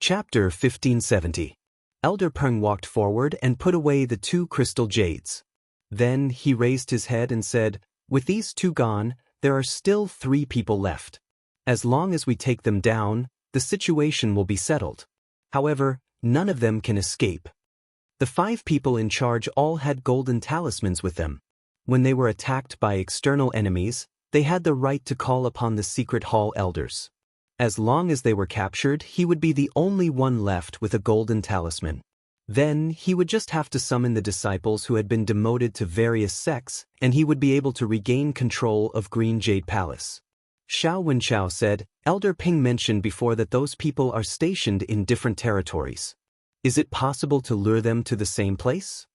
Chapter 1570. Elder Peng walked forward and put away the 2 crystal jades. Then he raised his head and said, "With these 2 gone, there are still 3 people left. As long as we take them down, the situation will be settled. However, none of them can escape." The 5 people in charge all had golden talismans with them. When they were attacked by external enemies, they had the right to call upon the secret hall elders. As long as they were captured, he would be the only one left with a golden talisman. Then, he would just have to summon the disciples who had been demoted to various sects, and he would be able to regain control of Green Jade Palace. Xiao Wenchao said, "Elder Ping mentioned before that those people are stationed in different territories. Is it possible to lure them to the same place?"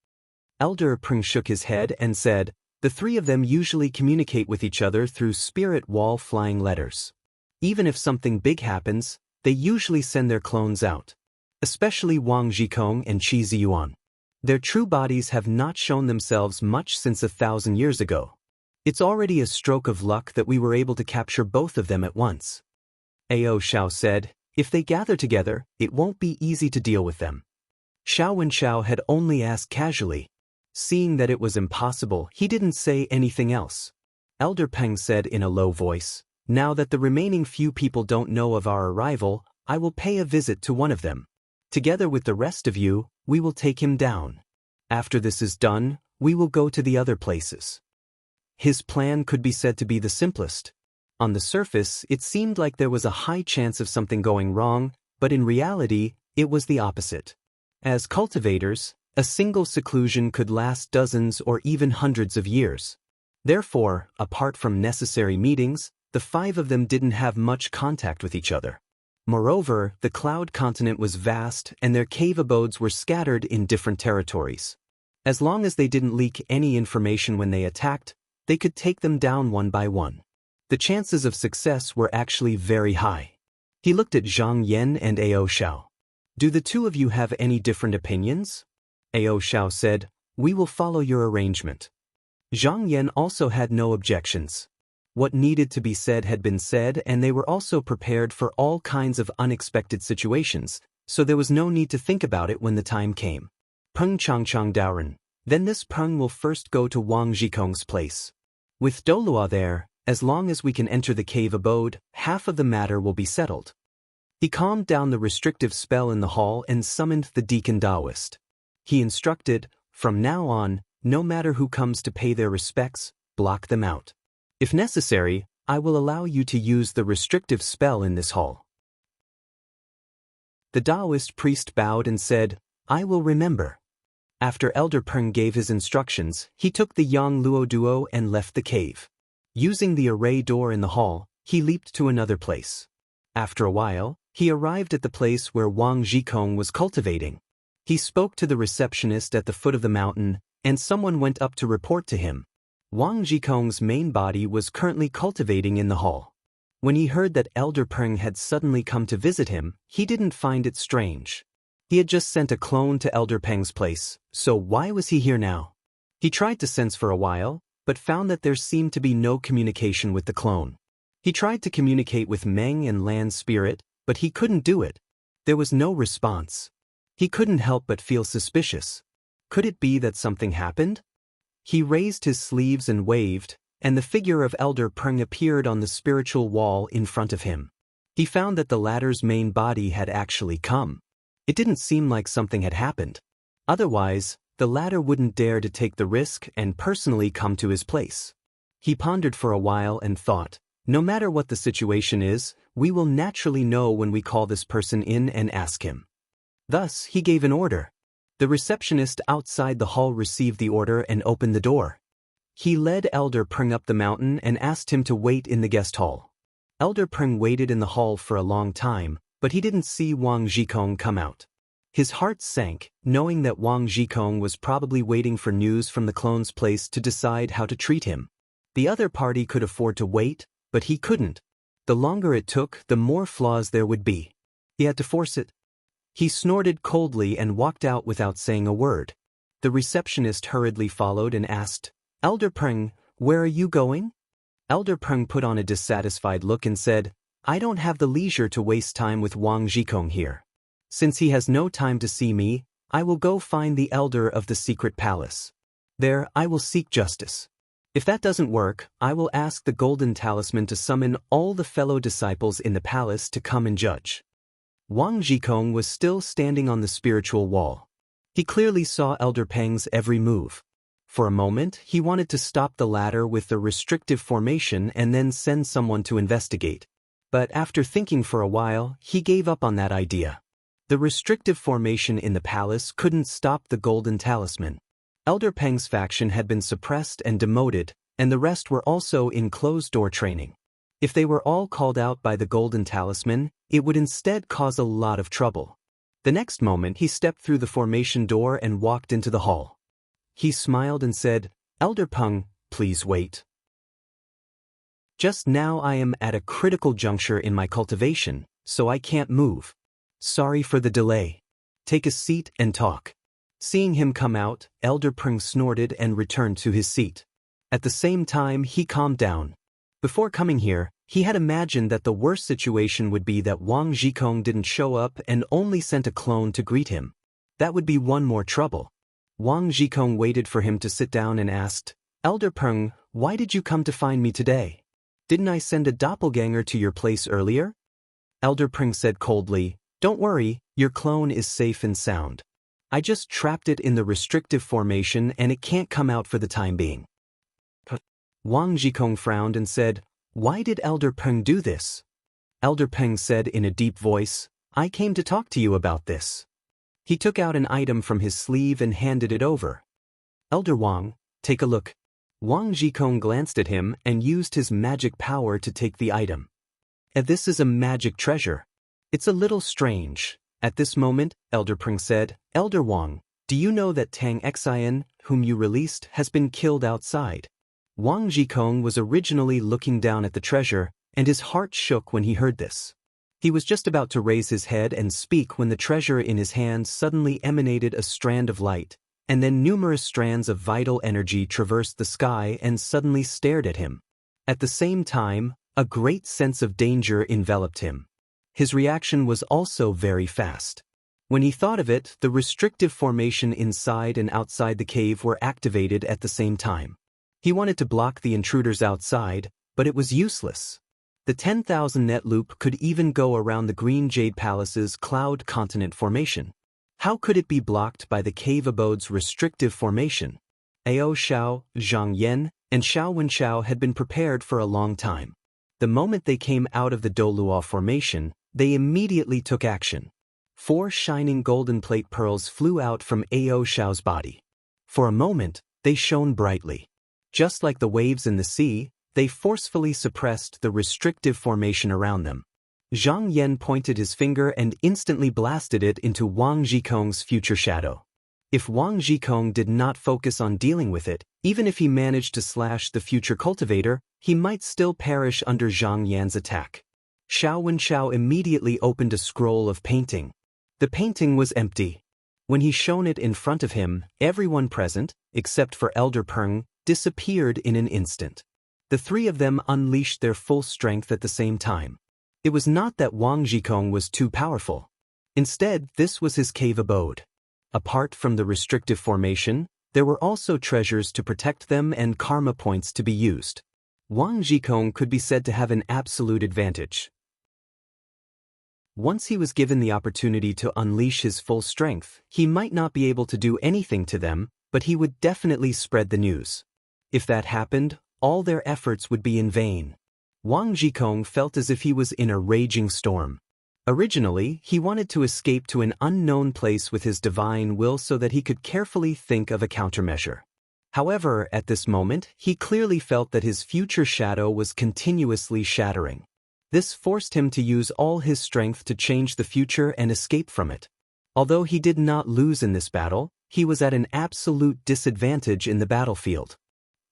Elder Ping shook his head and said, "The 3 of them usually communicate with each other through spirit wall flying letters. Even if something big happens, they usually send their clones out. Especially Wang Zhikong and Qi Ziyuan. Their true bodies have not shown themselves much since 1,000 years ago. It's already a stroke of luck that we were able to capture both of them at once." Ao Xiao said, "If they gather together, it won't be easy to deal with them." Xiao Wenchao had only asked casually. Seeing that it was impossible, he didn't say anything else. Elder Peng said in a low voice, "Now that the remaining few people don't know of our arrival, I will pay a visit to one of them. Together with the rest of you, we will take him down. After this is done, we will go to the other places." His plan could be said to be the simplest. On the surface, it seemed like there was a high chance of something going wrong, but in reality, it was the opposite. As cultivators, a single seclusion could last dozens or even hundreds of years. Therefore, apart from necessary meetings, the 5 of them didn't have much contact with each other. Moreover, the Cloud Continent was vast and their cave abodes were scattered in different territories. As long as they didn't leak any information when they attacked, they could take them down one by one. The chances of success were actually very high. He looked at Zhang Yan and Ao Xiao. "Do the 2 of you have any different opinions?" Ao Xiao said, "We will follow your arrangement." Zhang Yan also had no objections. What needed to be said had been said, and they were also prepared for all kinds of unexpected situations, so there was no need to think about it when the time came. "Peng Changchang Daoren. Then this Peng will first go to Wang Zhikong's place. With Dolua there, as long as we can enter the cave abode, half of the matter will be settled." He calmed down the restrictive spell in the hall and summoned the Deacon Taoist. He instructed, "From now on, no matter who comes to pay their respects, block them out. If necessary, I will allow you to use the restrictive spell in this hall." The Taoist priest bowed and said, "I will remember." After Elder Peng gave his instructions, he took the Yang Luo duo and left the cave. Using the array door in the hall, he leaped to another place. After a while, he arrived at the place where Wang Zhikong was cultivating. He spoke to the receptionist at the foot of the mountain, and someone went up to report to him. Wang Zhikong's main body was currently cultivating in the hall. When he heard that Elder Peng had suddenly come to visit him, he didn't find it strange. He had just sent a clone to Elder Peng's place, so why was he here now? He tried to sense for a while, but found that there seemed to be no communication with the clone. He tried to communicate with Meng and Lan's spirit, but he couldn't do it. There was no response. He couldn't help but feel suspicious. Could it be that something happened? He raised his sleeves and waved, and the figure of Elder Peng appeared on the spiritual wall in front of him. He found that the latter's main body had actually come. It didn't seem like something had happened. Otherwise, the latter wouldn't dare to take the risk and personally come to his place. He pondered for a while and thought, no matter what the situation is, we will naturally know when we call this person in and ask him. Thus, he gave an order. The receptionist outside the hall received the order and opened the door. He led Elder Peng up the mountain and asked him to wait in the guest hall. Elder Peng waited in the hall for a long time, but he didn't see Wang Zhikong come out. His heart sank, knowing that Wang Zhikong was probably waiting for news from the clone's place to decide how to treat him. The other party could afford to wait, but he couldn't. The longer it took, the more flaws there would be. He had to force it. He snorted coldly and walked out without saying a word. The receptionist hurriedly followed and asked, "Elder Peng, where are you going?" Elder Peng put on a dissatisfied look and said, "I don't have the leisure to waste time with Wang Zhikong here." Since he has no time to see me, I will go find the elder of the secret palace. There, I will seek justice. If that doesn't work, I will ask the golden talisman to summon all the fellow disciples in the palace to come and judge. Wang Jikong was still standing on the spiritual wall. He clearly saw Elder Peng's every move. For a moment, he wanted to stop the latter with the restrictive formation and then send someone to investigate. But after thinking for a while, he gave up on that idea. The restrictive formation in the palace couldn't stop the golden talisman. Elder Peng's faction had been suppressed and demoted, and the rest were also in closed-door training. If they were all called out by the golden talisman, it would instead cause a lot of trouble. The next moment he stepped through the formation door and walked into the hall. He smiled and said, "Elder Peng, please wait. Just now I am at a critical juncture in my cultivation, so I can't move. Sorry for the delay. Take a seat and talk." Seeing him come out, Elder Peng snorted and returned to his seat. At the same time, he calmed down. Before coming here, he had imagined that the worst situation would be that Wang Jikong didn't show up and only sent a clone to greet him. That would be one more trouble. Wang Jikong waited for him to sit down and asked, "Elder Peng, why did you come to find me today? Didn't I send a doppelganger to your place earlier?" Elder Peng said coldly, "Don't worry, your clone is safe and sound. I just trapped it in the restrictive formation and it can't come out for the time being." Wang Jikong frowned and said, "Why did Elder Peng do this?" Elder Peng said in a deep voice, "I came to talk to you about this." He took out an item from his sleeve and handed it over. "Elder Wang, take a look." Wang Jikong glanced at him and used his magic power to take the item. "This is a magic treasure. It's a little strange." At this moment, Elder Peng said, "Elder Wang, do you know that Tang Xian, whom you released, has been killed outside?" Wang Jikong was originally looking down at the treasure, and his heart shook when he heard this. He was just about to raise his head and speak when the treasure in his hand suddenly emanated a strand of light, and then numerous strands of vital energy traversed the sky and suddenly stared at him. At the same time, a great sense of danger enveloped him. His reaction was also very fast. When he thought of it, the restrictive formation inside and outside the cave were activated at the same time. He wanted to block the intruders outside, but it was useless. The 10,000 net loop could even go around the Green Jade Palace's cloud continent formation. How could it be blocked by the cave abode's restrictive formation? Ao Xiao, Zhang Yan, and Xiao Wenxiao had been prepared for a long time. The moment they came out of the Doluo formation, they immediately took action. 4 shining golden plate pearls flew out from Ao Xiao's body. For a moment, they shone brightly. Just like the waves in the sea, they forcefully suppressed the restrictive formation around them. Zhang Yan pointed his finger and instantly blasted it into Wang Jikong's future shadow. If Wang Jikong did not focus on dealing with it, even if he managed to slash the future cultivator, he might still perish under Zhang Yan's attack. Xiao Wenxiao immediately opened a scroll of painting. The painting was empty. When he shone it in front of him, everyone present, except for Elder Peng, disappeared in an instant. The 3 of them unleashed their full strength at the same time. It was not that Wang Jikong was too powerful. Instead, this was his cave abode. Apart from the restrictive formation, there were also treasures to protect them and karma points to be used. Wang Jikong could be said to have an absolute advantage. Once he was given the opportunity to unleash his full strength, he might not be able to do anything to them, but he would definitely spread the news. If that happened, all their efforts would be in vain. Wang Jikong felt as if he was in a raging storm. Originally, he wanted to escape to an unknown place with his divine will so that he could carefully think of a countermeasure. However, at this moment, he clearly felt that his future shadow was continuously shattering. This forced him to use all his strength to change the future and escape from it. Although he did not lose in this battle, he was at an absolute disadvantage in the battlefield.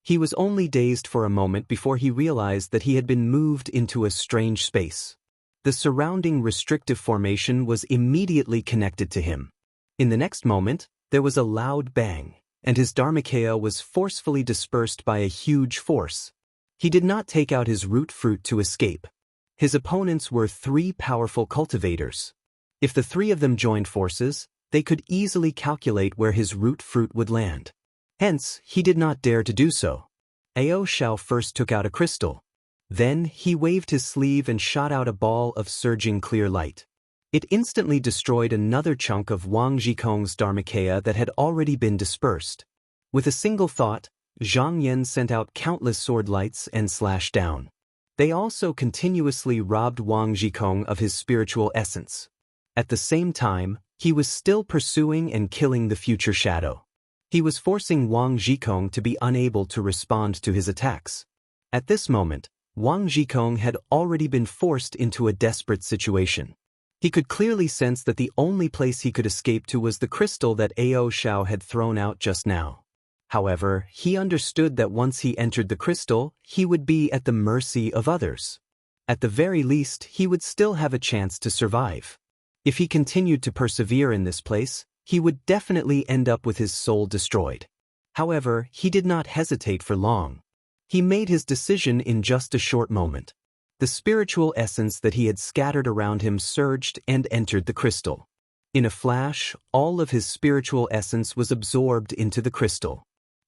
He was only dazed for a moment before he realized that he had been moved into a strange space. The surrounding restrictive formation was immediately connected to him. In the next moment, there was a loud bang, and his Dharmakaya was forcefully dispersed by a huge force. He did not take out his root fruit to escape. His opponents were 3 powerful cultivators. If the three of them joined forces, they could easily calculate where his root fruit would land. Hence, he did not dare to do so. Ao Xiao first took out a crystal. Then, he waved his sleeve and shot out a ball of surging clear light. It instantly destroyed another chunk of Wang Jikong's Dharmakaya that had already been dispersed. With a single thought, Zhang Yan sent out countless sword lights and slashed down. They also continuously robbed Wang Jikong of his spiritual essence. At the same time, he was still pursuing and killing the future shadow. He was forcing Wang Jikong to be unable to respond to his attacks. At this moment, Wang Jikong had already been forced into a desperate situation. He could clearly sense that the only place he could escape to was the crystal that Ao Xiao had thrown out just now. However, he understood that once he entered the crystal, he would be at the mercy of others. At the very least, he would still have a chance to survive. If he continued to persevere in this place, he would definitely end up with his soul destroyed. However, he did not hesitate for long. He made his decision in just a short moment. The spiritual essence that he had scattered around him surged and entered the crystal. In a flash, all of his spiritual essence was absorbed into the crystal.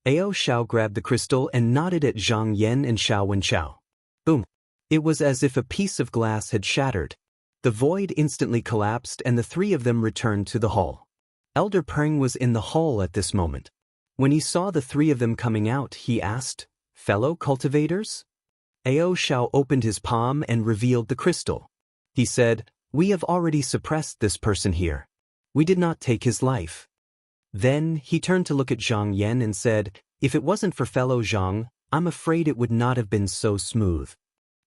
Ao Xiao grabbed the crystal and nodded at Zhang Yan and Xiao Wenchao. Boom! It was as if a piece of glass had shattered. The void instantly collapsed and the three of them returned to the hall. Elder Peng was in the hall at this moment. When he saw the three of them coming out, he asked, "Fellow cultivators?" Ao Xiao opened his palm and revealed the crystal. He said, "We have already suppressed this person here. We did not take his life." Then, he turned to look at Zhang Yan and said, "If it wasn't for fellow Zhang, I'm afraid it would not have been so smooth."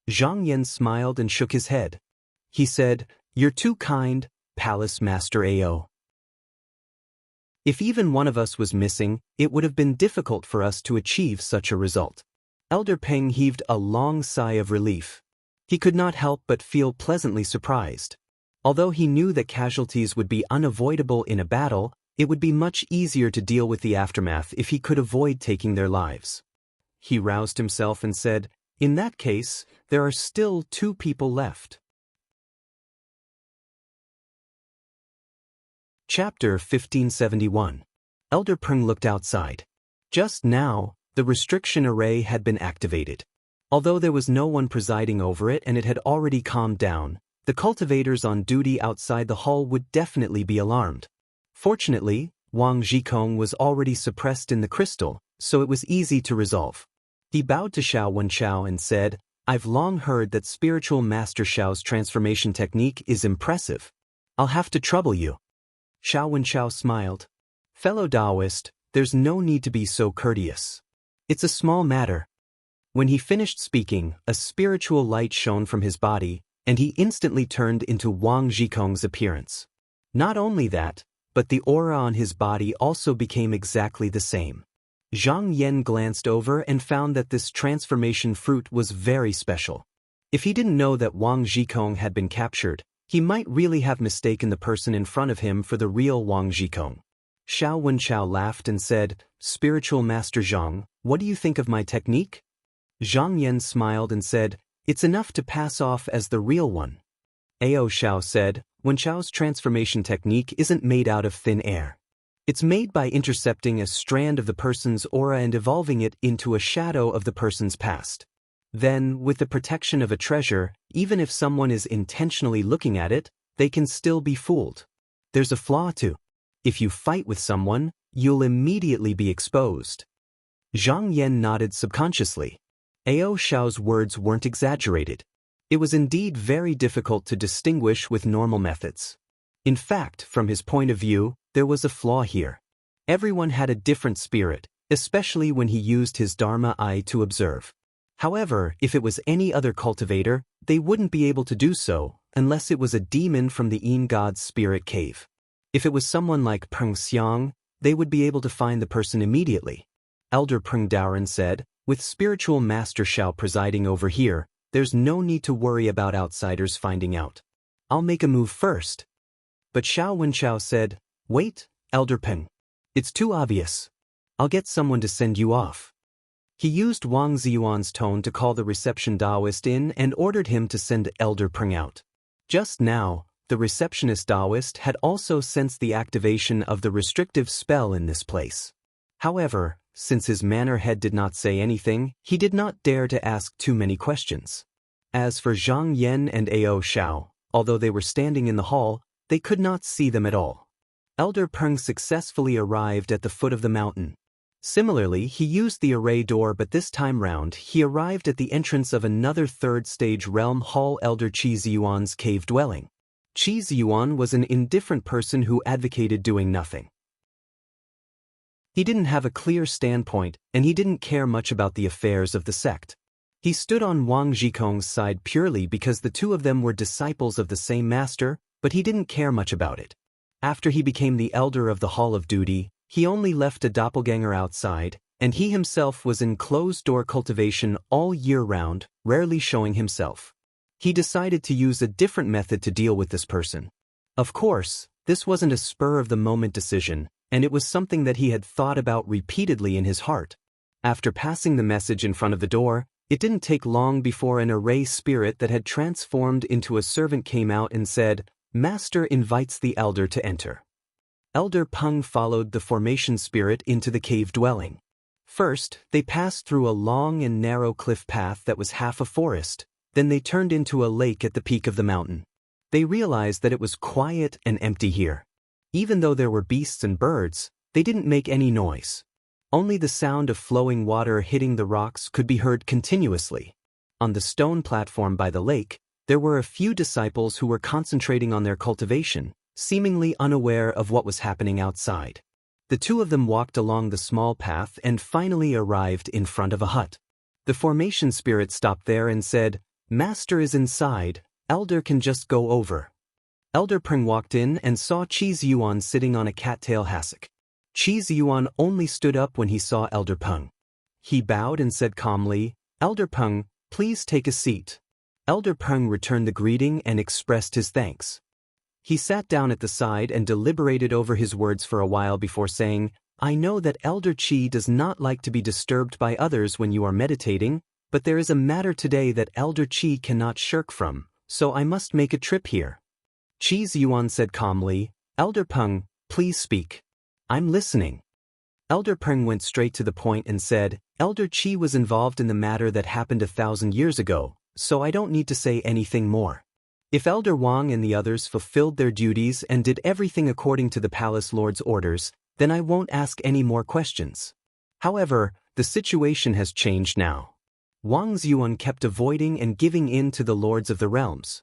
Zhang Yan smiled and shook his head. He said, "You're too kind, Palace Master Ao. If even one of us was missing, it would have been difficult for us to achieve such a result." Elder Peng heaved a long sigh of relief. He could not help but feel pleasantly surprised. Although he knew that casualties would be unavoidable in a battle, it would be much easier to deal with the aftermath if he could avoid taking their lives. He roused himself and said, "In that case, there are still 2 people left." Chapter 1571. Elder Peng looked outside. Just now, the restriction array had been activated. Although there was no one presiding over it and it had already calmed down, the cultivators on duty outside the hall would definitely be alarmed. Fortunately, Wang Jikong was already suppressed in the crystal, so it was easy to resolve. He bowed to Xiao Wenchao and said, "I've long heard that Spiritual Master Xiao's transformation technique is impressive. I'll have to trouble you." Xiao Wenchao smiled. "Fellow Taoist, there's no need to be so courteous. It's a small matter." When he finished speaking, a spiritual light shone from his body, and he instantly turned into Wang Jikong's appearance. Not only that, but the aura on his body also became exactly the same. Zhang Yan glanced over and found that this transformation fruit was very special. If he didn't know that Wang Jikong had been captured, he might really have mistaken the person in front of him for the real Wang Jikong. Xiao Wenchao laughed and said, "Spiritual Master Zhang, what do you think of my technique?" Zhang Yan smiled and said, "It's enough to pass off as the real one." Ao Xiao said, "Wenchao's transformation technique isn't made out of thin air. It's made by intercepting a strand of the person's aura and evolving it into a shadow of the person's past. Then, with the protection of a treasure, even if someone is intentionally looking at it, they can still be fooled. There's a flaw too. If you fight with someone, you'll immediately be exposed." Zhang Yan nodded subconsciously. Ao Xiao's words weren't exaggerated. It was indeed very difficult to distinguish with normal methods. In fact, from his point of view, there was a flaw here. Everyone had a different spirit, especially when he used his Dharma eye to observe. However, if it was any other cultivator, they wouldn't be able to do so, unless it was a demon from the Yin God's spirit cave. If it was someone like Peng Xiang, they would be able to find the person immediately. Elder Peng Daoren said, "With Spiritual Master Xiao presiding over here, there's no need to worry about outsiders finding out. I'll make a move first." But Xiao Wenchao said, "Wait, Elder Peng. It's too obvious. I'll get someone to send you off." He used Wang Ziyuan's tone to call the reception Taoist in and ordered him to send Elder Peng out. Just now, the receptionist Taoist had also sensed the activation of the restrictive spell in this place. However, since his manor head did not say anything, he did not dare to ask too many questions. As for Zhang Yan and Ao Xiao, although they were standing in the hall, they could not see them at all. Elder Peng successfully arrived at the foot of the mountain. Similarly, he used the array door, but this time round, he arrived at the entrance of another third-stage realm hall, Elder Qi Ziyuan's cave dwelling. Qi Ziyuan was an indifferent person who advocated doing nothing. He didn't have a clear standpoint, and he didn't care much about the affairs of the sect. He stood on Wang Zhikong's side purely because the two of them were disciples of the same master, but he didn't care much about it. After he became the elder of the Hall of Duty, he only left a doppelganger outside, and he himself was in closed-door cultivation all year round, rarely showing himself. He decided to use a different method to deal with this person. Of course, this wasn't a spur-of-the-moment decision, and it was something that he had thought about repeatedly in his heart. After passing the message in front of the door, it didn't take long before an array spirit that had transformed into a servant came out and said, "Master invites the elder to enter." Elder Peng followed the formation spirit into the cave dwelling. First, they passed through a long and narrow cliff path that was half a forest, then they turned into a lake at the peak of the mountain. They realized that it was quiet and empty here. Even though there were beasts and birds, they didn't make any noise. Only the sound of flowing water hitting the rocks could be heard continuously. On the stone platform by the lake, there were a few disciples who were concentrating on their cultivation, seemingly unaware of what was happening outside. The two of them walked along the small path and finally arrived in front of a hut. The formation spirit stopped there and said, "Master is inside, elder can just go over." Elder Peng walked in and saw Qi Ziyuan sitting on a cattail hassock. Qi Ziyuan only stood up when he saw Elder Peng. He bowed and said calmly, "Elder Peng, please take a seat." Elder Peng returned the greeting and expressed his thanks. He sat down at the side and deliberated over his words for a while before saying, "I know that Elder Qi does not like to be disturbed by others when you are meditating, but there is a matter today that Elder Qi cannot shirk from, so I must make a trip here." Qi Ziyuan said calmly, "Elder Peng, please speak. I'm listening." Elder Peng went straight to the point and said, "Elder Qi was involved in the matter that happened 1,000 years ago, so I don't need to say anything more. If Elder Wang and the others fulfilled their duties and did everything according to the Palace Lord's orders, then I won't ask any more questions. However, the situation has changed now." Wang Ziyuan kept avoiding and giving in to the Lords of the Realms.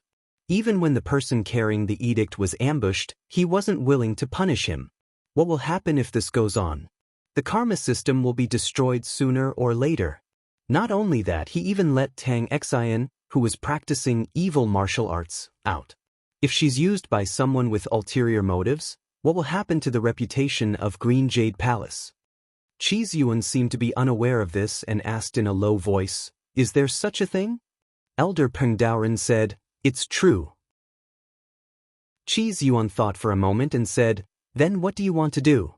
Even when the person carrying the edict was ambushed, he wasn't willing to punish him. What will happen if this goes on? The karma system will be destroyed sooner or later. Not only that, he even let Tang Xian, who was practicing evil martial arts, out. If she's used by someone with ulterior motives, what will happen to the reputation of Green Jade Palace? Qi Ziyuan seemed to be unaware of this and asked in a low voice, "Is there such a thing?" Elder Peng Daoren said, "It's true." Qi Ziyuan thought for a moment and said, "Then what do you want to do?"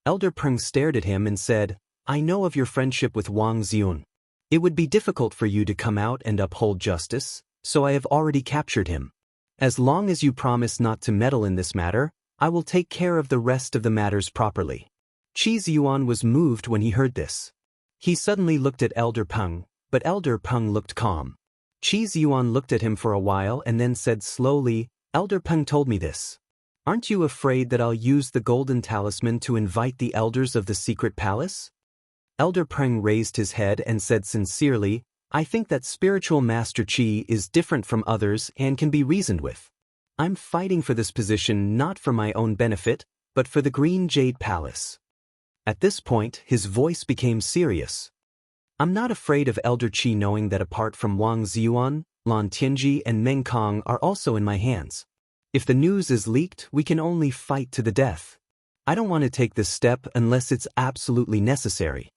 Elder Peng stared at him and said, "I know of your friendship with Wang Ziyun. It would be difficult for you to come out and uphold justice, so I have already captured him. As long as you promise not to meddle in this matter, I will take care of the rest of the matters properly." Qi Ziyuan was moved when he heard this. He suddenly looked at Elder Peng, but Elder Peng looked calm. Qi Ziyuan looked at him for a while and then said slowly, "Elder Peng told me this. Aren't you afraid that I'll use the golden talisman to invite the elders of the secret palace?" Elder Peng raised his head and said sincerely, "I think that spiritual Master Qi is different from others and can be reasoned with. I'm fighting for this position not for my own benefit, but for the Green Jade Palace." At this point, his voice became serious. "I'm not afraid of Elder Qi knowing that apart from Wang Ziyuan, Lan Tianji and Meng Kong are also in my hands. If the news is leaked, we can only fight to the death. I don't want to take this step unless it's absolutely necessary."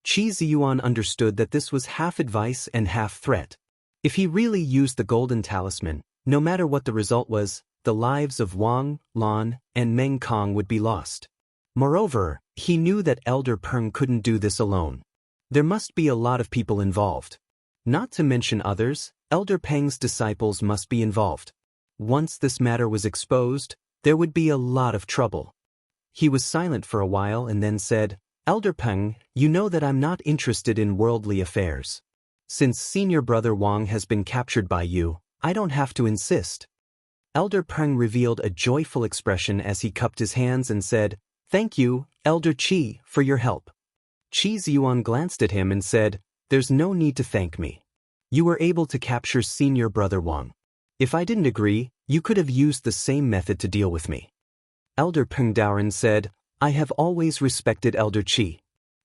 Qi Ziyuan understood that this was half advice and half threat. If he really used the golden talisman, no matter what the result was, the lives of Wang, Lan, and Meng Kong would be lost. Moreover, he knew that Elder Peng couldn't do this alone. There must be a lot of people involved. Not to mention others, Elder Peng's disciples must be involved. Once this matter was exposed, there would be a lot of trouble. He was silent for a while and then said, Elder Peng, you know that I'm not interested in worldly affairs. Since senior brother Wang has been captured by you, I don't have to insist. Elder Peng revealed a joyful expression as he cupped his hands and said, Thank you, Elder Qi, for your help. Qi Ziyuan glanced at him and said, There's no need to thank me. You were able to capture senior brother Wang. If I didn't agree, you could have used the same method to deal with me. Elder Peng Daoren said, I have always respected Elder Qi.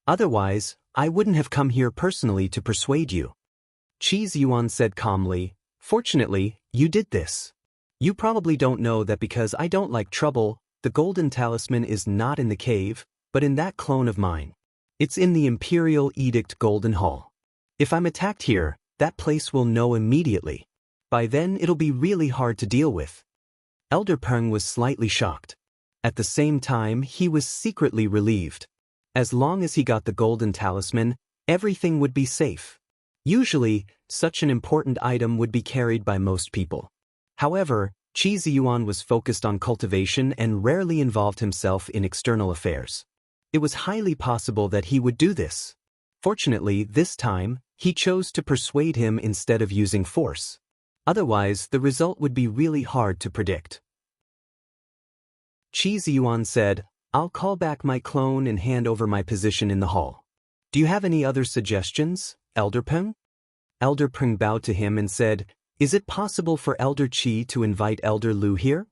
Otherwise, I wouldn't have come here personally to persuade you. Qi Ziyuan said calmly, Fortunately, you did this. You probably don't know that because I don't like trouble, the golden talisman is not in the cave, but in that clone of mine. It's in the Imperial Edict Golden Hall. If I'm attacked here, that place will know immediately. By then it'll be really hard to deal with. Elder Peng was slightly shocked. At the same time, he was secretly relieved. As long as he got the golden talisman, everything would be safe. Usually, such an important item would be carried by most people. However, Qi Ziyuan was focused on cultivation and rarely involved himself in external affairs. It was highly possible that he would do this. Fortunately, this time, he chose to persuade him instead of using force. Otherwise, the result would be really hard to predict. Qi Ziyuan said, I'll call back my clone and hand over my position in the hall. Do you have any other suggestions, Elder Peng? Elder Peng bowed to him and said, Is it possible for Elder Qi to invite Elder Lu here?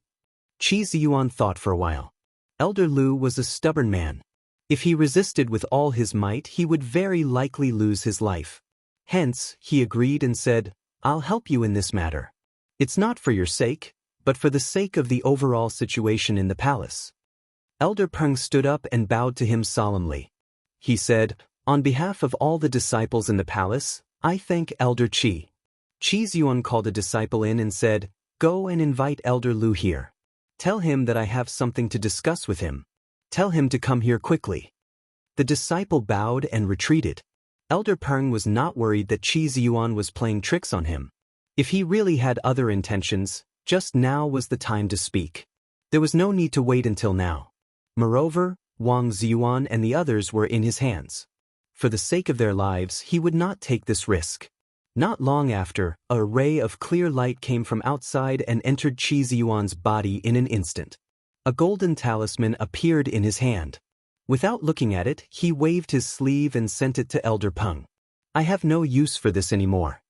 Qi Ziyuan thought for a while. Elder Lu was a stubborn man. If he resisted with all his might, he would very likely lose his life. Hence, he agreed and said, I'll help you in this matter. It's not for your sake, but for the sake of the overall situation in the palace. Elder Peng stood up and bowed to him solemnly. He said, On behalf of all the disciples in the palace, I thank Elder Qi. Qi Ziyuan called a disciple in and said, Go and invite Elder Lu here. Tell him that I have something to discuss with him. Tell him to come here quickly. The disciple bowed and retreated. Elder Peng was not worried that Qi Ziyuan was playing tricks on him. If he really had other intentions, just now was the time to speak. There was no need to wait until now. Moreover, Wang Ziyuan and the others were in his hands. For the sake of their lives, he would not take this risk. Not long after, a ray of clear light came from outside and entered Qi Ziyuan's body in an instant. A golden talisman appeared in his hand. Without looking at it, he waved his sleeve and sent it to Elder Peng. I have no use for this anymore.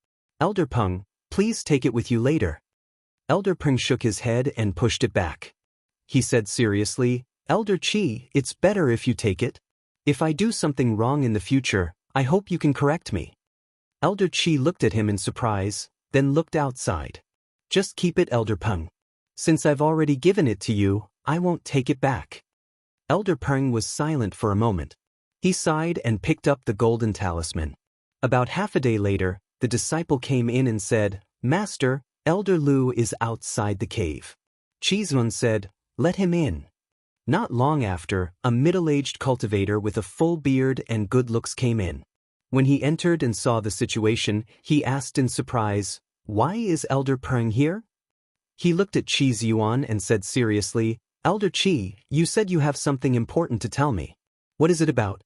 Elder Peng, please take it with you later. Elder Peng shook his head and pushed it back. He said seriously, Elder Qi, it's better if you take it. If I do something wrong in the future, I hope you can correct me. Elder Qi looked at him in surprise, then looked outside. Just keep it, Elder Peng. Since I've already given it to you, I won't take it back. Elder Peng was silent for a moment. He sighed and picked up the golden talisman. About half a day later, the disciple came in and said, Master, Elder Lu is outside the cave. Qi Ziyuan said, Let him in. Not long after, a middle-aged cultivator with a full beard and good looks came in. When he entered and saw the situation, he asked in surprise, Why is Elder Peng here? He looked at Qi Ziyuan and said seriously, Elder Qi, you said you have something important to tell me. What is it about?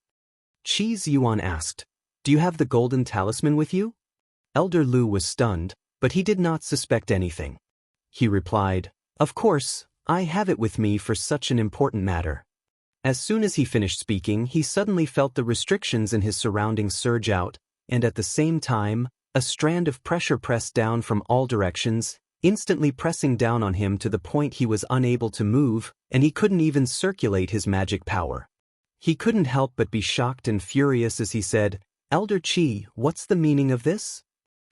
Qi Ziyuan asked, Do you have the golden talisman with you? Elder Lu was stunned, but he did not suspect anything. He replied, Of course, I have it with me for such an important matter. As soon as he finished speaking, he suddenly felt the restrictions in his surroundings surge out, and at the same time, a strand of pressure pressed down from all directions, instantly pressing down on him to the point he was unable to move, and he couldn't even circulate his magic power. He couldn't help but be shocked and furious as he said, Elder Qi, what's the meaning of this?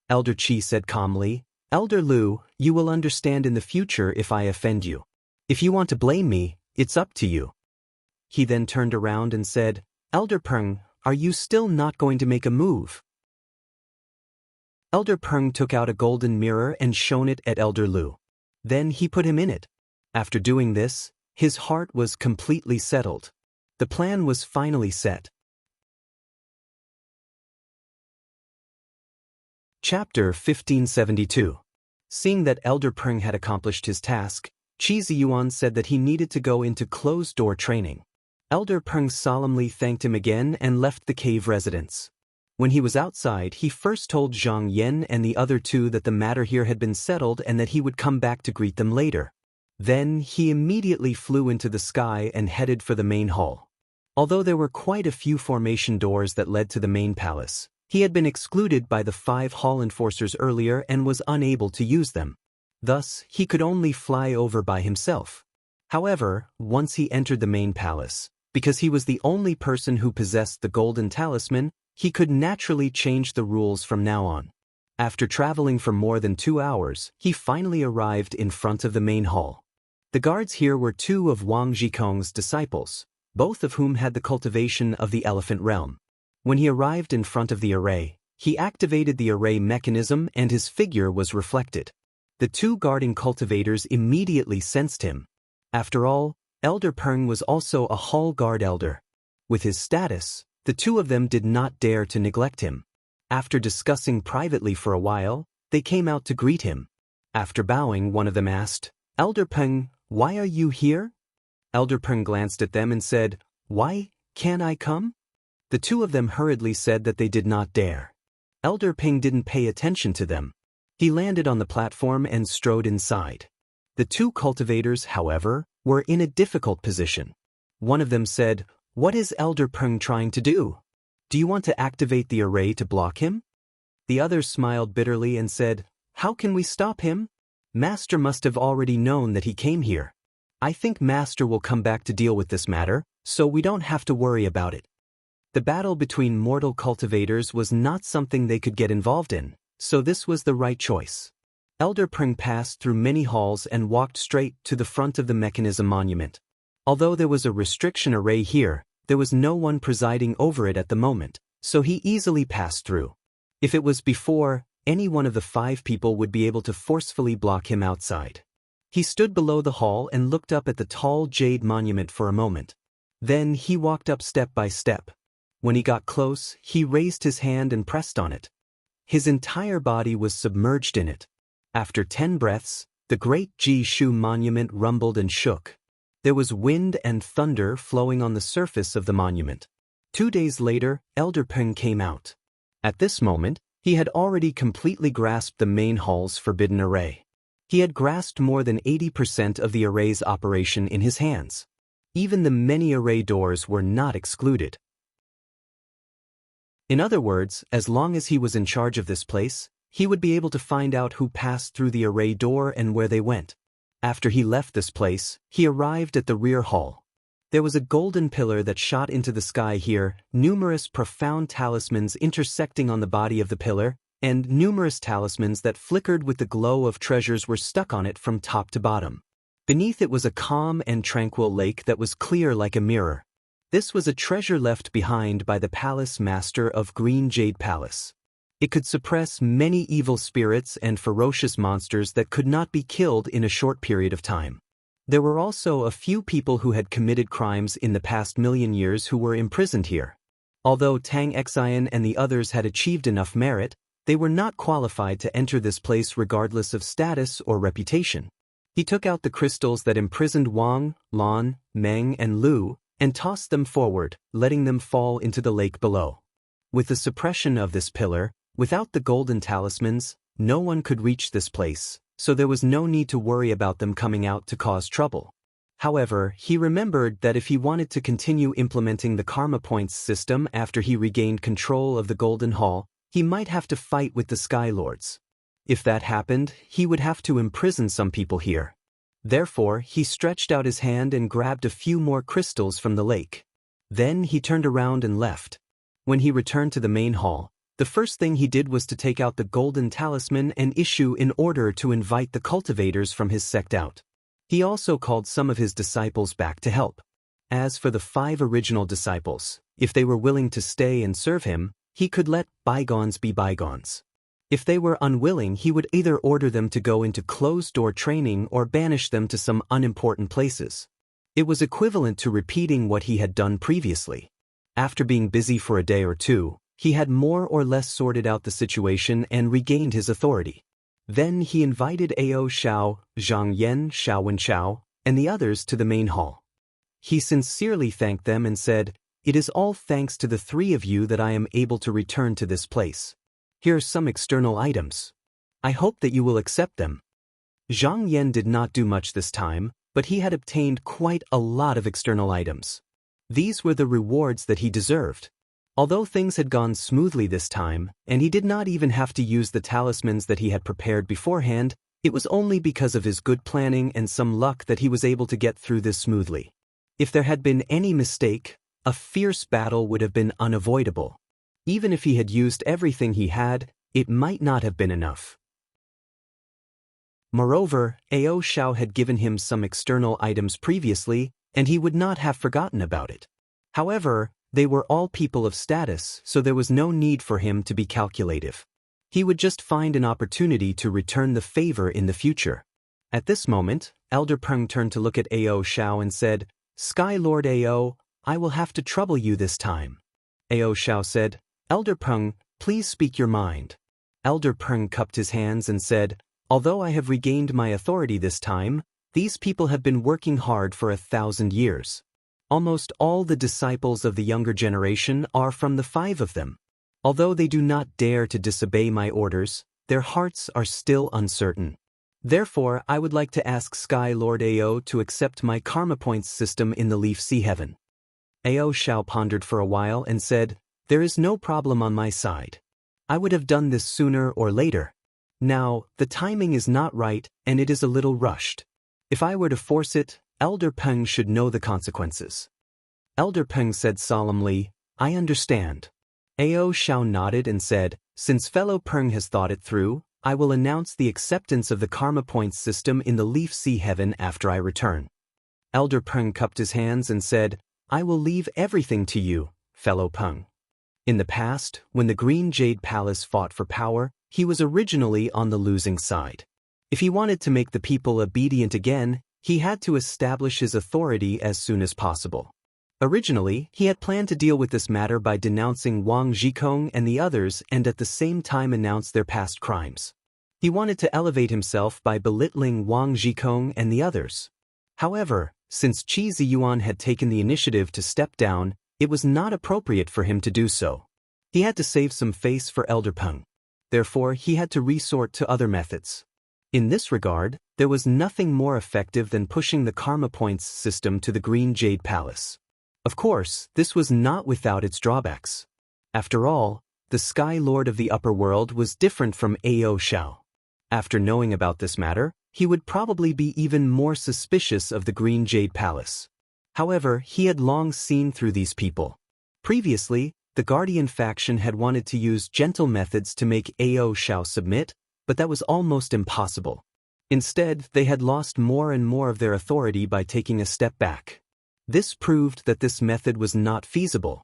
Elder Qi said calmly, Elder Lu, you will understand in the future if I offend you. If you want to blame me, it's up to you. He then turned around and said, Elder Peng, are you still not going to make a move? Elder Peng took out a golden mirror and shone it at Elder Lu. Then he put him in it. After doing this, his heart was completely settled. The plan was finally set. Chapter 1572. Seeing that Elder Peng had accomplished his task, Qi Ziyuan said that he needed to go into closed-door training. Elder Peng solemnly thanked him again and left the cave residence. When he was outside, he first told Zhang Yan and the other two that the matter here had been settled and that he would come back to greet them later. Then, he immediately flew into the sky and headed for the main hall. Although there were quite a few formation doors that led to the main palace, he had been excluded by the 5 hall enforcers earlier and was unable to use them. Thus, he could only fly over by himself. However, once he entered the main palace, because he was the only person who possessed the golden talisman, he could naturally change the rules from now on. After traveling for more than 2 hours, he finally arrived in front of the main hall. The guards here were 2 of Wang Zhikong's disciples, both of whom had the cultivation of the elephant realm. When he arrived in front of the array, he activated the array mechanism and his figure was reflected. The 2 guarding cultivators immediately sensed him. After all, Elder Peng was also a hall guard elder. With his status, the 2 of them did not dare to neglect him. After discussing privately for a while, they came out to greet him. After bowing, one of them asked, "Elder Peng, why are you here?" Elder Peng glanced at them and said, "Why, can I come?" The 2 of them hurriedly said that they did not dare. Elder Peng didn't pay attention to them. He landed on the platform and strode inside. The 2 cultivators, however, were in a difficult position. One of them said, "What is Elder Peng trying to do? Do you want to activate the array to block him?" The other smiled bitterly and said, "How can we stop him? Master must have already known that he came here. I think Master will come back to deal with this matter, so we don't have to worry about it." The battle between mortal cultivators was not something they could get involved in, so this was the right choice. Elder Peng passed through many halls and walked straight to the front of the mechanism monument. Although there was a restriction array here, there was no one presiding over it at the moment, so he easily passed through. If it was before, any one of the 5 people would be able to forcefully block him outside. He stood below the hall and looked up at the tall jade monument for a moment. Then he walked up step by step. When he got close, he raised his hand and pressed on it. His entire body was submerged in it. After 10 breaths, the great Ji-Shu monument rumbled and shook. There was wind and thunder flowing on the surface of the monument. 2 days later, Elder Peng came out. At this moment, he had already completely grasped the main hall's forbidden array. He had grasped more than 80% of the array's operation in his hands. Even the many array doors were not excluded. In other words, as long as he was in charge of this place, he would be able to find out who passed through the array door and where they went. After he left this place, he arrived at the rear hall. There was a golden pillar that shot into the sky here, numerous profound talismans intersecting on the body of the pillar, and numerous talismans that flickered with the glow of treasures were stuck on it from top to bottom. Beneath it was a calm and tranquil lake that was clear like a mirror. This was a treasure left behind by the palace master of Green Jade Palace. It could suppress many evil spirits and ferocious monsters that could not be killed in a short period of time. There were also a few people who had committed crimes in the past million years who were imprisoned here. Although Tang Xian and the others had achieved enough merit, they were not qualified to enter this place regardless of status or reputation. He took out the crystals that imprisoned Wang, Lan, Meng, and Lu, and tossed them forward, letting them fall into the lake below. With the suppression of this pillar, without the golden talismans, no one could reach this place, so there was no need to worry about them coming out to cause trouble. However, he remembered that if he wanted to continue implementing the karma points system after he regained control of the Golden Hall, he might have to fight with the Sky Lords. If that happened, he would have to imprison some people here. Therefore, he stretched out his hand and grabbed a few more crystals from the lake. Then he turned around and left. When he returned to the main hall, the first thing he did was to take out the golden talisman and issue an order to invite the cultivators from his sect out. He also called some of his disciples back to help. As for the 5 original disciples, if they were willing to stay and serve him, he could let bygones be bygones. If they were unwilling, he would either order them to go into closed-door training or banish them to some unimportant places. It was equivalent to repeating what he had done previously. After being busy for a day or two, he had more or less sorted out the situation and regained his authority. Then he invited Ao Xiao, Zhang Yan, Xiao Wenchao, and the others to the main hall. He sincerely thanked them and said, "It is all thanks to the three of you that I am able to return to this place. Here are some external items. I hope that you will accept them." Zhang Yan did not do much this time, but he had obtained quite a lot of external items. These were the rewards that he deserved. Although things had gone smoothly this time, and he did not even have to use the talismans that he had prepared beforehand, it was only because of his good planning and some luck that he was able to get through this smoothly. If there had been any mistake, a fierce battle would have been unavoidable. Even if he had used everything he had, it might not have been enough. Moreover, Ao Xiao had given him some external items previously, and he would not have forgotten about it. However, they were all people of status, so there was no need for him to be calculative. He would just find an opportunity to return the favor in the future. At this moment, Elder Peng turned to look at Ao Xiao and said, "Sky Lord Ao, I will have to trouble you this time." Ao Xiao said, "Elder Peng, please speak your mind." Elder Peng cupped his hands and said, "Although I have regained my authority this time, these people have been working hard for 1,000 years. Almost all the disciples of the younger generation are from the 5 of them. Although they do not dare to disobey my orders, their hearts are still uncertain. Therefore, I would like to ask Sky Lord Ao to accept my karma points system in the Leaf Sea Heaven." Ao Xiao pondered for a while and said, "There is no problem on my side. I would have done this sooner or later. Now, the timing is not right and it is a little rushed. If I were to force it, Elder Peng should know the consequences." Elder Peng said solemnly, "I understand." Ao Xiao nodded and said, "Since fellow Peng has thought it through, I will announce the acceptance of the karma points system in the Leaf Sea Heaven after I return." Elder Peng cupped his hands and said, "I will leave everything to you, fellow Peng." In the past, when the Green Jade Palace fought for power, he was originally on the losing side. If he wanted to make the people obedient again, he had to establish his authority as soon as possible. Originally, he had planned to deal with this matter by denouncing Wang Zhikong and the others and at the same time announce their past crimes. He wanted to elevate himself by belittling Wang Zhikong and the others. However, since Qi Ziyuan had taken the initiative to step down, it was not appropriate for him to do so. He had to save some face for Elder Peng. Therefore, he had to resort to other methods. In this regard, there was nothing more effective than pushing the karma points system to the Green Jade Palace. Of course, this was not without its drawbacks. After all, the Sky Lord of the Upper World was different from Ao Xiao. After knowing about this matter, he would probably be even more suspicious of the Green Jade Palace. However, he had long seen through these people. Previously, the Guardian faction had wanted to use gentle methods to make Ao Xiao submit, but that was almost impossible. Instead, they had lost more and more of their authority by taking a step back. This proved that this method was not feasible.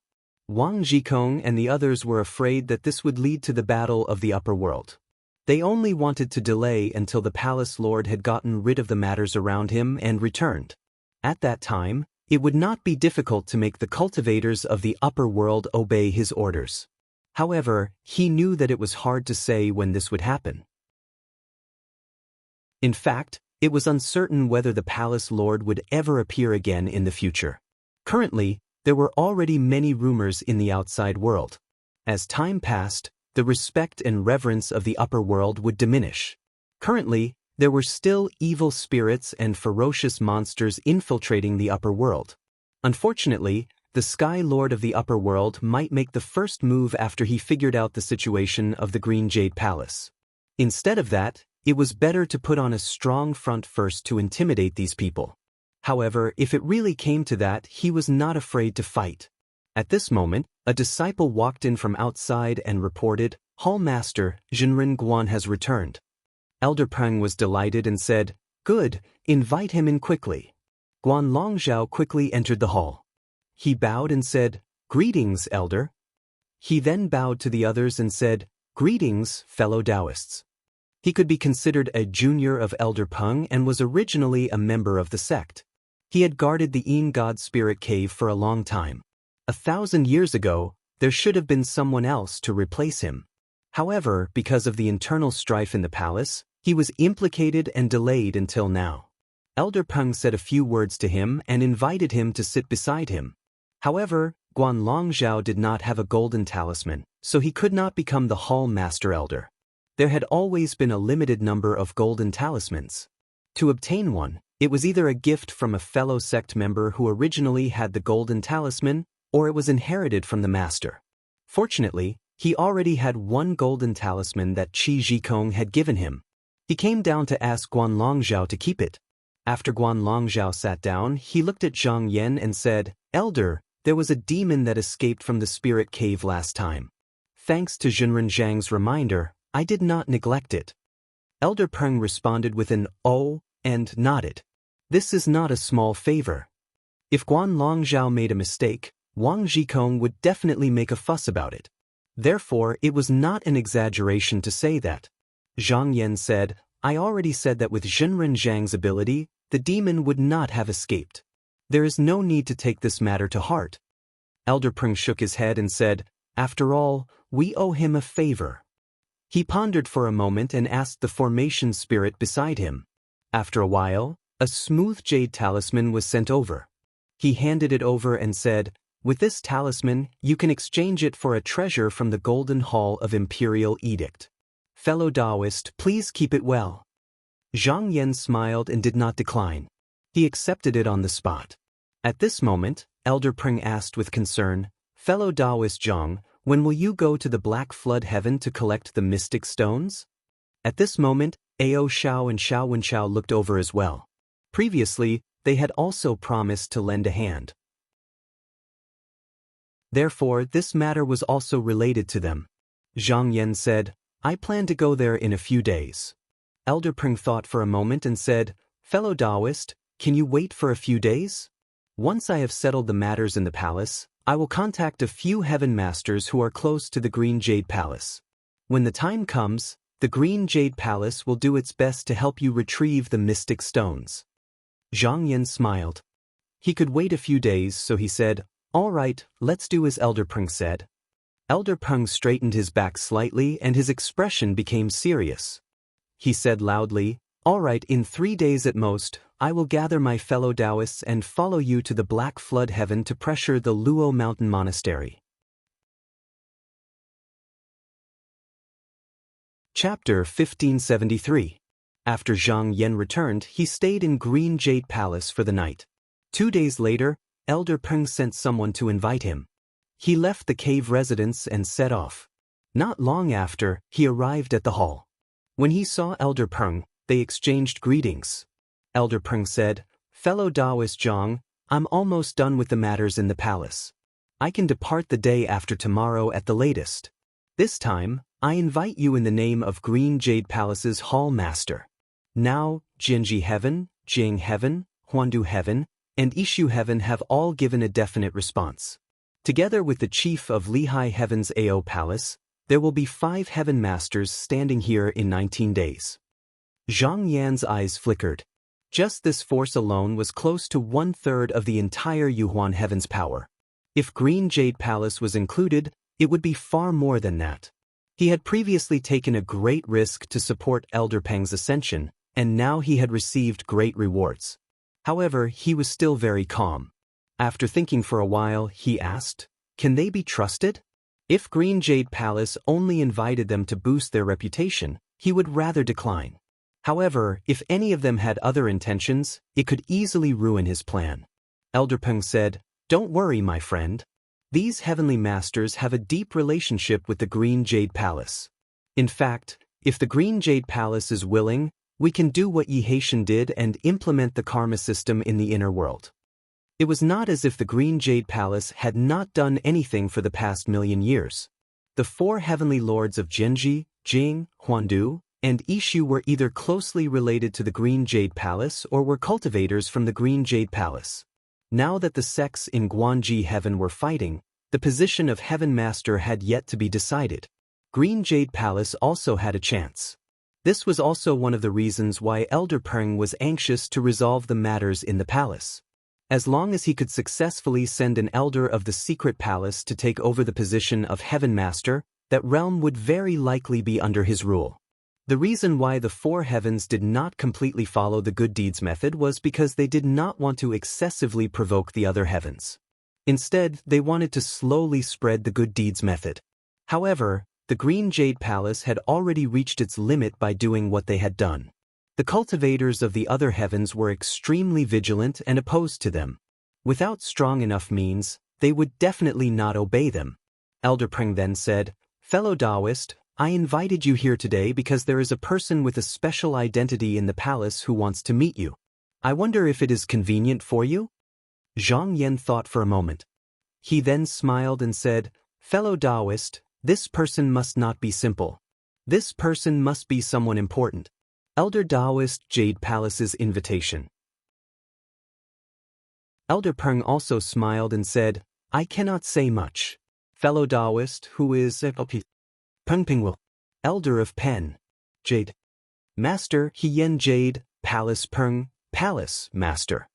Wang Zhikong and the others were afraid that this would lead to the battle of the upper world. They only wanted to delay until the palace lord had gotten rid of the matters around him and returned. At that time, it would not be difficult to make the cultivators of the upper world obey his orders. However, he knew that it was hard to say when this would happen. In fact, it was uncertain whether the palace lord would ever appear again in the future. Currently, there were already many rumors in the outside world. As time passed, the respect and reverence of the upper world would diminish. Currently, there were still evil spirits and ferocious monsters infiltrating the upper world. Unfortunately, the Sky Lord of the upper world might make the first move after he figured out the situation of the Green Jade Palace. Instead of that, it was better to put on a strong front first to intimidate these people. However, if it really came to that, he was not afraid to fight. At this moment, a disciple walked in from outside and reported, "Hall Master, Jinren Guan has returned." Elder Peng was delighted and said, "Good, invite him in quickly." Guan Longzhao quickly entered the hall. He bowed and said, "Greetings, Elder." He then bowed to the others and said, "Greetings, fellow Taoists." He could be considered a junior of Elder Peng and was originally a member of the sect. He had guarded the Yin God Spirit Cave for a long time. 1,000 years ago, there should have been someone else to replace him. However, because of the internal strife in the palace, He was implicated and delayed until now. Elder Peng said a few words to him and invited him to sit beside him. However, Guan Longzhao did not have a golden talisman, so he could not become the Hall Master Elder. There had always been a limited number of golden talismans. To obtain one, it was either a gift from a fellow sect member who originally had the golden talisman, or it was inherited from the master. Fortunately, he already had one golden talisman that Qi Zhikong had given him. He came down to ask Guan Longzhao to keep it. After Guan Longzhao sat down, he looked at Zhang Yan and said, "Elder, there was a demon that escaped from the spirit cave last time. Thanks to Zhenren Zhang's reminder, I did not neglect it." Elder Peng responded with an "oh" and nodded. This is not a small favor. If Guan Longzhao made a mistake, Wang Zhikong would definitely make a fuss about it. Therefore, it was not an exaggeration to say that. Zhang Yan said, "I already said that with Zhenren Zhang's ability, the demon would not have escaped. There is no need to take this matter to heart." Elder Peng shook his head and said, "After all, we owe him a favor." He pondered for a moment and asked the formation spirit beside him. After a while, a smooth jade talisman was sent over. He handed it over and said, "With this talisman, you can exchange it for a treasure from the Golden Hall of Imperial Edict. Fellow Taoist, please keep it well." Zhang Yan smiled and did not decline. He accepted it on the spot. At this moment, Elder Peng asked with concern, "Fellow Taoist Zhang, when will you go to the Black Flood Heaven to collect the mystic stones?" At this moment, Ao Shao and Xiao Wenchao looked over as well. Previously, they had also promised to lend a hand. Therefore, this matter was also related to them. Zhang Yan said, "I plan to go there in a few days." Elder Peng thought for a moment and said, "Fellow Taoist, can you wait for a few days? Once I have settled the matters in the palace, I will contact a few heaven masters who are close to the Green Jade Palace. When the time comes, the Green Jade Palace will do its best to help you retrieve the mystic stones." Zhang Yan smiled. He could wait a few days, so he said, "All right, let's do as Elder Peng said." Elder Peng straightened his back slightly and his expression became serious. He said loudly, "All right, in 3 days at most, I will gather my fellow Taoists and follow you to the Black Flood Heaven to pressure the Luo Mountain Monastery." Chapter 1573. After Zhang Yan returned, he stayed in Green Jade Palace for the night. 2 days later, Elder Peng sent someone to invite him. He left the cave residence and set off. Not long after, he arrived at the hall. When he saw Elder Peng, they exchanged greetings. Elder Peng said, "Fellow Taoist Zhang, I'm almost done with the matters in the palace. I can depart the day after tomorrow at the latest. This time, I invite you in the name of Green Jade Palace's Hall Master." Now, Jinji Heaven, Jing Heaven, Huandu Heaven, and Ishu Heaven have all given a definite response. Together with the chief of Lehigh Heaven's Ao Palace, there will be 5 heaven masters standing here in 19 days. Zhang Yan's eyes flickered. Just this force alone was close to 1/3 of the entire Yuhuan Heaven's power. If Green Jade Palace was included, it would be far more than that. He had previously taken a great risk to support Elder Peng's ascension, and now he had received great rewards. However, he was still very calm. After thinking for a while, he asked, "Can they be trusted?" If Green Jade Palace only invited them to boost their reputation, he would rather decline. However, if any of them had other intentions, it could easily ruin his plan. Elder Peng said, "Don't worry, my friend. These heavenly masters have a deep relationship with the Green Jade Palace. In fact, if the Green Jade Palace is willing, we can do what Yi Haitian did and implement the karma system in the inner world." It was not as if the Green Jade Palace had not done anything for the past 1,000,000 years. The 4 heavenly lords of Genji, Jing, Huandu, and Ishu were either closely related to the Green Jade Palace or were cultivators from the Green Jade Palace. Now that the sects in Guanji Heaven were fighting, the position of Heaven Master had yet to be decided. Green Jade Palace also had a chance. This was also one of the reasons why Elder Peng was anxious to resolve the matters in the palace. As long as he could successfully send an elder of the secret palace to take over the position of Heaven Master, that realm would very likely be under his rule. The reason why the four heavens did not completely follow the good deeds method was because they did not want to excessively provoke the other heavens. Instead, they wanted to slowly spread the good deeds method. However, the Green Jade Palace had already reached its limit by doing what they had done. The cultivators of the other heavens were extremely vigilant and opposed to them. Without strong enough means, they would definitely not obey them. Elder Peng then said, "Fellow Taoist, I invited you here today because there is a person with a special identity in the palace who wants to meet you. I wonder if it is convenient for you?" Zhang Yan thought for a moment. He then smiled and said, "Fellow Taoist, this person must not be simple. This person must be someone important." Elder Taoist Jade Palace's invitation. Elder Peng also smiled and said, "I cannot say much. Fellow Taoist, who is Peng Pingwil, Elder of Pen, Jade, Master Hien Jade, Palace Peng, Palace Master.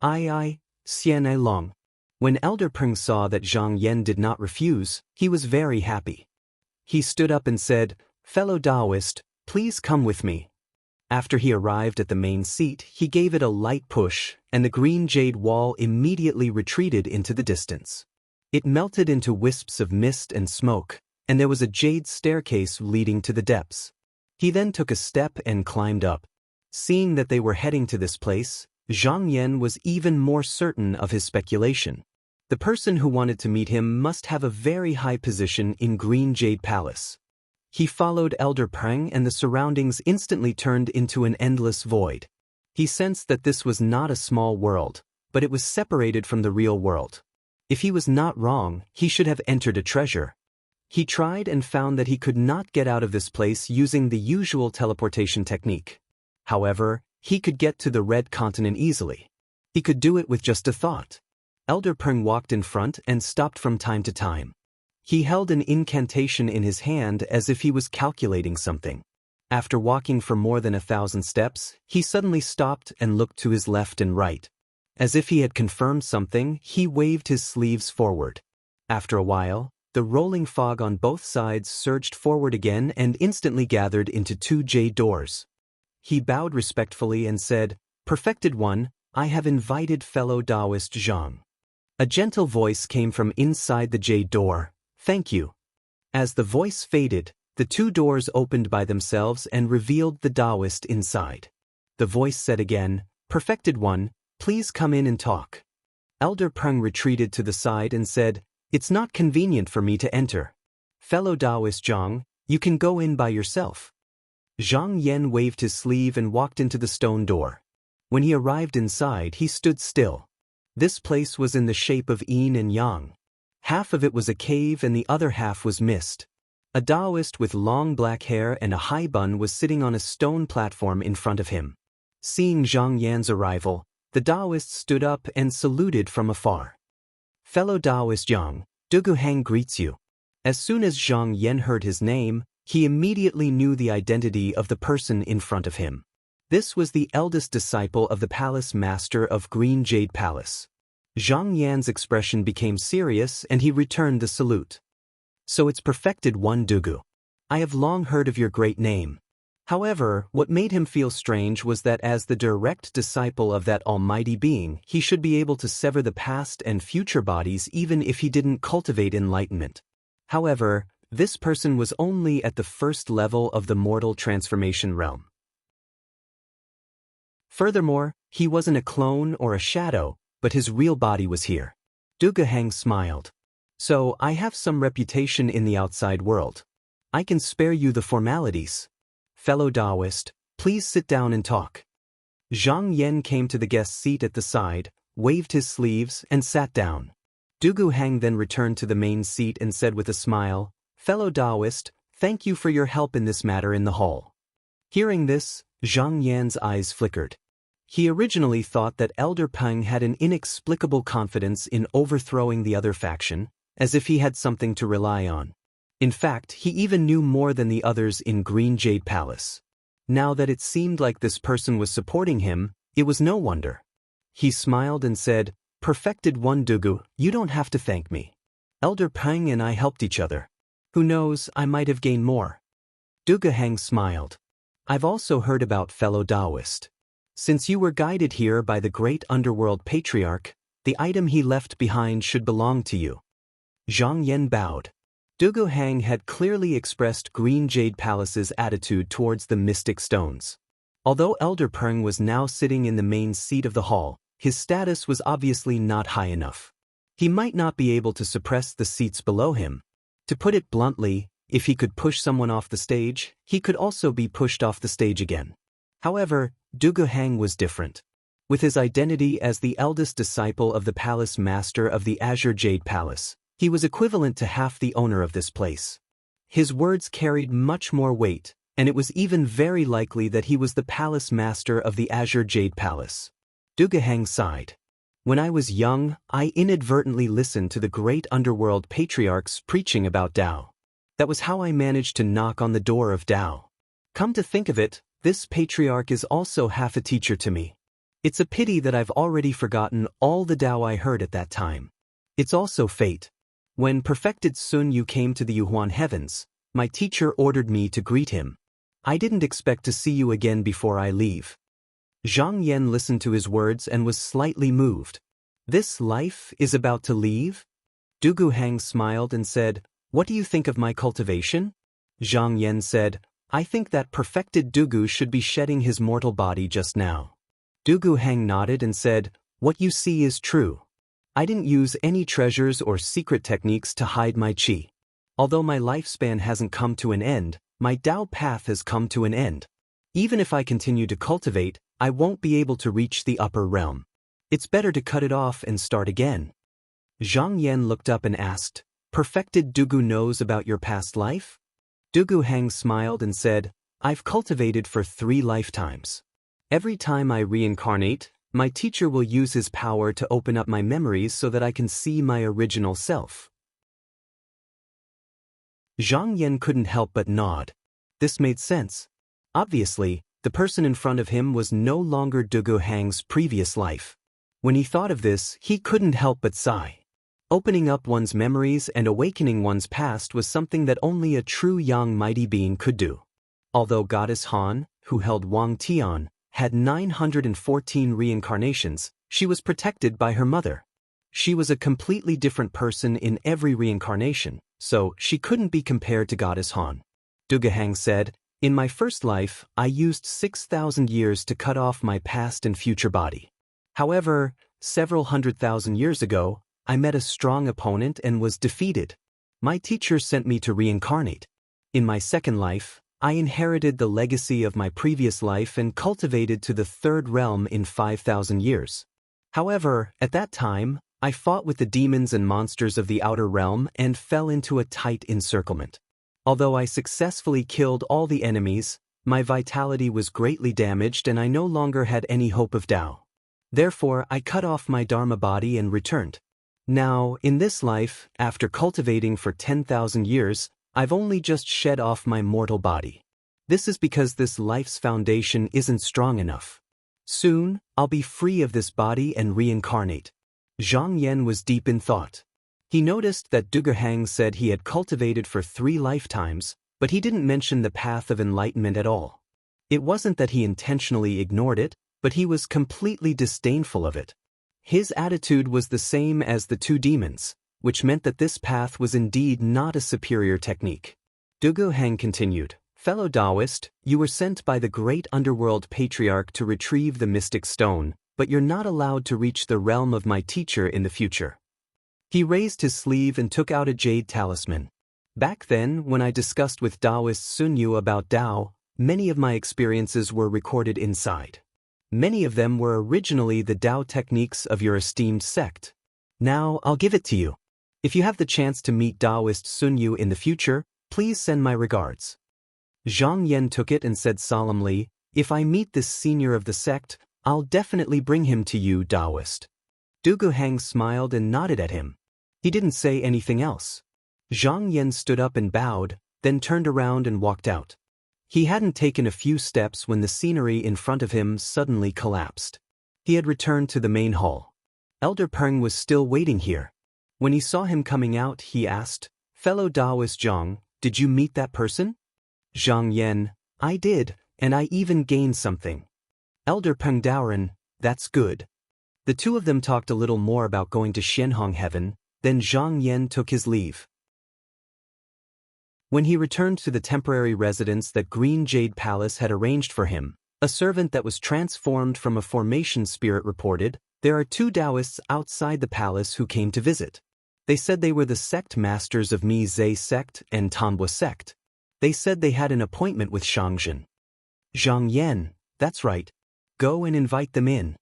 I, Xian Ai Long." When Elder Peng saw that Zhang Yan did not refuse, he was very happy. He stood up and said, "Fellow Taoist, please come with me." After he arrived at the main seat, he gave it a light push, and the green jade wall immediately retreated into the distance. It melted into wisps of mist and smoke, and there was a jade staircase leading to the depths. He then took a step and climbed up. Seeing that they were heading to this place, Zhang Yan was even more certain of his speculation. The person who wanted to meet him must have a very high position in Green Jade Palace. He followed Elder Peng, and the surroundings instantly turned into an endless void. He sensed that this was not a small world, but it was separated from the real world. If he was not wrong, he should have entered a treasure. He tried and found that he could not get out of this place using the usual teleportation technique. However, he could get to the Red Continent easily. He could do it with just a thought. Elder Peng walked in front and stopped from time to time. He held an incantation in his hand as if he was calculating something. After walking for more than 1,000 steps, he suddenly stopped and looked to his left and right. As if he had confirmed something, he waved his sleeves forward. After a while, the rolling fog on both sides surged forward again and instantly gathered into 2 jade doors. He bowed respectfully and said, "Perfected One, I have invited fellow Taoist Zhang." A gentle voice came from inside the jade door, "Thank you." As the voice faded, the 2 doors opened by themselves and revealed the Taoist inside. The voice said again, "Perfected One, please come in and talk." Elder Peng retreated to the side and said, "It's not convenient for me to enter. Fellow Taoist Zhang, you can go in by yourself." Zhang Yan waved his sleeve and walked into the stone door. When he arrived inside, he stood still. This place was in the shape of yin and yang. Half of it was a cave and the other half was mist. A Taoist with long black hair and a high bun was sitting on a stone platform in front of him. Seeing Zhang Yan's arrival, the Taoist stood up and saluted from afar. "Fellow Taoist Zhang, Dugu Hang greets you." As soon as Zhang Yan heard his name, he immediately knew the identity of the person in front of him. This was the eldest disciple of the palace master of Green Jade Palace. Zhang Yan's expression became serious and he returned the salute. "So it's Perfected One Dugu. I have long heard of your great name." However, what made him feel strange was that as the direct disciple of that almighty being, he should be able to sever the past and future bodies even if he didn't cultivate enlightenment. However, this person was only at the first level of the mortal transformation realm. Furthermore, he wasn't a clone or a shadow, but his real body was here. Dugahang smiled. "So I have some reputation in the outside world. I can spare you the formalities. Fellow Taoist, please sit down and talk." Zhang Yan came to the guest seat at the side, waved his sleeves, and sat down. Dugahang then returned to the main seat and said with a smile, "Fellow Taoist, thank you for your help in this matter in the hall." Hearing this, Zhang Yan's eyes flickered. He originally thought that Elder Peng had an inexplicable confidence in overthrowing the other faction, as if he had something to rely on. In fact, he even knew more than the others in Green Jade Palace. Now that it seemed like this person was supporting him, it was no wonder. He smiled and said, "Perfected One Dugu, you don't have to thank me. Elder Peng and I helped each other. Who knows, I might have gained more." Dugahang smiled. I've also heard about fellow Taoist. Since you were guided here by the great underworld patriarch, the item he left behind should belong to you. Zhang Yan bowed. Dugu Hang had clearly expressed Green Jade Palace's attitude towards the mystic stones. Although Elder Peng was now sitting in the main seat of the hall, his status was obviously not high enough. He might not be able to suppress the seats below him. To put it bluntly, if he could push someone off the stage, he could also be pushed off the stage again. However, Dugu Hang was different. With his identity as the eldest disciple of the palace master of the Azure Jade Palace, he was equivalent to half the owner of this place. His words carried much more weight, and it was even very likely that he was the palace master of the Azure Jade Palace. Dugu Hang sighed. When I was young, I inadvertently listened to the great underworld patriarchs preaching about Tao. That was how I managed to knock on the door of Tao. Come to think of it, this patriarch is also half a teacher to me. It's a pity that I've already forgotten all the Tao I heard at that time. It's also fate. When perfected Sun Yu came to the Yuhuan heavens, my teacher ordered me to greet him. I didn't expect to see you again before I leave. Zhang Yan listened to his words and was slightly moved. This life is about to leave? Dugu Hang smiled and said, What do you think of my cultivation? Zhang Yan said, I think that perfected Dugu should be shedding his mortal body just now. Dugu Hang nodded and said, What you see is true. I didn't use any treasures or secret techniques to hide my qi. Although my lifespan hasn't come to an end, my Tao path has come to an end. Even if I continue to cultivate, I won't be able to reach the upper realm. It's better to cut it off and start again. Zhang Yan looked up and asked, Perfected Dugu knows about your past life? Dugu Hang smiled and said, I've cultivated for 3 lifetimes. Every time I reincarnate, my teacher will use his power to open up my memories so that I can see my original self. Zhang Yan couldn't help but nod. This made sense. Obviously, the person in front of him was no longer Dugu Hang's previous life. When he thought of this, he couldn't help but sigh. Opening up one's memories and awakening one's past was something that only a true yang mighty being could do. Although Goddess Han, who held Wang Tian, had 914 reincarnations, she was protected by her mother. She was a completely different person in every reincarnation, so she couldn't be compared to Goddess Han. Dugu Hang said, In my first life, I used 6,000 years to cut off my past and future body. However, several 100,000 years ago, I met a strong opponent and was defeated. My teacher sent me to reincarnate. In my second life, I inherited the legacy of my previous life and cultivated to the 3rd realm in 5,000 years. However, at that time, I fought with the demons and monsters of the outer realm and fell into a tight encirclement. Although I successfully killed all the enemies, my vitality was greatly damaged and I no longer had any hope of Tao. Therefore, I cut off my Dharma body and returned. Now, in this life, after cultivating for 10,000 years, I've only just shed off my mortal body. This is because this life's foundation isn't strong enough. Soon, I'll be free of this body and reincarnate. Zhang Yan was deep in thought. He noticed that Dugu Hang said he had cultivated for 3 lifetimes, but he didn't mention the path of enlightenment at all. It wasn't that he intentionally ignored it, but he was completely disdainful of it. His attitude was the same as the 2 demons, which meant that this path was indeed not a superior technique. Dugu Hang continued, Fellow Taoist, you were sent by the great underworld patriarch to retrieve the mystic stone, but you're not allowed to reach the realm of my teacher in the future. He raised his sleeve and took out a jade talisman. Back then, when I discussed with Taoist Sun Yu about Tao, many of my experiences were recorded inside. Many of them were originally the Tao techniques of your esteemed sect. Now, I'll give it to you. If you have the chance to meet Taoist Sun Yu in the future, please send my regards. Zhang Yan took it and said solemnly, If I meet this senior of the sect, I'll definitely bring him to you, Taoist. Dugu Hang smiled and nodded at him. He didn't say anything else. Zhang Yan stood up and bowed, then turned around and walked out. He hadn't taken a few steps when the scenery in front of him suddenly collapsed. He had returned to the main hall. Elder Peng was still waiting here. When he saw him coming out, he asked, Fellow Taoist Zhang, did you meet that person? Zhang Yan, I did, and I even gained something. Elder Peng Daoren, that's good. The two of them talked a little more about going to Xianhong Heaven, then Zhang Yan took his leave. When he returned to the temporary residence that Green Jade Palace had arranged for him, a servant that was transformed from a formation spirit reported, "There are 2 Taoists outside the palace who came to visit. They said they were the sect masters of Mi Zhe sect and Tanhua sect. They said they had an appointment with Shangzhen." Zhang Yan, that's right. Go and invite them in.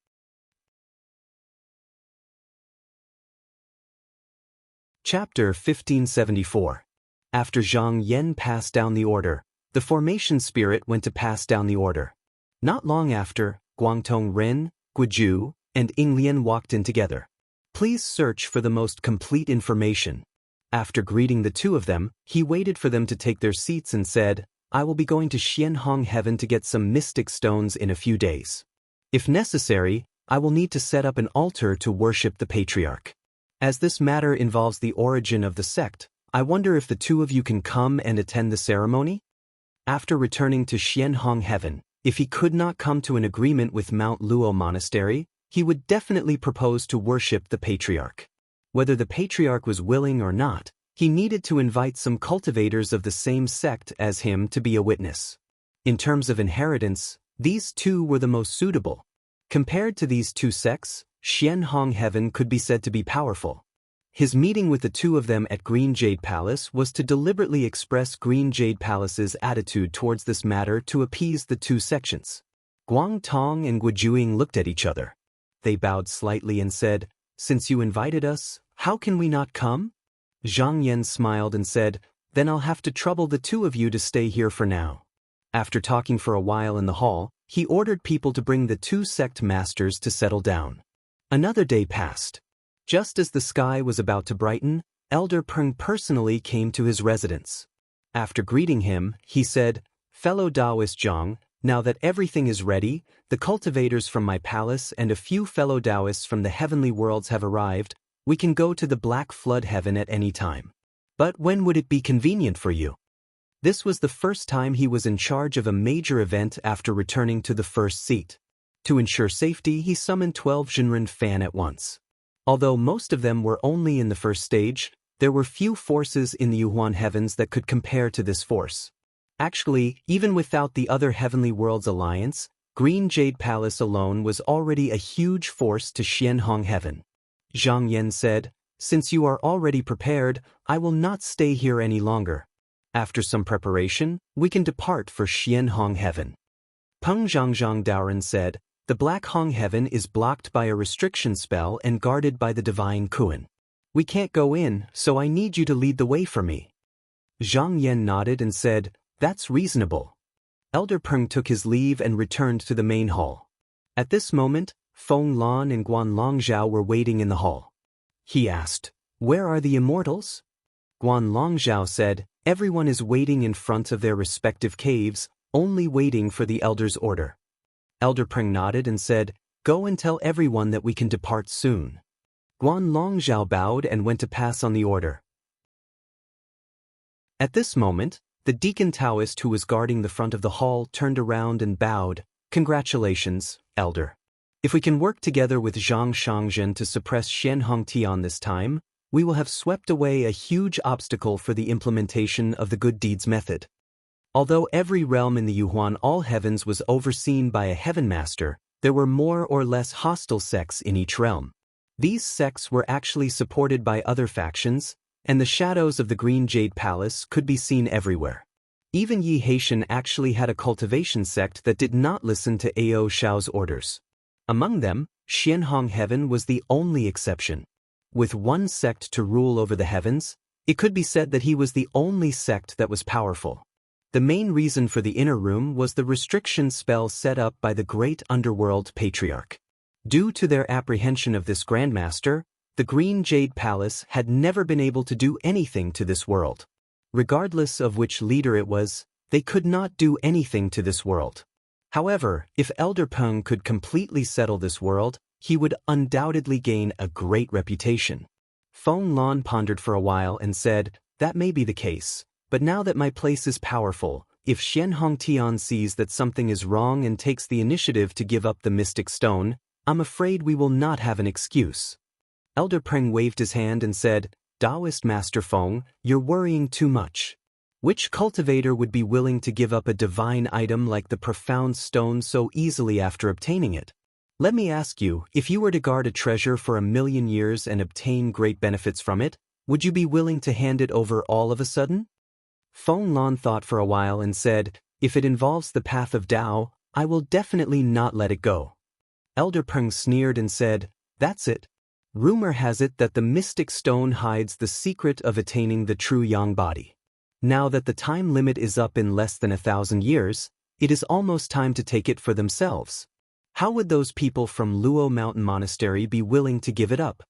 Chapter 1574. After Zhang Yan passed down the order, the formation spirit went to pass down the order. Not long after, Guangtong Ren, Guizhu, and Yinglian walked in together. "Please search for the most complete information." After greeting the two of them, he waited for them to take their seats and said, "I will be going to Xianhong Heaven to get some mystic stones in a few days. If necessary, I will need to set up an altar to worship the patriarch. As this matter involves the origin of the sect, I wonder if the two of you can come and attend the ceremony?" After returning to Xianhong Heaven, if he could not come to an agreement with Mount Luo Monastery, he would definitely propose to worship the patriarch. Whether the patriarch was willing or not, he needed to invite some cultivators of the same sect as him to be a witness. In terms of inheritance, these two were the most suitable. Compared to these two sects, Xianhong Heaven could be said to be powerful. His meeting with the two of them at Green Jade Palace was to deliberately express Green Jade Palace's attitude towards this matter to appease the two sections. Guangtong and Guizhuing looked at each other. They bowed slightly and said, "Since you invited us, how can we not come?" Zhang Yan smiled and said, "Then I'll have to trouble the two of you to stay here for now." After talking for a while in the hall, he ordered people to bring the two sect masters to settle down. Another day passed. Just as the sky was about to brighten, Elder Peng personally came to his residence. After greeting him, he said, "Fellow Taoist Zhang, now that everything is ready, the cultivators from my palace and a few fellow Taoists from the heavenly worlds have arrived. We can go to the Black Flood Heaven at any time. But when would it be convenient for you?" This was the first time he was in charge of a major event after returning to the first seat. To ensure safety, he summoned 12 Zhenren Fan at once. Although most of them were only in the first stage, there were few forces in the Yuhuan Heavens that could compare to this force. Actually, even without the other Heavenly Worlds alliance, Green Jade Palace alone was already a huge force to Xianhong Heaven. Zhang Yan said, "Since you are already prepared, I will not stay here any longer. After some preparation, we can depart for Xianhong Heaven." Peng Zhangzhang Daoren said, "The Black Hong Heaven is blocked by a restriction spell and guarded by the divine Kuan. We can't go in, so I need you to lead the way for me." Zhang Yan nodded and said, "That's reasonable." Elder Peng took his leave and returned to the main hall. At this moment, Feng Lan and Guan Longzhao were waiting in the hall. He asked, "Where are the immortals?" Guan Longzhao said, "Everyone is waiting in front of their respective caves, only waiting for the elder's order." Elder Peng nodded and said, "Go and tell everyone that we can depart soon." Guan Longzhao bowed and went to pass on the order. At this moment, the deacon Taoist who was guarding the front of the hall turned around and bowed. "Congratulations, Elder. If we can work together with Zhang Shangzhen to suppress Xianhong Tian this time, we will have swept away a huge obstacle for the implementation of the good deeds method." Although every realm in the Yuhuan All Heavens was overseen by a heaven master, there were more or less hostile sects in each realm. These sects were actually supported by other factions, and the shadows of the Green Jade Palace could be seen everywhere. Even Yi Haitian actually had a cultivation sect that did not listen to Ao Shao's orders. Among them, Xianhong Heaven was the only exception. With one sect to rule over the heavens, it could be said that he was the only sect that was powerful. The main reason for the inner room was the restriction spell set up by the great underworld patriarch. Due to their apprehension of this grandmaster, the Green Jade Palace had never been able to do anything to this world. Regardless of which leader it was, they could not do anything to this world. However, if Elder Peng could completely settle this world, he would undoubtedly gain a great reputation. Feng Lan pondered for a while and said, "That may be the case. But now that my place is powerful, if Xian Hongtian sees that something is wrong and takes the initiative to give up the mystic stone, I'm afraid we will not have an excuse. Elder Peng waved his hand and said, Taoist Master Feng, you're worrying too much. Which cultivator would be willing to give up a divine item like the profound stone so easily after obtaining it? Let me ask you, if you were to guard a treasure for 1,000,000 years and obtain great benefits from it, would you be willing to hand it over all of a sudden? Feng Lan thought for a while and said, if it involves the path of Tao, I will definitely not let it go. Elder Peng sneered and said, that's it. Rumor has it that the mystic stone hides the secret of attaining the true yang body. Now that the time limit is up in less than 1,000 years, it is almost time to take it for themselves. How would those people from Luo Mountain Monastery be willing to give it up?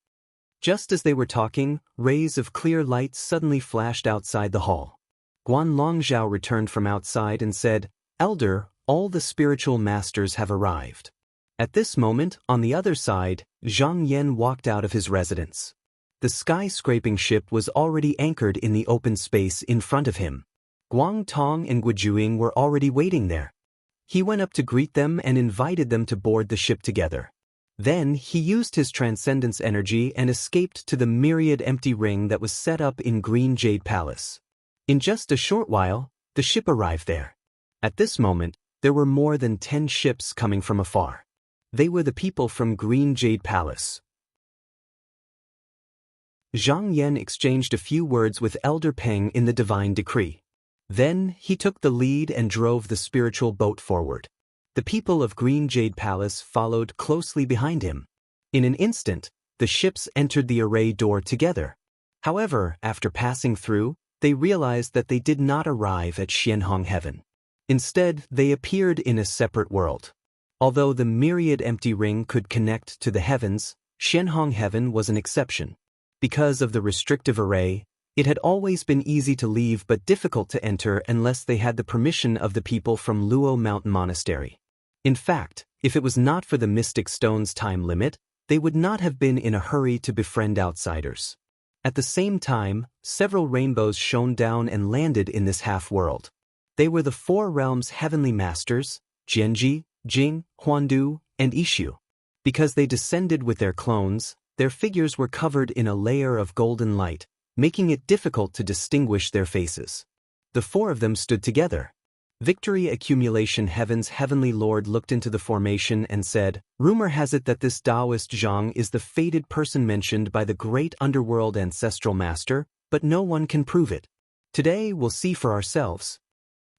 Just as they were talking, rays of clear light suddenly flashed outside the hall. Guan Longzhao returned from outside and said, Elder, all the spiritual masters have arrived. At this moment, on the other side, Zhang Yan walked out of his residence. The sky-scraping ship was already anchored in the open space in front of him. Guang Tong and Gujuing were already waiting there. He went up to greet them and invited them to board the ship together. Then he used his transcendence energy and escaped to the myriad empty ring that was set up in Green Jade Palace. In just a short while, the ship arrived there. At this moment, there were more than 10 ships coming from afar. They were the people from Green Jade Palace. Zhang Yan exchanged a few words with Elder Peng in the divine decree. Then he took the lead and drove the spiritual boat forward. The people of Green Jade Palace followed closely behind him. In an instant, the ships entered the array door together. However, after passing through, they realized that they did not arrive at Xianhong Heaven. Instead, they appeared in a separate world. Although the myriad empty ring could connect to the heavens, Xianhong Heaven was an exception. Because of the restrictive array, it had always been easy to leave but difficult to enter unless they had the permission of the people from Luo Mountain Monastery. In fact, if it was not for the mystic stone's time limit, they would not have been in a hurry to befriend outsiders. At the same time, several rainbows shone down and landed in this half-world. They were the 4 realms' heavenly masters, Jianji, Jing, Huandu, and Ishu. Because they descended with their clones, their figures were covered in a layer of golden light, making it difficult to distinguish their faces. The 4 of them stood together. Victory Accumulation Heaven's heavenly lord looked into the formation and said, rumor has it that this Taoist Zhang is the fated person mentioned by the great underworld ancestral master, but no one can prove it. Today we'll see for ourselves.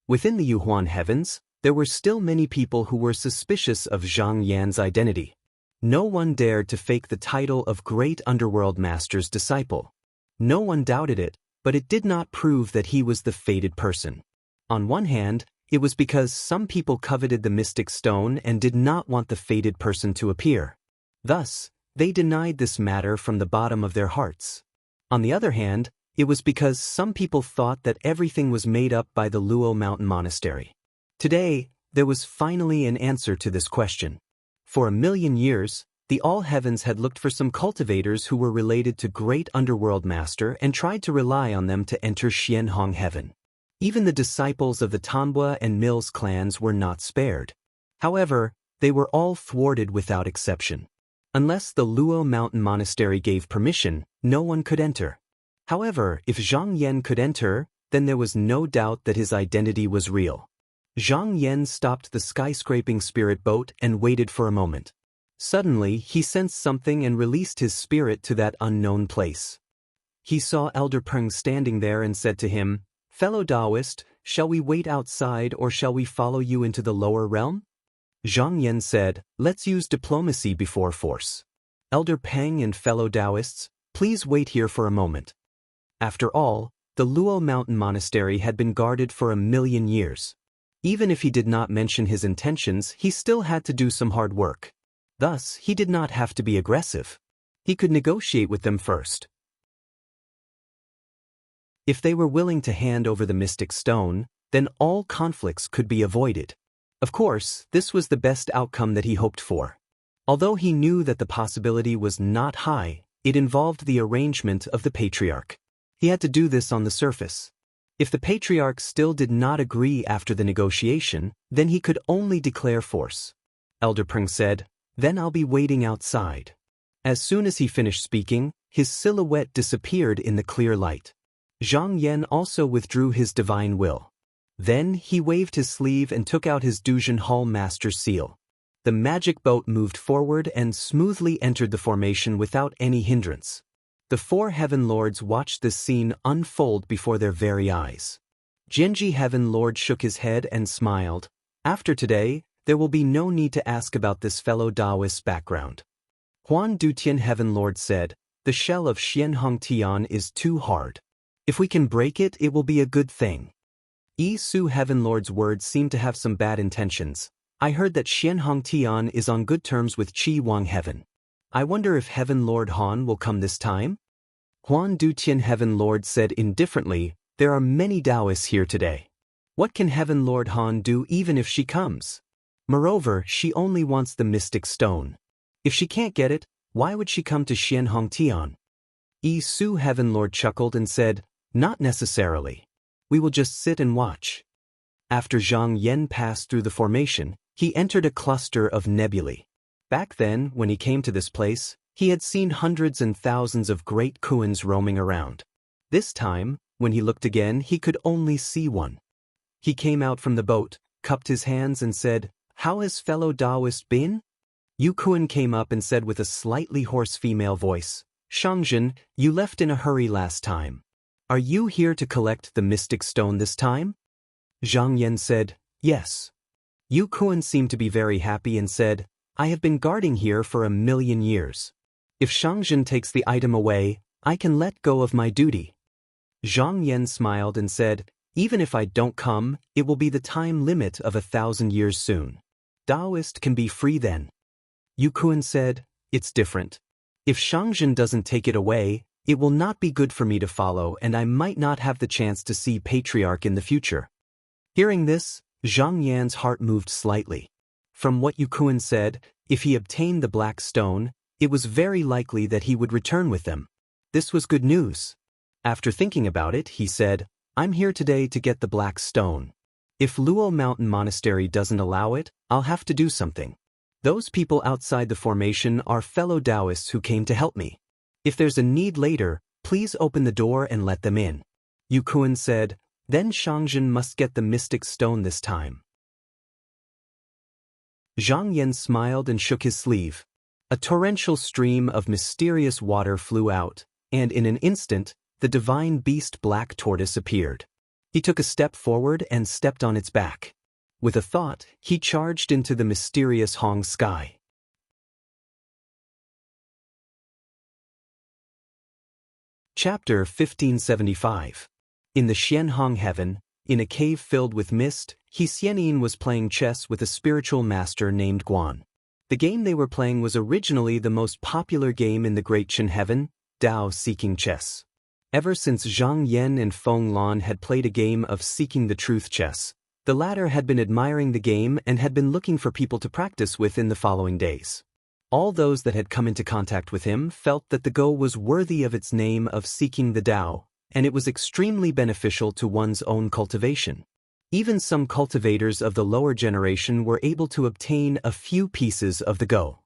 Within the Yuhuan heavens, there were still many people who were suspicious of Zhang Yan's identity. No one dared to fake the title of great underworld master's disciple. No one doubted it, but it did not prove that he was the fated person. On one hand, it was because some people coveted the mystic stone and did not want the fated person to appear. Thus, they denied this matter from the bottom of their hearts. On the other hand, it was because some people thought that everything was made up by the Luo Mountain Monastery. Today, there was finally an answer to this question. For 1,000,000 years, the All Heavens had looked for some cultivators who were related to great underworld master and tried to rely on them to enter Xianhong Heaven. Even the disciples of the Tanbua and Mills clans were not spared. However, they were all thwarted without exception. Unless the Luo Mountain Monastery gave permission, no one could enter. However, if Zhang Yan could enter, then there was no doubt that his identity was real. Zhang Yan stopped the skyscraping spirit boat and waited for a moment. Suddenly, he sensed something and released his spirit to that unknown place. He saw Elder Peng standing there and said to him, "Fellow Taoist, shall we wait outside or shall we follow you into the lower realm?" Zhang Yan said, "Let's use diplomacy before force. Elder Peng and fellow Taoists, please wait here for a moment." After all, the Luo Mountain Monastery had been guarded for 1,000,000 years. Even if he did not mention his intentions, he still had to do some hard work. Thus, he did not have to be aggressive. He could negotiate with them first. If they were willing to hand over the mystic stone, then all conflicts could be avoided. Of course, this was the best outcome that he hoped for. Although he knew that the possibility was not high, it involved the arrangement of the patriarch. He had to do this on the surface. If the patriarch still did not agree after the negotiation, then he could only declare force. Elder Peng said, "Then I'll be waiting outside." As soon as he finished speaking, his silhouette disappeared in the clear light. Zhang Yan also withdrew his divine will. Then he waved his sleeve and took out his Duzhen Hall Master's seal. The magic boat moved forward and smoothly entered the formation without any hindrance. The four Heaven Lords watched this scene unfold before their very eyes. Genji Heaven Lord shook his head and smiled. After today, there will be no need to ask about this fellow Taoist's background. Huan Dutian Heaven Lord said, "The shell of Xianhong Tian is too hard. If we can break it, it will be a good thing." Yi Su Heaven Lord's words seemed to have some bad intentions. "I heard that Xianhong Tian is on good terms with Qi Wang Heaven. I wonder if Heaven Lord Han will come this time?" Huan Dutian Heaven Lord said indifferently, "There are many Taoists here today. What can Heaven Lord Han do even if she comes? Moreover, she only wants the mystic stone. If she can't get it, why would she come to Xianhong Tian?" Yi Su Heaven Lord chuckled and said, "Not necessarily. We will just sit and watch." After Zhang Yan passed through the formation, he entered a cluster of nebulae. Back then, when he came to this place, he had seen hundreds and thousands of great Kuans roaming around. This time, when he looked again, he could only see one. He came out from the boat, cupped his hands and said, "How has fellow Taoist been?" Yu Kuan came up and said with a slightly hoarse female voice, "Shangzhen, you left in a hurry last time. Are you here to collect the mystic stone this time?" Zhang Yan said, "Yes." Yu Kuan seemed to be very happy and said, "I have been guarding here for 1,000,000 years. If Shangzhen takes the item away, I can let go of my duty." Zhang Yan smiled and said, "Even if I don't come, it will be the time limit of 1,000 years soon. Taoist can be free then." Yu Kuan said, "It's different. If Shangzhen doesn't take it away, it will not be good for me to follow and I might not have the chance to see Patriarch in the future." Hearing this, Zhang Yan's heart moved slightly. From what Yu Kuan said, if he obtained the black stone, it was very likely that he would return with them. This was good news. After thinking about it, he said, "I'm here today to get the black stone. If Luo Mountain Monastery doesn't allow it, I'll have to do something. Those people outside the formation are fellow Taoists who came to help me. If there's a need later, please open the door and let them in." Yu Kuan said, "Then Shangzhen must get the mystic stone this time." Zhang Yan smiled and shook his sleeve. A torrential stream of mysterious water flew out, and in an instant, the divine beast Black Tortoise appeared. He took a step forward and stepped on its back. With a thought, he charged into the mysterious Hong sky. Chapter 1575. In the Xianhong Heaven, in a cave filled with mist, He Xianyin was playing chess with a spiritual master named Guan. The game they were playing was originally the most popular game in the Great Qin Heaven, Dao Seeking Chess. Ever since Zhang Yan and Feng Lan had played a game of Seeking the Truth chess, the latter had been admiring the game and had been looking for people to practice with in the following days. All those that had come into contact with him felt that the Go was worthy of its name of Seeking the Dao, and it was extremely beneficial to one's own cultivation. Even some cultivators of the lower generation were able to obtain a few pieces of the Go.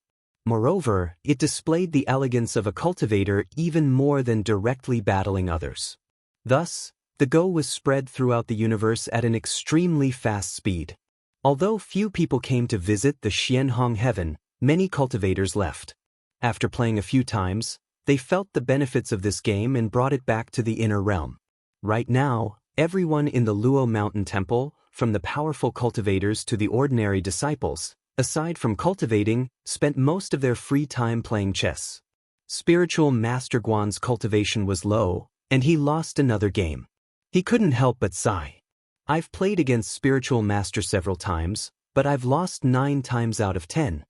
Moreover, it displayed the elegance of a cultivator even more than directly battling others. Thus, the Go was spread throughout the universe at an extremely fast speed. Although few people came to visit the Xianhong Heaven, many cultivators left. After playing a few times, they felt the benefits of this game and brought it back to the inner realm. Right now, everyone in the Luo Mountain Temple, from the powerful cultivators to the ordinary disciples, aside from cultivating, spent most of their free time playing chess. Spiritual Master Guan's cultivation was low, and he lost another game. He couldn't help but sigh. "I've played against Spiritual Master several times, but I've lost 9 times out of 10.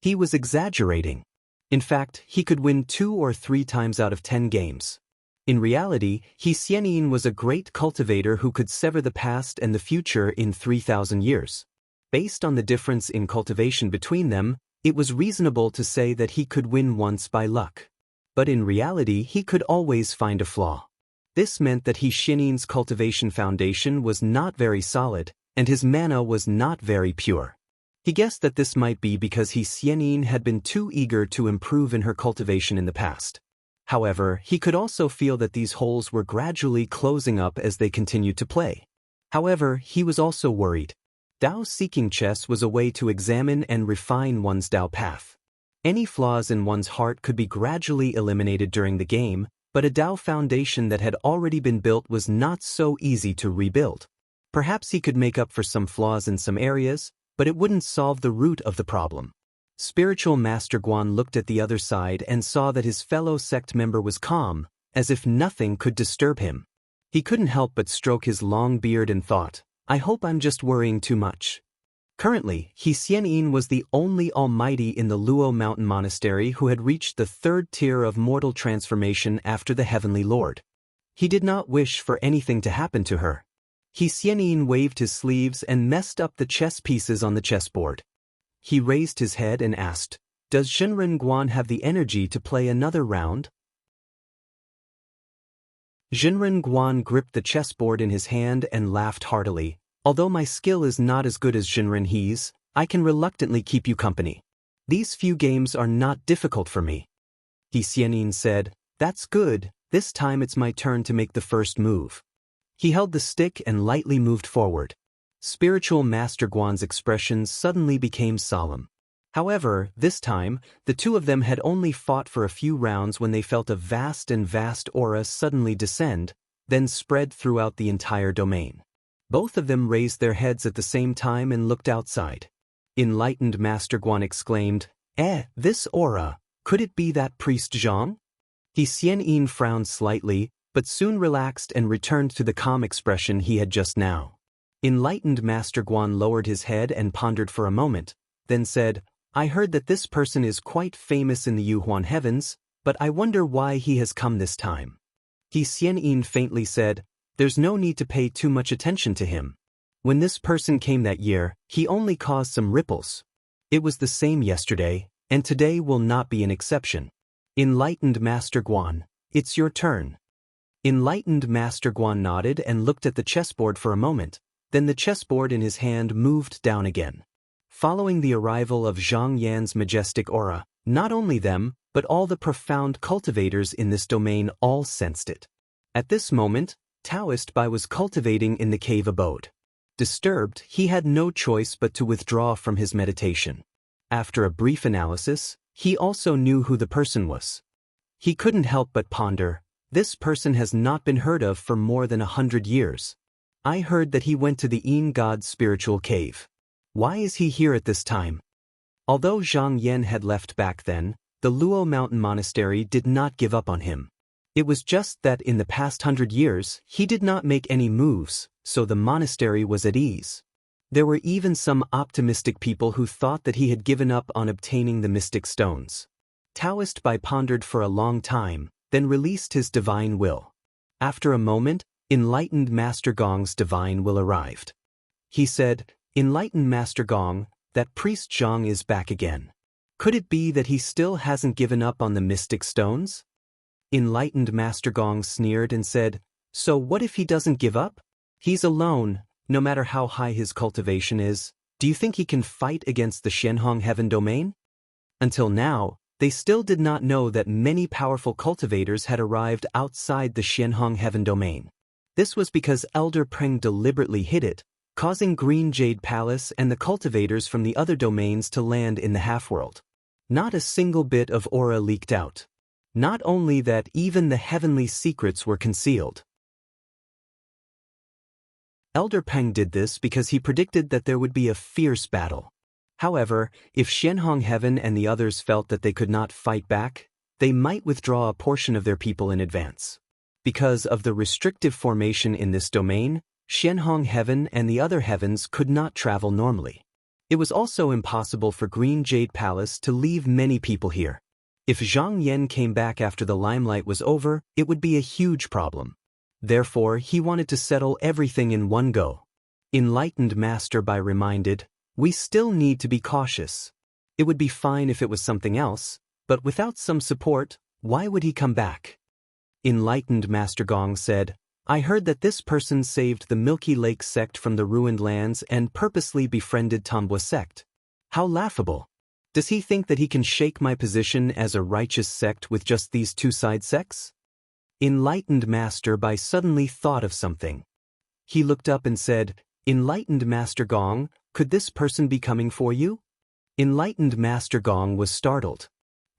He was exaggerating. In fact, he could win 2 or 3 times out of 10 games. In reality, He Xianyin was a great cultivator who could sever the past and the future in 3,000 years. Based on the difference in cultivation between them, it was reasonable to say that he could win once by luck. But in reality, he could always find a flaw. This meant that He Xianin's cultivation foundation was not very solid, and his mana was not very pure. He guessed that this might be because He Xianin had been too eager to improve in her cultivation in the past. However, he could also feel that these holes were gradually closing up as they continued to play. However, he was also worried. Dao-seeking chess was a way to examine and refine one's Dao path. Any flaws in one's heart could be gradually eliminated during the game, but a Dao foundation that had already been built was not so easy to rebuild. Perhaps he could make up for some flaws in some areas, but it wouldn't solve the root of the problem. Spiritual Master Guan looked at the other side and saw that his fellow sect member was calm, as if nothing could disturb him. He couldn't help but stroke his long beard and thought, I hope I'm just worrying too much. Currently, He Xianin was the only almighty in the Luo Mountain Monastery who had reached the third tier of mortal transformation after the Heavenly Lord. He did not wish for anything to happen to her. He Xianin waved his sleeves and messed up the chess pieces on the chessboard. He raised his head and asked, Does Zhenren Guan have the energy to play another round? Zhenren Guan gripped the chessboard in his hand and laughed heartily. Although my skill is not as good as Zhenren He's, I can reluctantly keep you company. These few games are not difficult for me. He Xianin said, That's good, this time it's my turn to make the first move. He held the stick and lightly moved forward. Spiritual Master Guan's expressions suddenly became solemn. However, this time, the two of them had only fought for a few rounds when they felt a vast aura suddenly descend, then spread throughout the entire domain. Both of them raised their heads at the same time and looked outside. Enlightened Master Guan exclaimed, This aura, could it be that priest Zhang? He Xianin frowned slightly, but soon relaxed and returned to the calm expression he had just now. Enlightened Master Guan lowered his head and pondered for a moment, then said, I heard that this person is quite famous in the Yuhuan heavens, but I wonder why he has come this time. He Xianin faintly said, There's no need to pay too much attention to him. When this person came that year, he only caused some ripples. It was the same yesterday, and today will not be an exception. Enlightened Master Guan, it's your turn. Enlightened Master Guan nodded and looked at the chessboard for a moment. Then the chessboard in his hand moved down again. Following the arrival of Zhang Yan's majestic aura, not only them, but all the profound cultivators in this domain all sensed it. At this moment, Taoist Bai was cultivating in the cave abode. Disturbed, he had no choice but to withdraw from his meditation. After a brief analysis, he also knew who the person was. He couldn't help but ponder, this person has not been heard of for more than 100 years. I heard that he went to the Yin God's spiritual cave. Why is he here at this time? Although Zhang Yan had left back then, the Luo Mountain Monastery did not give up on him. It was just that in the past 100 years, he did not make any moves, so the monastery was at ease. There were even some optimistic people who thought that he had given up on obtaining the mystic stones. Taoist Bai pondered for a long time, then released his divine will. After a moment, Enlightened Master Gong's divine will arrived. He said, Enlightened Master Gong, that priest Zhang is back again. Could it be that he still hasn't given up on the mystic stones? Enlightened Master Gong sneered and said, So what if he doesn't give up? He's alone, no matter how high his cultivation is. Do you think he can fight against the Xianhong Heaven domain? Until now, they still did not know that many powerful cultivators had arrived outside the Xianhong Heaven domain. This was because Elder Peng deliberately hid it, causing Green Jade Palace and the cultivators from the other domains to land in the half-world. Not a single bit of aura leaked out. Not only that, even the heavenly secrets were concealed. Elder Peng did this because he predicted that there would be a fierce battle. However, if Xianhong Heaven and the others felt that they could not fight back, they might withdraw a portion of their people in advance. Because of the restrictive formation in this domain, Xianhong Heaven and the other heavens could not travel normally. It was also impossible for Green Jade Palace to leave many people here. If Zhang Yan came back after the limelight was over, it would be a huge problem. Therefore, he wanted to settle everything in one go. Enlightened Master Bai reminded, We still need to be cautious. It would be fine if it was something else, but without some support, why would he come back? Enlightened Master Gong said, I heard that this person saved the Milky Lake sect from the ruined lands and purposely befriended Tambwa sect. How laughable. Does he think that he can shake my position as a righteous sect with just these two side sects? Enlightened Master Bai suddenly thought of something. He looked up and said, Enlightened Master Gong, could this person be coming for you? Enlightened Master Gong was startled.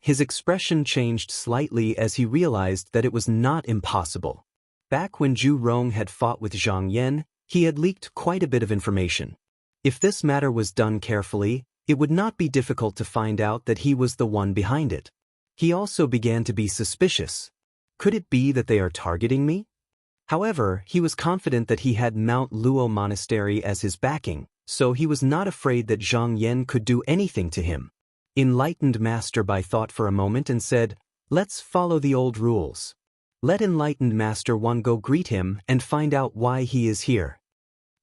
His expression changed slightly as he realized that it was not impossible. Back when Zhu Rong had fought with Zhang Yan, he had leaked quite a bit of information. If this matter was done carefully, it would not be difficult to find out that he was the one behind it. He also began to be suspicious. Could it be that they are targeting me? However, he was confident that he had Mount Luo Monastery as his backing, so he was not afraid that Zhang Yan could do anything to him. Enlightened Master Bai thought for a moment and said, let's follow the old rules. Let Enlightened Master Wan go greet him and find out why he is here.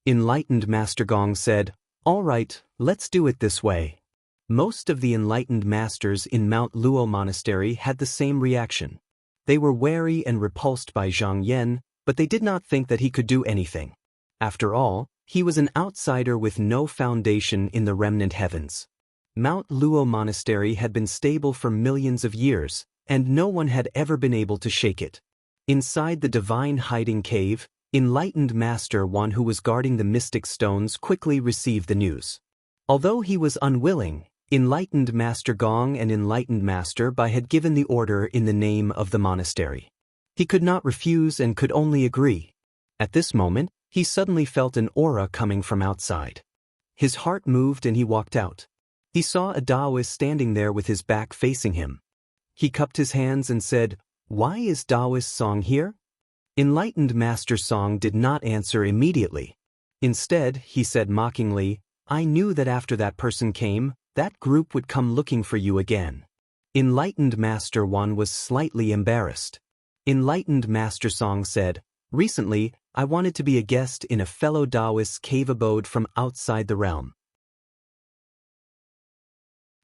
Enlightened Master Gong said, all right, let's do it this way. Most of the enlightened masters in Mount Luo Monastery had the same reaction. They were wary and repulsed by Zhang Yan, but they did not think that he could do anything. After all, he was an outsider with no foundation in the remnant heavens. Mount Luo Monastery had been stable for millions of years, and no one had ever been able to shake it. Inside the divine hiding cave, Enlightened Master Wan, who was guarding the mystic stones, quickly received the news. Although he was unwilling, Enlightened Master Gong and Enlightened Master Bai had given the order in the name of the monastery. He could not refuse and could only agree. At this moment, he suddenly felt an aura coming from outside. His heart moved and he walked out. He saw a Taoist standing there with his back facing him. He cupped his hands and said, why is Taoist Song here? Enlightened Master Song did not answer immediately. Instead, he said mockingly, I knew that after that person came, that group would come looking for you again. Enlightened Master Wan was slightly embarrassed. Enlightened Master Song said, recently, I wanted to be a guest in a fellow Taoist's cave abode from outside the realm.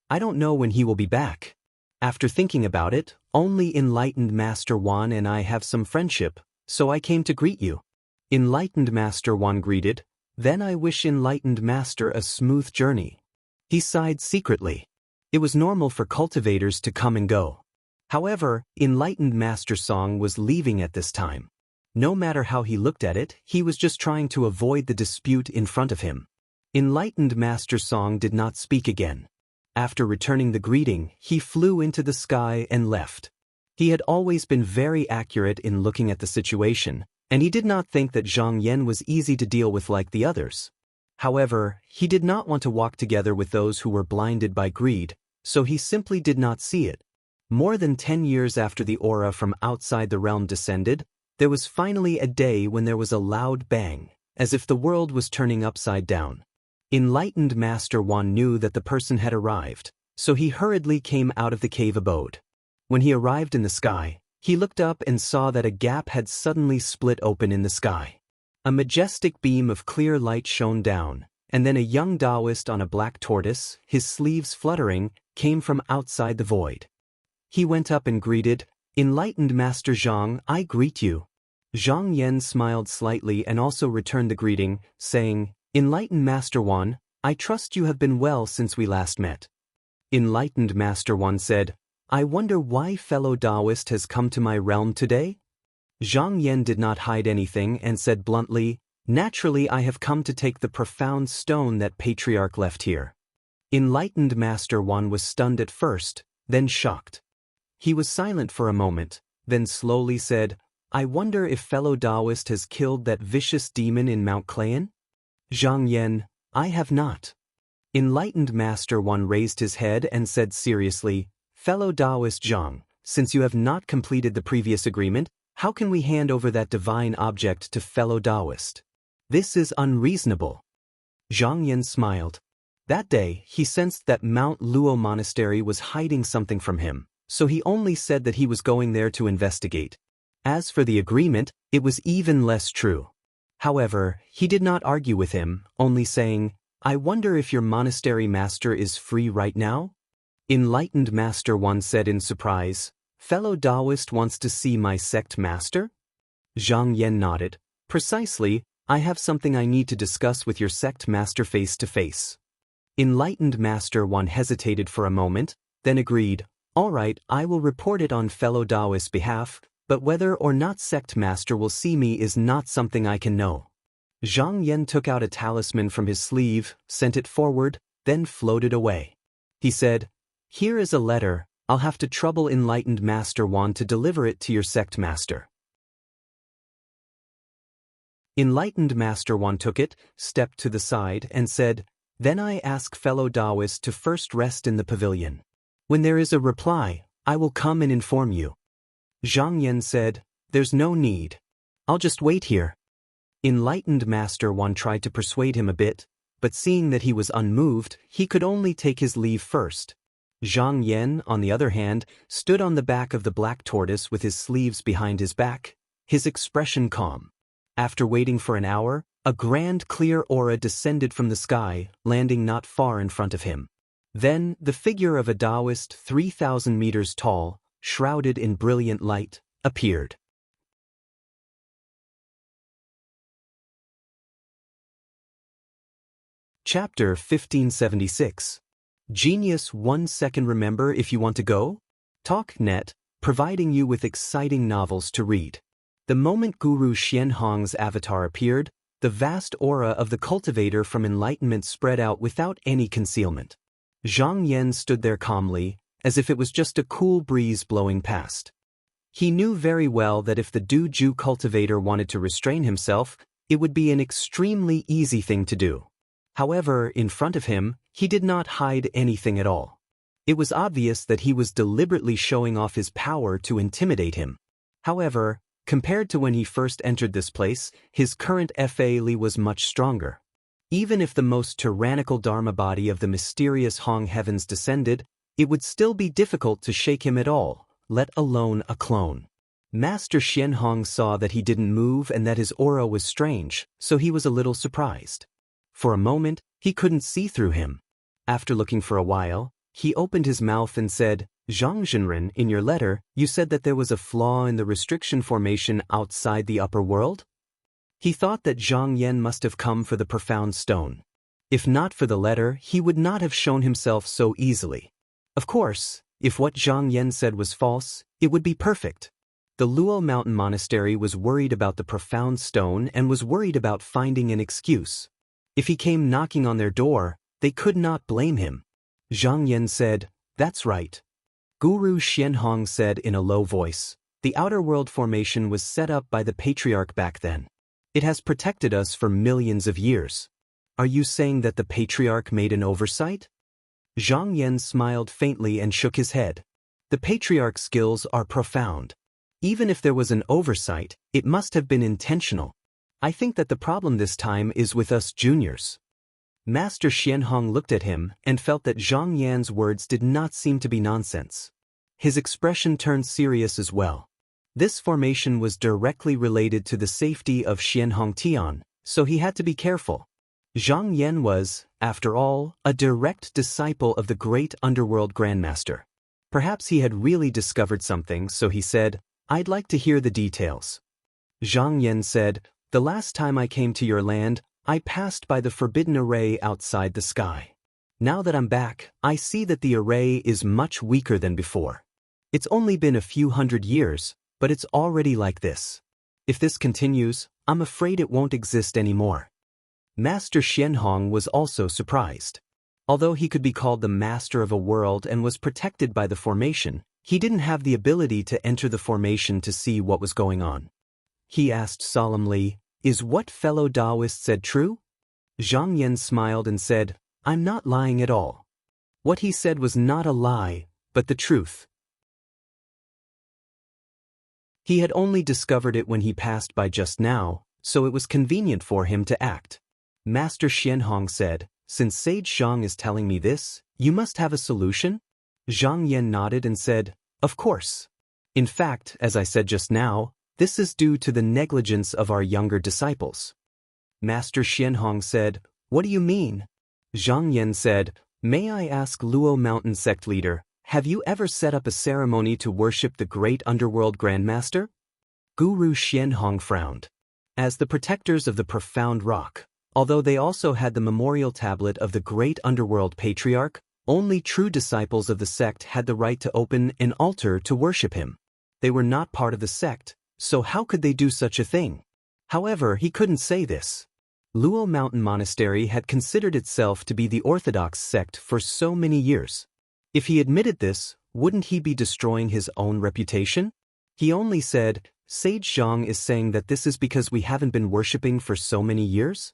I don't know when he will be back. After thinking about it, only Enlightened Master Wan and I have some friendship, so I came to greet you. Enlightened Master Wan greeted, then I wish Enlightened Master a smooth journey. He sighed secretly. It was normal for cultivators to come and go. However, Enlightened Master Song was leaving at this time. No matter how he looked at it, he was just trying to avoid the dispute in front of him. Enlightened Master Song did not speak again. After returning the greeting, he flew into the sky and left. He had always been very accurate in looking at the situation, and he did not think that Zhang Yan was easy to deal with like the others. However, he did not want to walk together with those who were blinded by greed, so he simply did not see it. More than 10 years after the aura from outside the realm descended, there was finally a day when there was a loud bang, as if the world was turning upside down. Enlightened Master Wan knew that the person had arrived, so he hurriedly came out of the cave abode. When he arrived in the sky, he looked up and saw that a gap had suddenly split open in the sky. A majestic beam of clear light shone down, and then a young Taoist on a black tortoise, his sleeves fluttering, came from outside the void. He went up and greeted, Enlightened Master Zhang, I greet you. Zhang Yan smiled slightly and also returned the greeting, saying, Enlightened Master Wan, I trust you have been well since we last met. Enlightened Master Wan said, I wonder why fellow Taoist has come to my realm today? Zhang Yan did not hide anything and said bluntly, naturally I have come to take the profound stone that Patriarch left here. Enlightened Master Wan was stunned at first, then shocked. He was silent for a moment, then slowly said, I wonder if fellow Taoist has killed that vicious demon in Mount Klayan? Zhang Yan, I have not. Enlightened Master Wan raised his head and said seriously, fellow Taoist Zhang, since you have not completed the previous agreement, how can we hand over that divine object to fellow Taoist? This is unreasonable. Zhang Yan smiled. That day, he sensed that Mount Luo Monastery was hiding something from him, so he only said that he was going there to investigate. As for the agreement, it was even less true. However, he did not argue with him, only saying, I wonder if your monastery master is free right now? Enlightened Master Wan said in surprise, Fellow Taoist wants to see my sect master? Zhang Yan nodded. Precisely, I have something I need to discuss with your sect master face to face. Enlightened Master Wan hesitated for a moment, then agreed, all right, I will report it on fellow Taoist's behalf, but whether or not sect master will see me is not something I can know. Zhang Yan took out a talisman from his sleeve, sent it forward, then floated away. He said, here is a letter, I'll have to trouble Enlightened Master Wan to deliver it to your sect master. Enlightened Master Wan took it, stepped to the side, and said, then I ask fellow Taoist to first rest in the pavilion. When there is a reply, I will come and inform you. Zhang Yan said, there's no need. I'll just wait here. Enlightened Master Wan tried to persuade him a bit, but seeing that he was unmoved, he could only take his leave first. Zhang Yan, on the other hand, stood on the back of the black tortoise with his sleeves behind his back, his expression calm. After waiting for an hour, a grand clear aura descended from the sky, landing not far in front of him. Then, the figure of a Taoist 3,000 meters tall, shrouded in brilliant light, appeared. Chapter 1576. Genius 1 second. Remember if you want to go? TalkNet, providing you with exciting novels to read. The moment Guru Xianhong's avatar appeared, the vast aura of the cultivator from enlightenment spread out without any concealment. Zhang Yan stood there calmly, as if it was just a cool breeze blowing past. He knew very well that if the Du-Ju cultivator wanted to restrain himself, it would be an extremely easy thing to do. However, in front of him, he did not hide anything at all. It was obvious that he was deliberately showing off his power to intimidate him. However, compared to when he first entered this place, his current Fa Li was much stronger. Even if the most tyrannical Dharma body of the mysterious Hong heavens descended, it would still be difficult to shake him at all, let alone a clone. Master Xianhong saw that he didn't move and that his aura was strange, so he was a little surprised. For a moment, he couldn't see through him. After looking for a while, he opened his mouth and said, Zhang Zhenren, in your letter, you said that there was a flaw in the restriction formation outside the upper world? He thought that Zhang Yan must have come for the profound stone. If not for the letter, he would not have shown himself so easily. Of course, if what Zhang Yan said was false, it would be perfect. The Luo Mountain Monastery was worried about the profound stone and was worried about finding an excuse. If he came knocking on their door, they could not blame him. Zhang Yan said, that's right. Guru Xianhong said in a low voice, the outer world formation was set up by the patriarch back then. It has protected us for millions of years. Are you saying that the patriarch made an oversight? Zhang Yan smiled faintly and shook his head. The patriarch's skills are profound. Even if there was an oversight, it must have been intentional. I think that the problem this time is with us juniors. Master Xianhong looked at him and felt that Zhang Yan's words did not seem to be nonsense. His expression turned serious as well. This formation was directly related to the safety of Xianhong Tian, so he had to be careful. Zhang Yan was, after all, a direct disciple of the great underworld grandmaster. Perhaps he had really discovered something, so he said, I'd like to hear the details. Zhang Yan said, the last time I came to your land, I passed by the forbidden array outside the sky. Now that I'm back, I see that the array is much weaker than before. It's only been a few hundred years, but it's already like this. If this continues, I'm afraid it won't exist anymore. Master Xianhong was also surprised. Although he could be called the master of a world and was protected by the formation, he didn't have the ability to enter the formation to see what was going on. He asked solemnly, is what fellow Taoist said true? Zhang Yan smiled and said, I'm not lying at all. What he said was not a lie, but the truth. He had only discovered it when he passed by just now, so it was convenient for him to act. Master Xianhong said, since Sage Zhang is telling me this, you must have a solution? Zhang Yan nodded and said, of course. In fact, as I said just now, this is due to the negligence of our younger disciples. Master Xianhong said, what do you mean? Zhang Yan said, may I ask Luo Mountain sect leader, have you ever set up a ceremony to worship the great underworld grandmaster? Guru Xianhong frowned. As the protectors of the profound rock, although they also had the memorial tablet of the great underworld patriarch, only true disciples of the sect had the right to open an altar to worship him. They were not part of the sect, so how could they do such a thing? However, he couldn't say this. Luo Mountain Monastery had considered itself to be the orthodox sect for so many years. If he admitted this, wouldn't he be destroying his own reputation? He only said, Sage Zhang is saying that this is because we haven't been worshipping for so many years?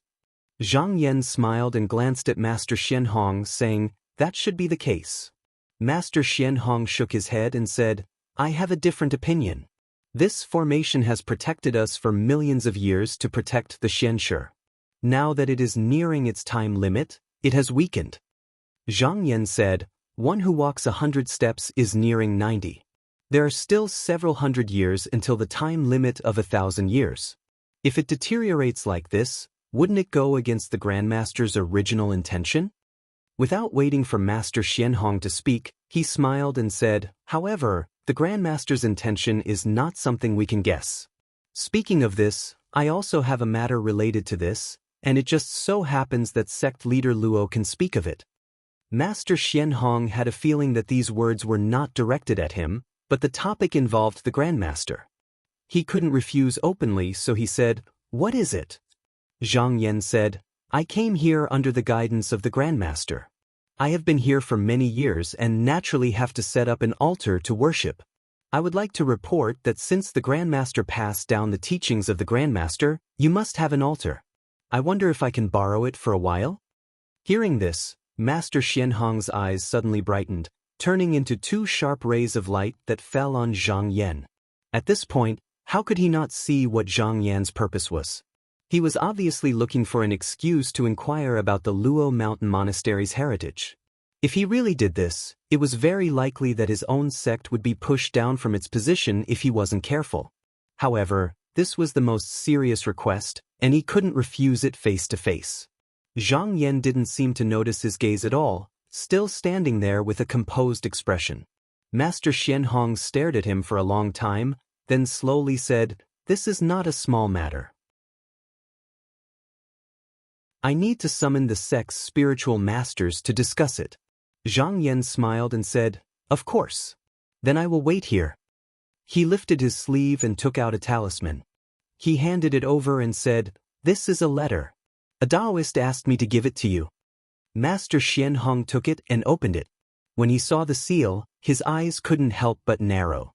Zhang Yan smiled and glanced at Master Xianhong, saying, that should be the case. Master Xianhong shook his head and said, I have a different opinion. This formation has protected us for millions of years to protect the Xianshi. Now that it is nearing its time limit, it has weakened. Zhang Yan said, one who walks 100 steps is nearing 90. There are still several hundred years until the time limit of 1,000 years. If it deteriorates like this, wouldn't it go against the Grandmaster's original intention? Without waiting for Master Xianhong to speak, he smiled and said, however, the Grandmaster's intention is not something we can guess. Speaking of this, I also have a matter related to this, and it just so happens that sect leader Luo can speak of it. Master Xianhong had a feeling that these words were not directed at him, but the topic involved the Grandmaster. He couldn't refuse openly, so he said, what is it? Zhang Yan said, I came here under the guidance of the Grandmaster. I have been here for many years and naturally have to set up an altar to worship. I would like to report that since the Grandmaster passed down the teachings of the Grandmaster, you must have an altar. I wonder if I can borrow it for a while? Hearing this, Master Xianhong's eyes suddenly brightened, turning into two sharp rays of light that fell on Zhang Yan. At this point, how could he not see what Zhang Yan's purpose was? He was obviously looking for an excuse to inquire about the Luo Mountain Monastery's heritage. If he really did this, it was very likely that his own sect would be pushed down from its position if he wasn't careful. However, this was the most serious request, and he couldn't refuse it face to face. Zhang Yan didn't seem to notice his gaze at all, still standing there with a composed expression. Master Xianhong stared at him for a long time, then slowly said, this is not a small matter. I need to summon the sect's spiritual masters to discuss it. Zhang Yan smiled and said, of course. Then I will wait here. He lifted his sleeve and took out a talisman. He handed it over and said, this is a letter. A Taoist asked me to give it to you. Master Xianhong took it and opened it. When he saw the seal, his eyes couldn't help but narrow.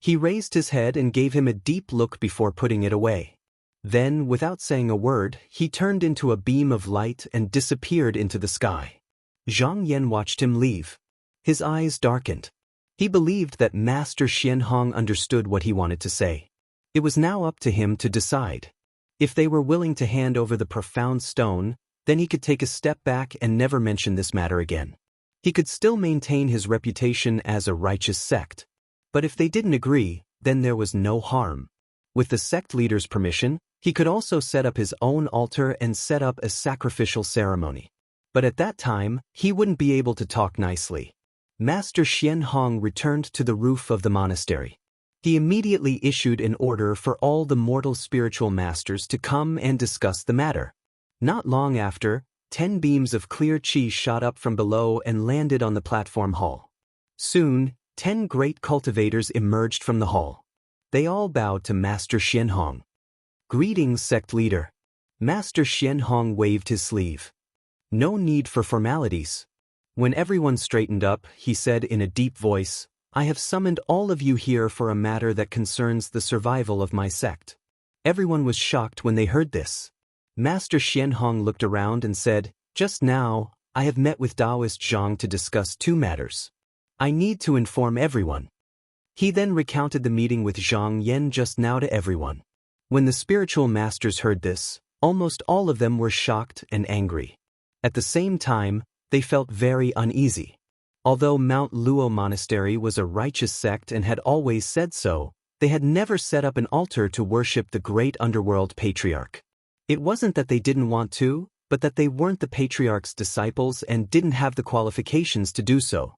He raised his head and gave him a deep look before putting it away. Then, without saying a word, he turned into a beam of light and disappeared into the sky. Zhang Yan watched him leave. His eyes darkened. He believed that Master Xianhong understood what he wanted to say. It was now up to him to decide. If they were willing to hand over the profound stone, then he could take a step back and never mention this matter again. He could still maintain his reputation as a righteous sect. But if they didn't agree, then there was no harm. With the sect leader's permission, he could also set up his own altar and set up a sacrificial ceremony. But at that time, he wouldn't be able to talk nicely. Master Xianhong returned to the roof of the monastery. He immediately issued an order for all the mortal spiritual masters to come and discuss the matter. Not long after, 10 beams of clear qi shot up from below and landed on the platform hall. Soon, 10 great cultivators emerged from the hall. They all bowed to Master Xianhong. Greetings, sect leader. Master Xianhong waved his sleeve. No need for formalities. When everyone straightened up, he said in a deep voice, I have summoned all of you here for a matter that concerns the survival of my sect. Everyone was shocked when they heard this. Master Xianhong looked around and said, just now, I have met with Taoist Zhang to discuss 2 matters. I need to inform everyone. He then recounted the meeting with Zhang Yan just now to everyone. When the spiritual masters heard this, almost all of them were shocked and angry. At the same time, they felt very uneasy. Although Mount Luo Monastery was a righteous sect and had always said so, they had never set up an altar to worship the great underworld patriarch. It wasn't that they didn't want to, but that they weren't the patriarch's disciples and didn't have the qualifications to do so.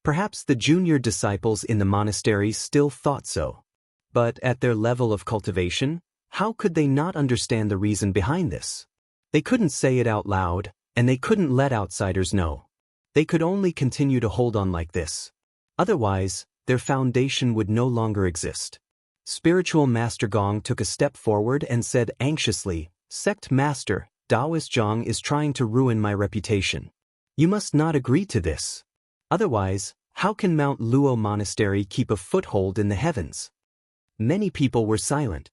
Perhaps the junior disciples in the monastery still thought so. But at their level of cultivation, how could they not understand the reason behind this? They couldn't say it out loud, and they couldn't let outsiders know. They could only continue to hold on like this. Otherwise, their foundation would no longer exist. Spiritual Master Gong took a step forward and said anxiously, "Sect Master, Taoist Zhang is trying to ruin my reputation. You must not agree to this. Otherwise, how can Mount Luo Monastery keep a foothold in the heavens?" Many people were silent.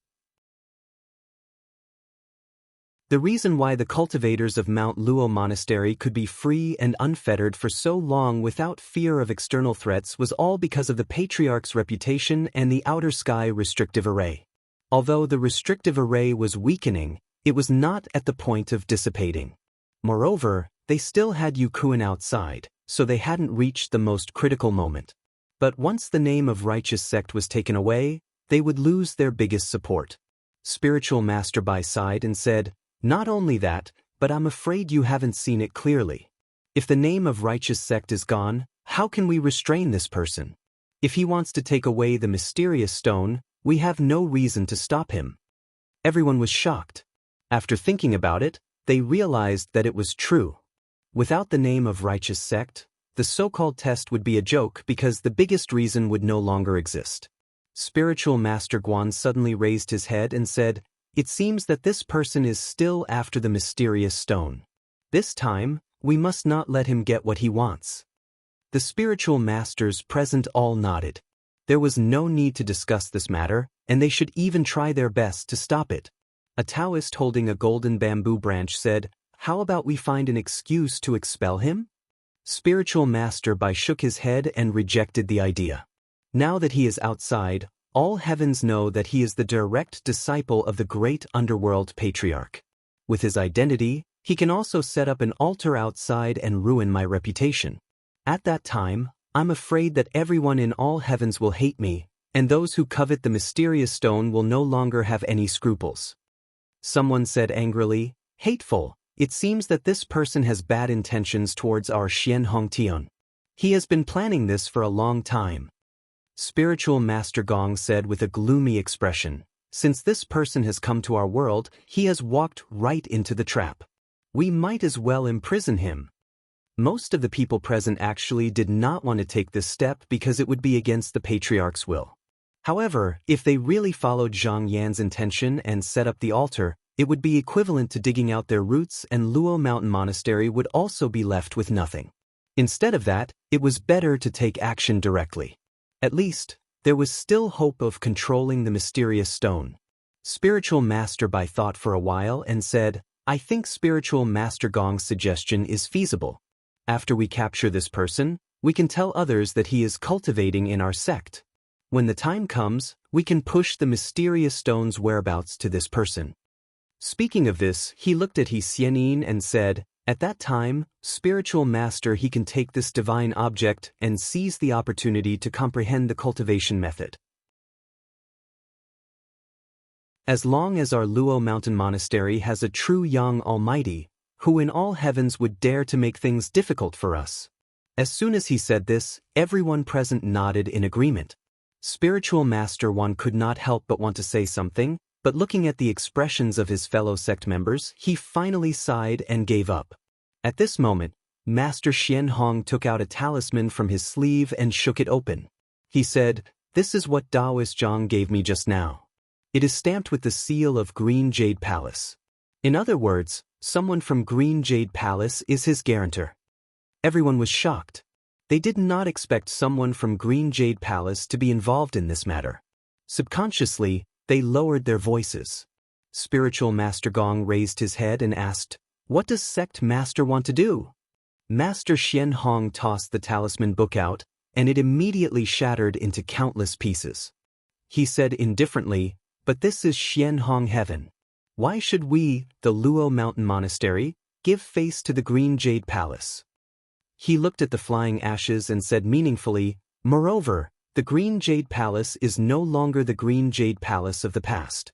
The reason why the cultivators of Mount Luo Monastery could be free and unfettered for so long without fear of external threats was all because of the Patriarch's reputation and the outer sky restrictive array. Although the restrictive array was weakening, it was not at the point of dissipating. Moreover, they still had Yukuan outside, so they hadn't reached the most critical moment. But once the name of righteous sect was taken away, they would lose their biggest support. Spiritual Master Bai sighed and said, "Not only that, but I'm afraid you haven't seen it clearly. If the name of righteous sect is gone, how can we restrain this person? If he wants to take away the mysterious stone, we have no reason to stop him." Everyone was shocked. After thinking about it, they realized that it was true. Without the name of righteous sect, the so-called test would be a joke because the biggest reason would no longer exist. Spiritual Master Guan suddenly raised his head and said, "It seems that this person is still after the mysterious stone. This time, we must not let him get what he wants." The spiritual masters present all nodded. There was no need to discuss this matter, and they should even try their best to stop it. A Taoist holding a golden bamboo branch said, "How about we find an excuse to expel him?" Spiritual Master Bai shook his head and rejected the idea. Now that he is outside, all heavens know that he is the direct disciple of the great underworld patriarch. With his identity, he can also set up an altar outside and ruin my reputation. At that time, I'm afraid that everyone in all heavens will hate me, and those who covet the mysterious stone will no longer have any scruples. Someone said angrily, "Hateful, it seems that this person has bad intentions towards our Xian Hongtian. He has been planning this for a long time." Spiritual Master Gong said with a gloomy expression, "Since this person has come to our world, he has walked right into the trap. We might as well imprison him." Most of the people present actually did not want to take this step because it would be against the Patriarch's will. However, if they really followed Zhang Yan's intention and set up the altar, it would be equivalent to digging out their roots, and Luo Mountain Monastery would also be left with nothing. Instead of that, it was better to take action directly. At least, there was still hope of controlling the mysterious stone. Spiritual Master Bai thought for a while and said, "I think Spiritual Master Gong's suggestion is feasible. After we capture this person, we can tell others that he is cultivating in our sect. When the time comes, we can push the mysterious stone's whereabouts to this person." Speaking of this, he looked at He Xianin and said, "At that time, Spiritual Master, he can take this divine object and seize the opportunity to comprehend the cultivation method. As long as our Luo Mountain Monastery has a true young almighty, who in all heavens would dare to make things difficult for us." As soon as he said this, everyone present nodded in agreement. Spiritual Master Wan could not help but want to say something, but looking at the expressions of his fellow sect members, he finally sighed and gave up. At this moment, Master Xian Hong took out a talisman from his sleeve and shook it open. He said, "This is what Taoist Zhang gave me just now. It is stamped with the seal of Green Jade Palace. In other words, someone from Green Jade Palace is his guarantor." Everyone was shocked. They did not expect someone from Green Jade Palace to be involved in this matter. Subconsciously, they lowered their voices. Spiritual Master Gong raised his head and asked, "What does Sect Master want to do?" Master Xian Hong tossed the talisman book out, and it immediately shattered into countless pieces. He said indifferently, "But this is Xian Hong Heaven. Why should we, the Luo Mountain Monastery, give face to the Green Jade Palace?" He looked at the flying ashes and said meaningfully, "Moreover, the Green Jade Palace is no longer the Green Jade Palace of the past."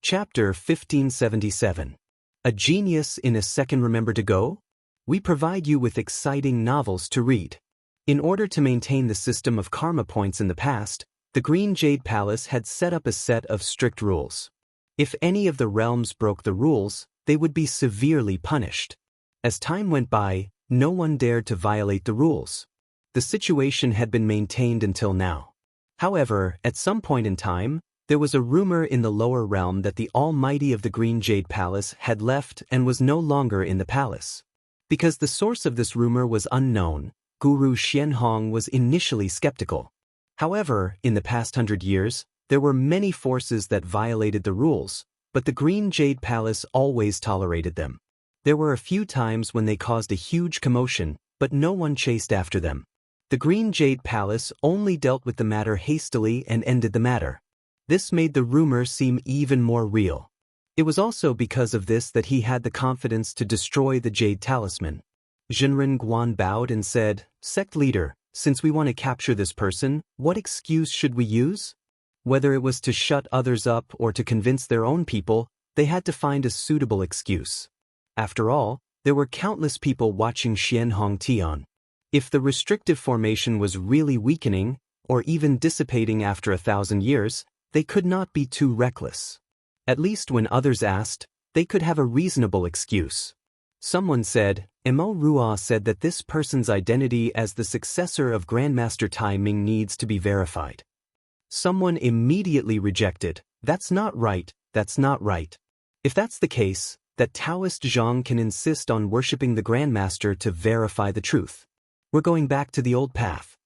Chapter 1577. A genius in a second remember to go? We provide you with exciting novels to read. In order to maintain the system of karma points in the past, the Green Jade Palace had set up a set of strict rules. If any of the realms broke the rules, they would be severely punished. As time went by, no one dared to violate the rules. The situation had been maintained until now. However, at some point in time, there was a rumor in the lower realm that the Almighty of the Green Jade Palace had left and was no longer in the palace. Because the source of this rumor was unknown, Guru Xianhong was initially skeptical. However, in the past 100 years, there were many forces that violated the rules, but the Green Jade Palace always tolerated them. There were a few times when they caused a huge commotion, but no one chased after them. The Green Jade Palace only dealt with the matter hastily and ended the matter. This made the rumor seem even more real. It was also because of this that he had the confidence to destroy the Jade Talisman. Zhenren Guan bowed and said, "Sect leader, since we want to capture this person, what excuse should we use?" Whether it was to shut others up or to convince their own people, they had to find a suitable excuse. After all, there were countless people watching Xianhong Tian. If the restrictive formation was really weakening, or even dissipating after 1,000 years, they could not be too reckless. At least when others asked, they could have a reasonable excuse. Someone said, Emo Rua said that this person's identity as the successor of Grandmaster Tai Ming needs to be verified. Someone immediately rejected, "That's not right, that's not right." If that's the case, that Taoist Zhang can insist on worshipping the Grandmaster to verify the truth. We're going back to the old path.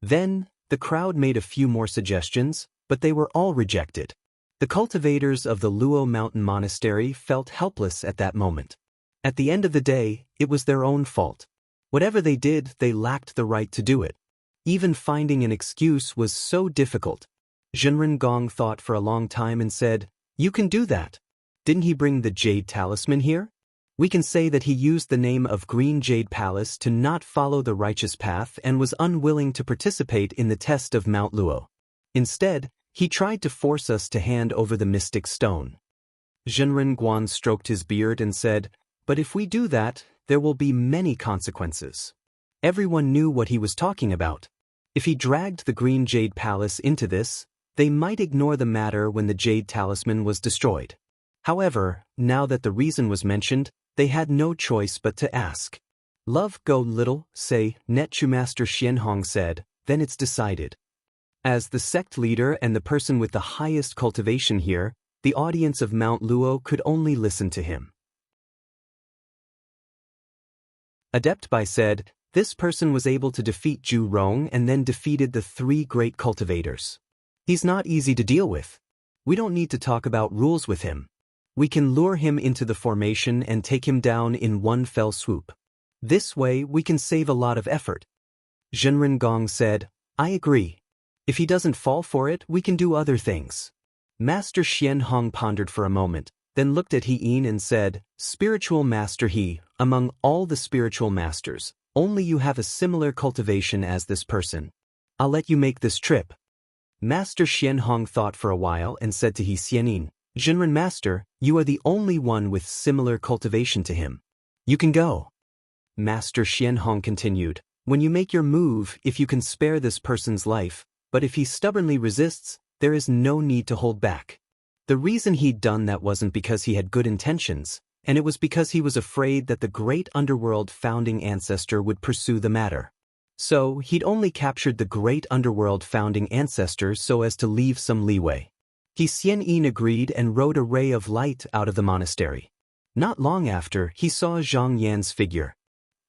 Then, the crowd made a few more suggestions, but they were all rejected. The cultivators of the Luo Mountain Monastery felt helpless at that moment. At the end of the day, it was their own fault. Whatever they did, they lacked the right to do it. Even finding an excuse was so difficult. Zhenren Gong thought for a long time and said, "You can do that. Didn't he bring the Jade Talisman here? We can say that he used the name of Green Jade Palace to not follow the righteous path and was unwilling to participate in the test of Mount Luo. Instead, he tried to force us to hand over the mystic stone." Zhenren Guan stroked his beard and said, "But if we do that, there will be many consequences." Everyone knew what he was talking about. If he dragged the Green Jade Palace into this, they might ignore the matter when the Jade Talisman was destroyed. However, now that the reason was mentioned, they had no choice but to ask. "Love go little, say," Netchu Master Xianhong said, "then it's decided." As the sect leader and the person with the highest cultivation here, the audience of Mount Luo could only listen to him. Adept Bai said, "This person was able to defeat Zhu Rong and then defeated the 3 great cultivators. He's not easy to deal with. We don't need to talk about rules with him. We can lure him into the formation and take him down in one fell swoop. This way we can save a lot of effort." Zhenren Gong said, "I agree. If he doesn't fall for it, we can do other things." Master Xianhong pondered for a moment, then looked at He Yin and said, "Spiritual Master He, among all the spiritual masters, only you have a similar cultivation as this person. I'll let you make this trip." Master Xianhong thought for a while and said to He Xianin, "Zhenren Master, you are the only one with similar cultivation to him. You can go." Master Xianhong continued, "When you make your move, if you can spare this person's life, but if he stubbornly resists, there is no need to hold back." The reason he'd done that wasn't because he had good intentions, and it was because he was afraid that the great underworld founding ancestor would pursue the matter. So, he'd only captured the great underworld founding ancestor so as to leave some leeway. He Xian-yin agreed and rode a ray of light out of the monastery. Not long after, he saw Zhang Yan's figure.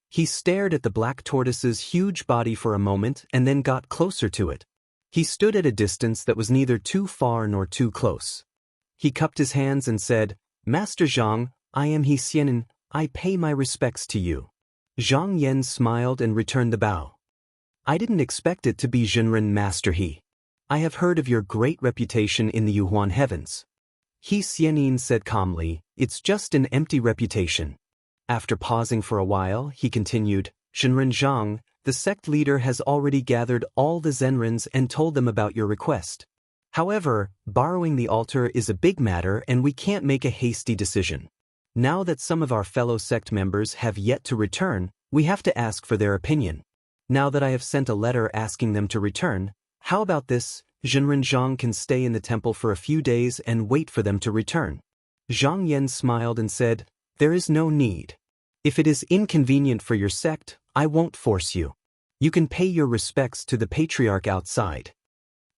He stared at the black tortoise's huge body for a moment and then got closer to it. He stood at a distance that was neither too far nor too close. He cupped his hands and said, "Master Zhang, I am He Xianin, I pay my respects to you." Zhang Yan smiled and returned the bow. "I didn't expect it to be Zhenren Master He. I have heard of your great reputation in the Yuhuan heavens." He Xianin said calmly, "It's just an empty reputation." After pausing for a while, he continued, "Zhenren Zhang, the sect leader has already gathered all the Zenrens and told them about your request. However, borrowing the altar is a big matter and we can't make a hasty decision. Now that some of our fellow sect members have yet to return, we have to ask for their opinion. Now that I have sent a letter asking them to return, how about this? Zhenren Zhang can stay in the temple for a few days and wait for them to return. Zhang Yan smiled and said, "There is no need. If it is inconvenient for your sect, I won't force you. You can pay your respects to the patriarch outside."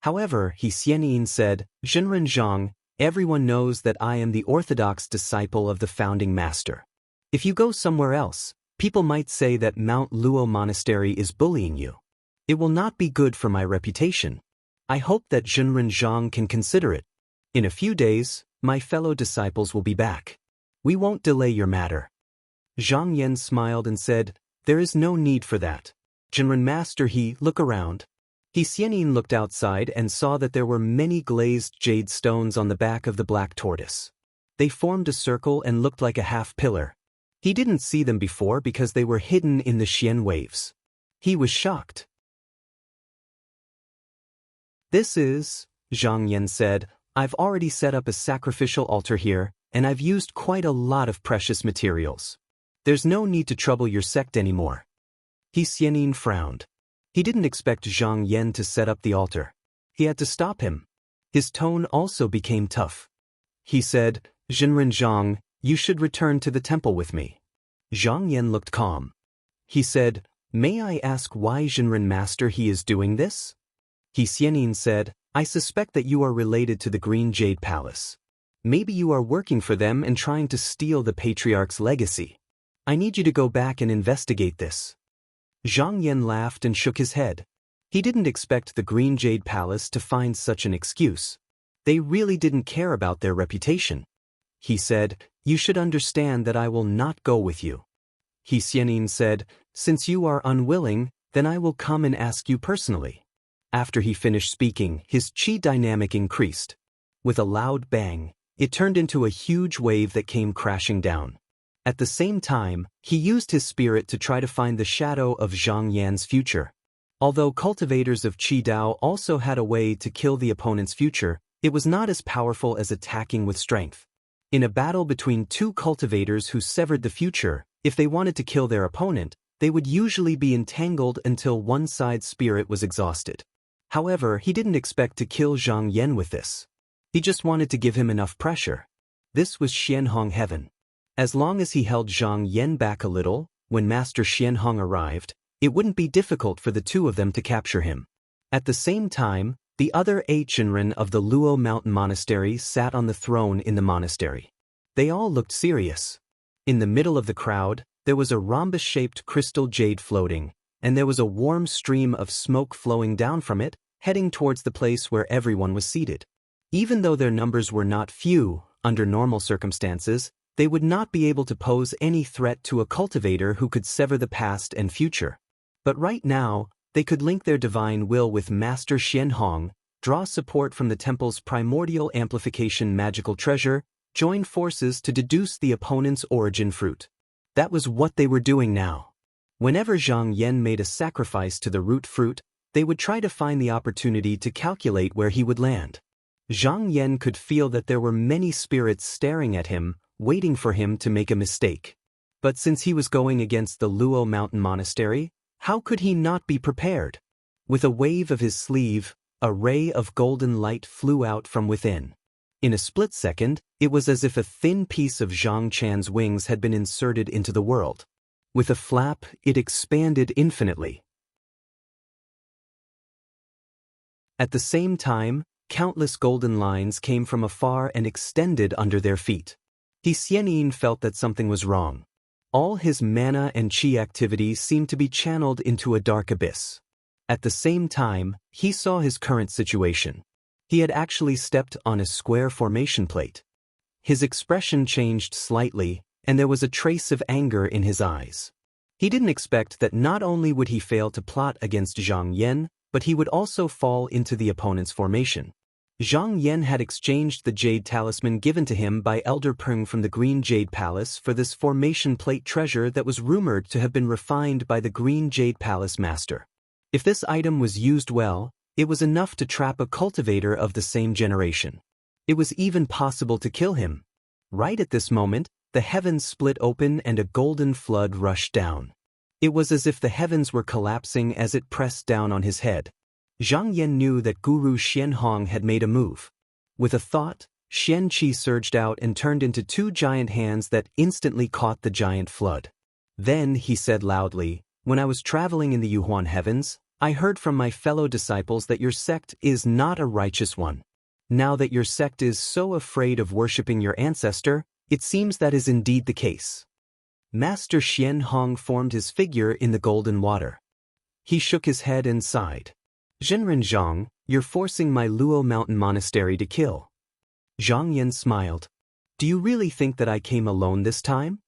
However, He Xianyin said, "Zhenren Zhang, everyone knows that I am the orthodox disciple of the founding master. If you go somewhere else, people might say that Mount Luo Monastery is bullying you. It will not be good for my reputation. I hope that Zhenren Zhang can consider it. In a few days, my fellow disciples will be back. We won't delay your matter." Zhang Yan smiled and said, "There is no need for that. Zhenren Master, look around." He Xianyin looked outside and saw that there were many glazed jade stones on the back of the black tortoise. They formed a circle and looked like a half pillar. He didn't see them before because they were hidden in the Xian waves. He was shocked. "This is," Zhang Yan said, "I've already set up a sacrificial altar here, and I've used quite a lot of precious materials. There's no need to trouble your sect anymore." He Xianyin frowned. He didn't expect Zhang Yan to set up the altar. He had to stop him. His tone also became tough. He said, "Zhenren Zhang, you should return to the temple with me." Zhang Yan looked calm. He said, "May I ask why Zhenren Master he is doing this?" He Xianyin said, "I suspect that you are related to the Green Jade Palace. Maybe you are working for them and trying to steal the patriarch's legacy. I need you to go back and investigate this." Zhang Yan laughed and shook his head. He didn't expect the Green Jade Palace to find such an excuse. They really didn't care about their reputation. He said, "You should understand that I will not go with you." He Xianyin said, "Since you are unwilling, then I will come and ask you personally." After he finished speaking, his qi dynamic increased. With a loud bang, it turned into a huge wave that came crashing down. At the same time, he used his spirit to try to find the shadow of Zhang Yan's future. Although cultivators of Qi Dao also had a way to kill the opponent's future, it was not as powerful as attacking with strength. In a battle between two cultivators who severed the future, if they wanted to kill their opponent, they would usually be entangled until one side's spirit was exhausted. However, he didn't expect to kill Zhang Yan with this. He just wanted to give him enough pressure. This was Xianhong heaven. As long as he held Zhang Yan back a little, when Master Xianhong arrived, it wouldn't be difficult for the two of them to capture him. At the same time, the other 8 Shinran of the Luo Mountain Monastery sat on the throne in the monastery. They all looked serious. In the middle of the crowd, there was a rhombus-shaped crystal jade floating, and there was a warm stream of smoke flowing down from it, heading towards the place where everyone was seated. Even though their numbers were not few, under normal circumstances, they would not be able to pose any threat to a cultivator who could sever the past and future. But right now, they could link their divine will with Master Xianhong, draw support from the temple's primordial amplification magical treasure, join forces to deduce the opponent's origin fruit. That was what they were doing now. Whenever Zhang Yan made a sacrifice to the root fruit, they would try to find the opportunity to calculate where he would land. Zhang Yan could feel that there were many spirits staring at him, waiting for him to make a mistake. But since he was going against the Luo Mountain Monastery, how could he not be prepared? With a wave of his sleeve, a ray of golden light flew out from within. In a split second, it was as if a thin piece of Zhang Chan's wings had been inserted into the world. With a flap, it expanded infinitely. At the same time, countless golden lines came from afar and extended under their feet. He Xianyin felt that something was wrong. All his mana and qi activity seemed to be channeled into a dark abyss. At the same time, he saw his current situation. He had actually stepped on a square formation plate. His expression changed slightly, and there was a trace of anger in his eyes. He didn't expect that not only would he fail to plot against Zhang Yan, but he would also fall into the opponent's formation. Zhang Yan had exchanged the jade talisman given to him by Elder Peng from the Green Jade Palace for this formation plate treasure that was rumored to have been refined by the Green Jade Palace master. If this item was used well, it was enough to trap a cultivator of the same generation. It was even possible to kill him. Right at this moment, the heavens split open and a golden flood rushed down. It was as if the heavens were collapsing as it pressed down on his head. Zhang Yan knew that Guru Xianhong had made a move. With a thought, Xian Qi surged out and turned into two giant hands that instantly caught the giant flood. Then he said loudly, "When I was traveling in the Yuhuan heavens, I heard from my fellow disciples that your sect is not a righteous one. Now that your sect is so afraid of worshipping your ancestor, it seems that is indeed the case." Master Xianhong formed his figure in the golden water. He shook his head and sighed. "Zhenren Zhang, you're forcing my Luo Mountain Monastery to kill." Zhang Yan smiled. "Do you really think that I came alone this time?"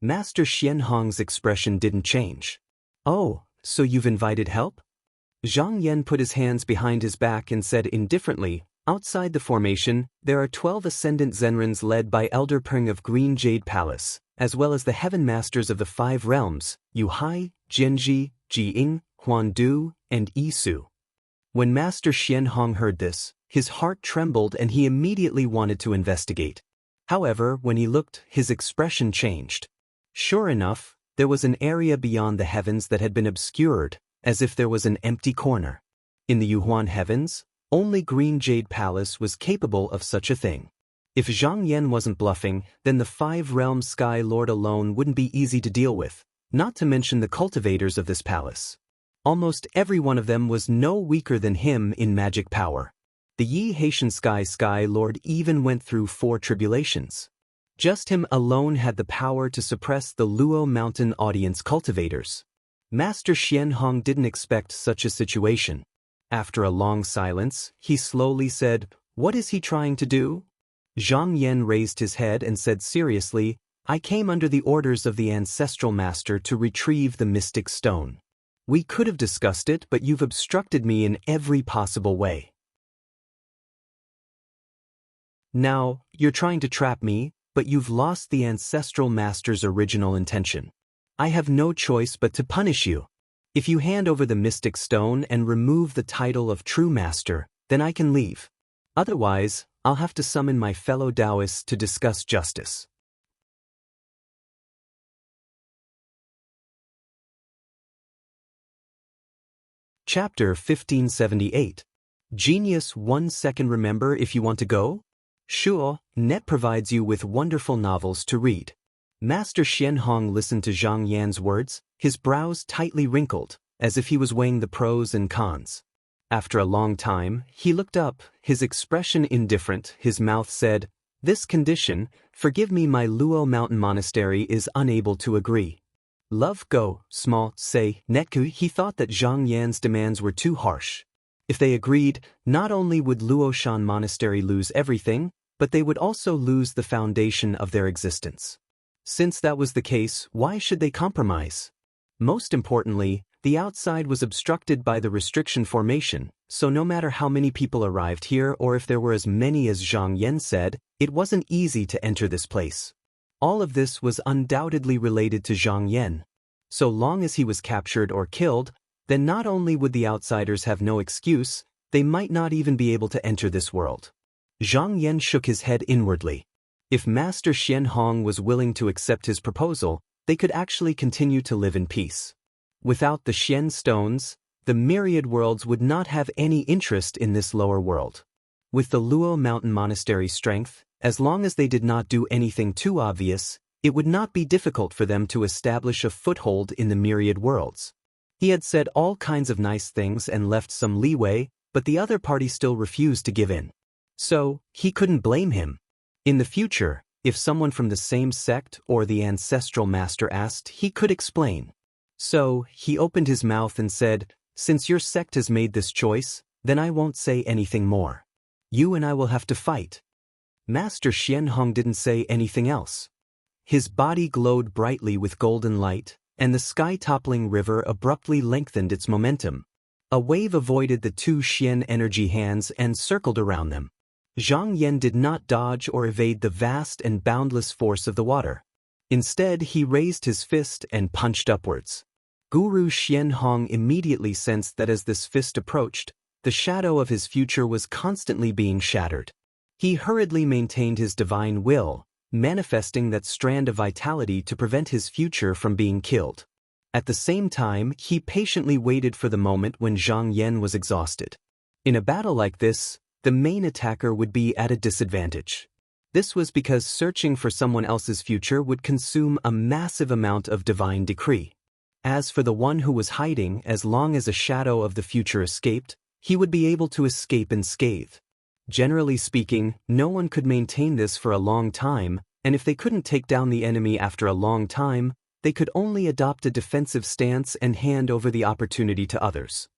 Master Xianhong's expression didn't change. "Oh, so you've invited help?" Zhang Yan put his hands behind his back and said indifferently, "Outside the formation, there are 12 ascendant Zenrens led by Elder Peng of Green Jade Palace, as well as the Heaven Masters of the 5 realms, Yu Hai, Jianji, Jiying, Huandu, and Yisu." When Master Xianhong heard this, his heart trembled and he immediately wanted to investigate. However, when he looked, his expression changed. Sure enough, there was an area beyond the heavens that had been obscured, as if there was an empty corner. In the Yuhuan heavens, only Green Jade Palace was capable of such a thing. If Zhang Yan wasn't bluffing, then the 5-realm Sky Lord alone wouldn't be easy to deal with, not to mention the cultivators of this palace. Almost every one of them was no weaker than him in magic power. The Yi Haitian Sky Lord even went through 4 tribulations. Just him alone had the power to suppress the Luo Mountain audience cultivators. Master Xianhong didn't expect such a situation. After a long silence, he slowly said, "What is he trying to do?" Zhang Yan raised his head and said seriously, "I came under the orders of the ancestral master to retrieve the mystic stone. We could have discussed it, but you've obstructed me in every possible way. Now, you're trying to trap me, but you've lost the ancestral master's original intention. I have no choice but to punish you. If you hand over the mystic stone and remove the title of true master, then I can leave. Otherwise, I'll have to summon my fellow Taoists to discuss justice." Chapter 1578. Genius 1 second. Remember if you want to go? Sure, Net provides you with wonderful novels to read. Master Xianhong listened to Zhang Yan's words, his brows tightly wrinkled, as if he was weighing the pros and cons. After a long time, he looked up, his expression indifferent. His mouth said, "This condition, forgive me, my Luo Mountain Monastery is unable to agree." Love go, small, say, Netku. He thought that Zhang Yan's demands were too harsh. If they agreed, not only would Luoshan Monastery lose everything, but they would also lose the foundation of their existence. Since that was the case, why should they compromise? Most importantly, the outside was obstructed by the restriction formation, so no matter how many people arrived here or if there were as many as Zhang Yan said, it wasn't easy to enter this place. All of this was undoubtedly related to Zhang Yan. So long as he was captured or killed, then not only would the outsiders have no excuse, they might not even be able to enter this world. Zhang Yan shook his head inwardly. If Master Xianhong was willing to accept his proposal, they could actually continue to live in peace. Without the Xian stones, the myriad worlds would not have any interest in this lower world. With the Luo Mountain Monastery's strength, as long as they did not do anything too obvious, it would not be difficult for them to establish a foothold in the myriad worlds. He had said all kinds of nice things and left some leeway, but the other party still refused to give in. So, he couldn't blame him. In the future, if someone from the same sect or the ancestral master asked, he could explain. So, he opened his mouth and said, "Since your sect has made this choice, then I won't say anything more. You and I will have to fight." Master Xianhong didn't say anything else. His body glowed brightly with golden light, and the sky-toppling river abruptly lengthened its momentum. A wave avoided the 2 Xian energy hands and circled around them. Zhang Yan did not dodge or evade the vast and boundless force of the water. Instead, he raised his fist and punched upwards. Guru Xianhong immediately sensed that as this fist approached, the shadow of his future was constantly being shattered. He hurriedly maintained his divine will, manifesting that strand of vitality to prevent his future from being killed. At the same time, he patiently waited for the moment when Zhang Yan was exhausted. In a battle like this, the main attacker would be at a disadvantage. This was because searching for someone else's future would consume a massive amount of divine decree. As for the one who was hiding, as long as a shadow of the future escaped, he would be able to escape unscathed. Generally speaking, no one could maintain this for a long time, and if they couldn't take down the enemy after a long time, they could only adopt a defensive stance and hand over the opportunity to others.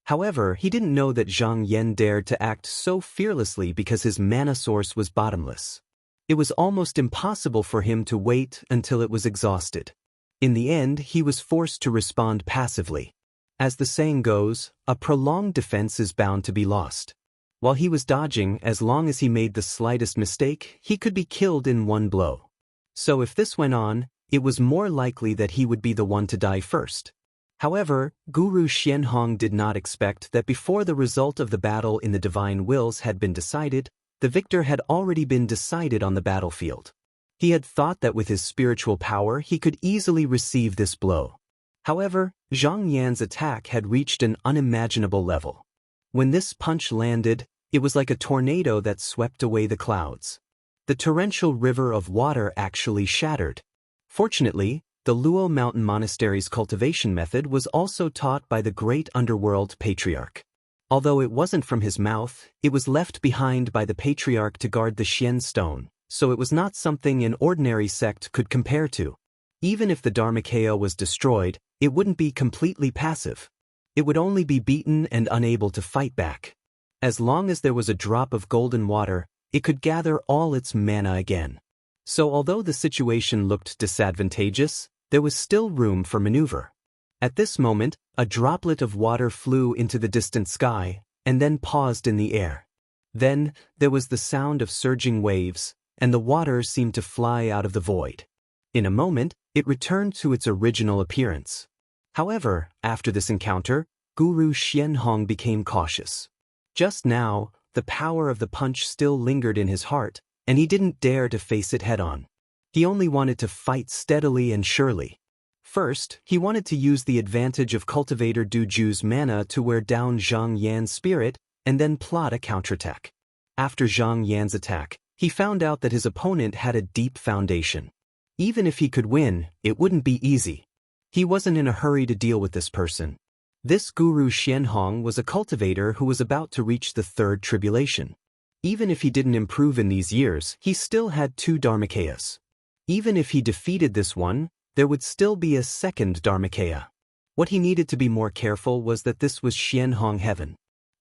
However, he didn't know that Zhang Yan dared to act so fearlessly because his mana source was bottomless. It was almost impossible for him to wait until it was exhausted. In the end, he was forced to respond passively. As the saying goes, a prolonged defense is bound to be lost. While he was dodging, as long as he made the slightest mistake, he could be killed in one blow. So if this went on, it was more likely that he would be the one to die first. However, Guru Xianhong did not expect that before the result of the battle in the Divine Wills had been decided, the victor had already been decided on the battlefield. He had thought that with his spiritual power he could easily receive this blow. However, Zhang Yan's attack had reached an unimaginable level. When this punch landed, it was like a tornado that swept away the clouds. The torrential river of water actually shattered. Fortunately, the Luo Mountain Monastery's cultivation method was also taught by the great underworld patriarch. Although it wasn't from his mouth, it was left behind by the patriarch to guard the Xian stone, so it was not something an ordinary sect could compare to. Even if the Dharmakaya was destroyed, it wouldn't be completely passive. It would only be beaten and unable to fight back. As long as there was a drop of golden water, it could gather all its mana again. So although the situation looked disadvantageous, there was still room for maneuver. At this moment, a droplet of water flew into the distant sky, and then paused in the air. Then, there was the sound of surging waves, and the water seemed to fly out of the void. In a moment, it returned to its original appearance. However, after this encounter, Guru Xianhong became cautious. Just now, the power of the punch still lingered in his heart, and he didn't dare to face it head-on. He only wanted to fight steadily and surely. First, he wanted to use the advantage of Cultivator Duju's mana to wear down Zhang Yan's spirit, and then plot a counterattack. After Zhang Yan's attack, he found out that his opponent had a deep foundation. Even if he could win, it wouldn't be easy. He wasn't in a hurry to deal with this person. This Guru Xianhong was a cultivator who was about to reach the third tribulation. Even if he didn't improve in these years, he still had 2 Dharmakayas. Even if he defeated this one, there would still be a second Dharmakaya. What he needed to be more careful was that this was Xianhong Heaven.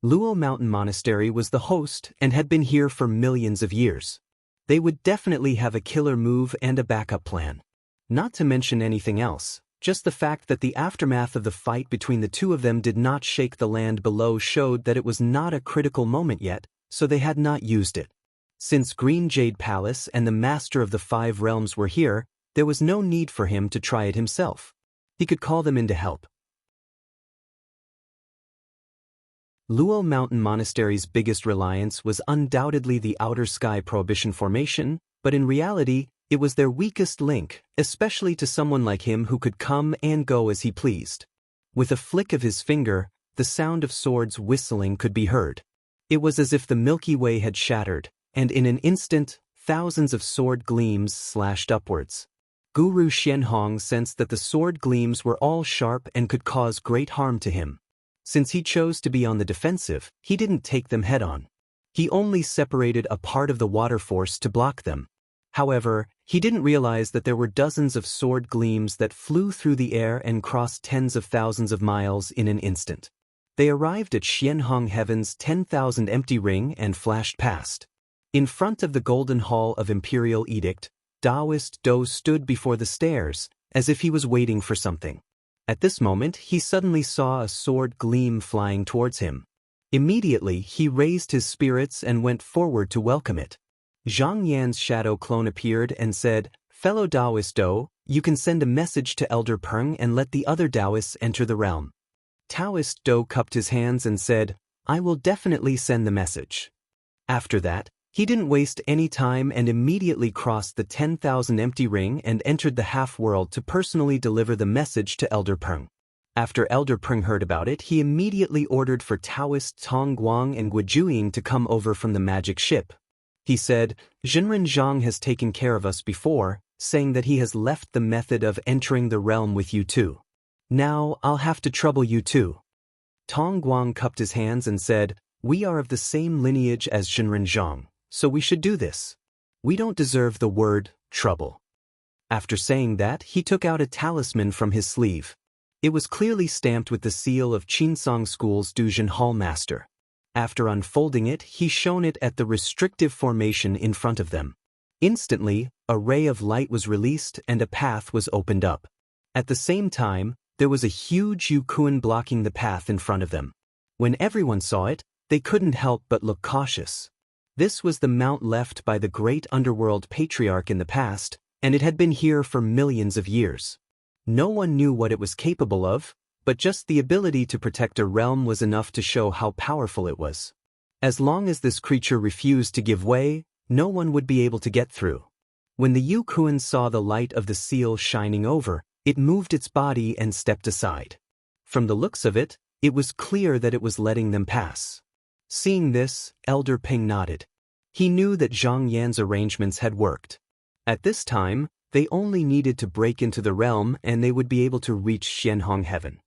Luo Mountain Monastery was the host and had been here for millions of years. They would definitely have a killer move and a backup plan. Not to mention anything else, just the fact that the aftermath of the fight between the two of them did not shake the land below showed that it was not a critical moment yet, so they had not used it. Since Green Jade Palace and the Master of the 5 Realms were here, there was no need for him to try it himself. He could call them in to help. Luo Mountain Monastery's biggest reliance was undoubtedly the Outer Sky Prohibition Formation, but in reality, it was their weakest link, especially to someone like him who could come and go as he pleased. With a flick of his finger, the sound of swords whistling could be heard. It was as if the Milky Way had shattered, and in an instant, thousands of sword gleams slashed upwards. Guru Xianhong sensed that the sword gleams were all sharp and could cause great harm to him. Since he chose to be on the defensive, he didn't take them head-on. He only separated a part of the water force to block them. However, he didn't realize that there were dozens of sword gleams that flew through the air and crossed tens of thousands of miles in an instant. They arrived at Xianhong Heaven's 10,000 empty ring and flashed past. In front of the Golden Hall of Imperial Edict, Taoist Do stood before the stairs, as if he was waiting for something. At this moment, he suddenly saw a sword gleam flying towards him. Immediately, he raised his spirits and went forward to welcome it. Zhang Yan's shadow clone appeared and said, "Fellow Taoist Do, you can send a message to Elder Peng and let the other Taoists enter the realm." Taoist Do cupped his hands and said, "I will definitely send the message." After that, He didn't waste any time and immediately crossed the 10,000 empty ring and entered the half-world to personally deliver the message to Elder Peng. After Elder Peng heard about it, he immediately ordered for Taoist Tong Guang and Guojuying to come over from the magic ship. He said, "Zhenren Zhang has taken care of us before, saying that he has left the method of entering the realm with you too. Now I'll have to trouble you too." Tong Guang cupped his hands and said, "We are of the same lineage as Zhenren Zhang, so we should do this. We don't deserve the word trouble." After saying that, he took out a talisman from his sleeve. It was clearly stamped with the seal of Qinsong School's Duzhen Hall Master. After unfolding it, he shone it at the restrictive formation in front of them. Instantly, a ray of light was released and a path was opened up. At the same time, there was a huge Yukuan blocking the path in front of them. When everyone saw it, they couldn't help but look cautious. This was the mount left by the great underworld patriarch in the past, and it had been here for millions of years. No one knew what it was capable of, but just the ability to protect a realm was enough to show how powerful it was. As long as this creature refused to give way, no one would be able to get through. When the Yukuan saw the light of the seal shining over, it moved its body and stepped aside. From the looks of it, it was clear that it was letting them pass. Seeing this, Elder Peng nodded. He knew that Zhang Yan's arrangements had worked. At this time, they only needed to break into the realm and they would be able to reach Xianhong Heaven.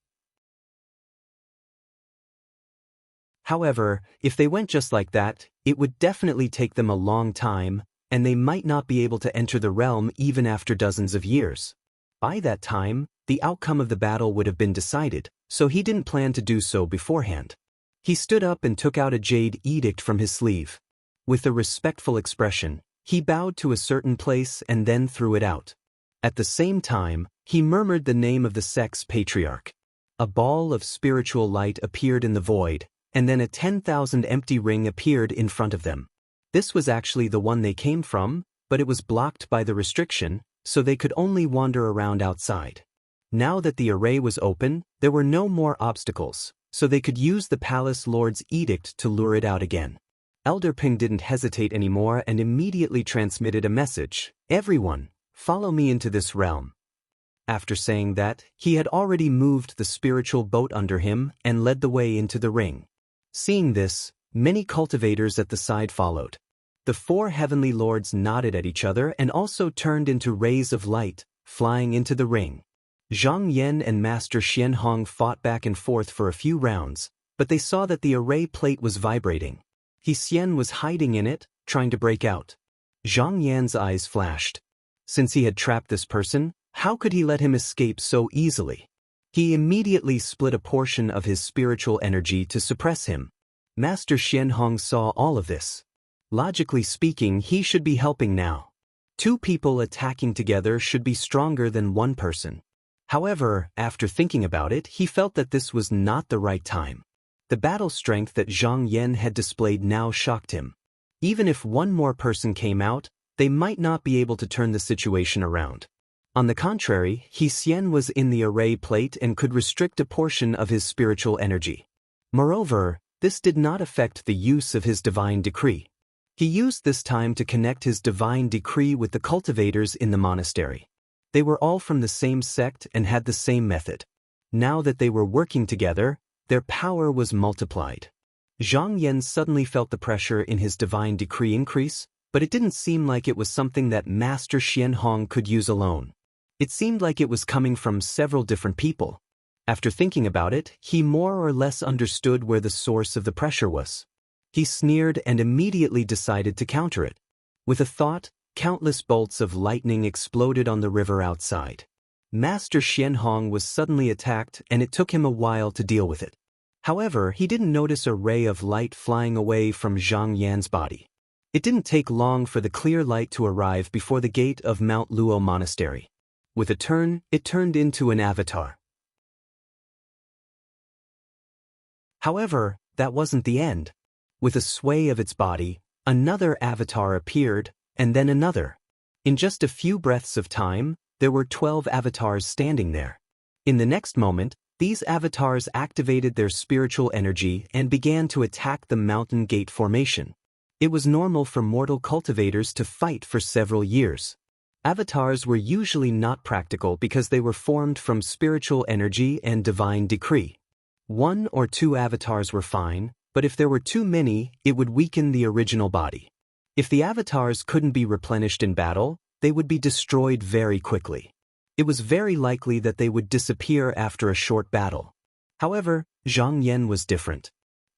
However, if they went just like that, it would definitely take them a long time, and they might not be able to enter the realm even after dozens of years. By that time, the outcome of the battle would have been decided, so he didn't plan to do so beforehand. He stood up and took out a jade edict from his sleeve. With a respectful expression, he bowed to a certain place and then threw it out. At the same time, he murmured the name of the sect's patriarch. A ball of spiritual light appeared in the void, and then a 10,000 empty ring appeared in front of them. This was actually the one they came from, but it was blocked by the restriction, so they could only wander around outside. Now that the array was open, there were no more obstacles, so they could use the palace lord's edict to lure it out again. Elder Peng didn't hesitate anymore and immediately transmitted a message, "Everyone, follow me into this realm." After saying that, he had already moved the spiritual boat under him and led the way into the ring. Seeing this, many cultivators at the side followed. The four heavenly lords nodded at each other and also turned into rays of light, flying into the ring. Zhang Yan and Master Xianhong fought back and forth for a few rounds, but they saw that the array plate was vibrating. He Xian was hiding in it, trying to break out. Zhang Yan's eyes flashed. Since he had trapped this person, how could he let him escape so easily? He immediately split a portion of his spiritual energy to suppress him. Master Xianhong saw all of this. Logically speaking, he should be helping now. Two people attacking together should be stronger than one person. However, after thinking about it, he felt that this was not the right time. The battle strength that Zhang Yan had displayed now shocked him. Even if one more person came out, they might not be able to turn the situation around. On the contrary, He Xian was in the array plate and could restrict a portion of his spiritual energy. Moreover, this did not affect the use of his divine decree. He used this time to connect his divine decree with the cultivators in the monastery. They were all from the same sect and had the same method. Now that they were working together, their power was multiplied. Zhang Yan suddenly felt the pressure in his divine decree increase, but it didn't seem like it was something that Master Xianhong could use alone. It seemed like it was coming from several different people. After thinking about it, he more or less understood where the source of the pressure was. He sneered and immediately decided to counter it. With a thought, countless bolts of lightning exploded on the river outside. Master Xianhong was suddenly attacked and it took him a while to deal with it. However, he didn't notice a ray of light flying away from Zhang Yan's body. It didn't take long for the clear light to arrive before the gate of Mount Luo Monastery. With a turn, it turned into an avatar. However, that wasn't the end. With a sway of its body, another avatar appeared, and then another. In just a few breaths of time, there were 12 avatars standing there. In the next moment, these avatars activated their spiritual energy and began to attack the mountain gate formation. It was normal for mortal cultivators to fight for several years. Avatars were usually not practical because they were formed from spiritual energy and divine decree. 1 or 2 avatars were fine, but if there were too many, it would weaken the original body. If the avatars couldn't be replenished in battle, they would be destroyed very quickly. It was very likely that they would disappear after a short battle. However, Zhang Yan was different.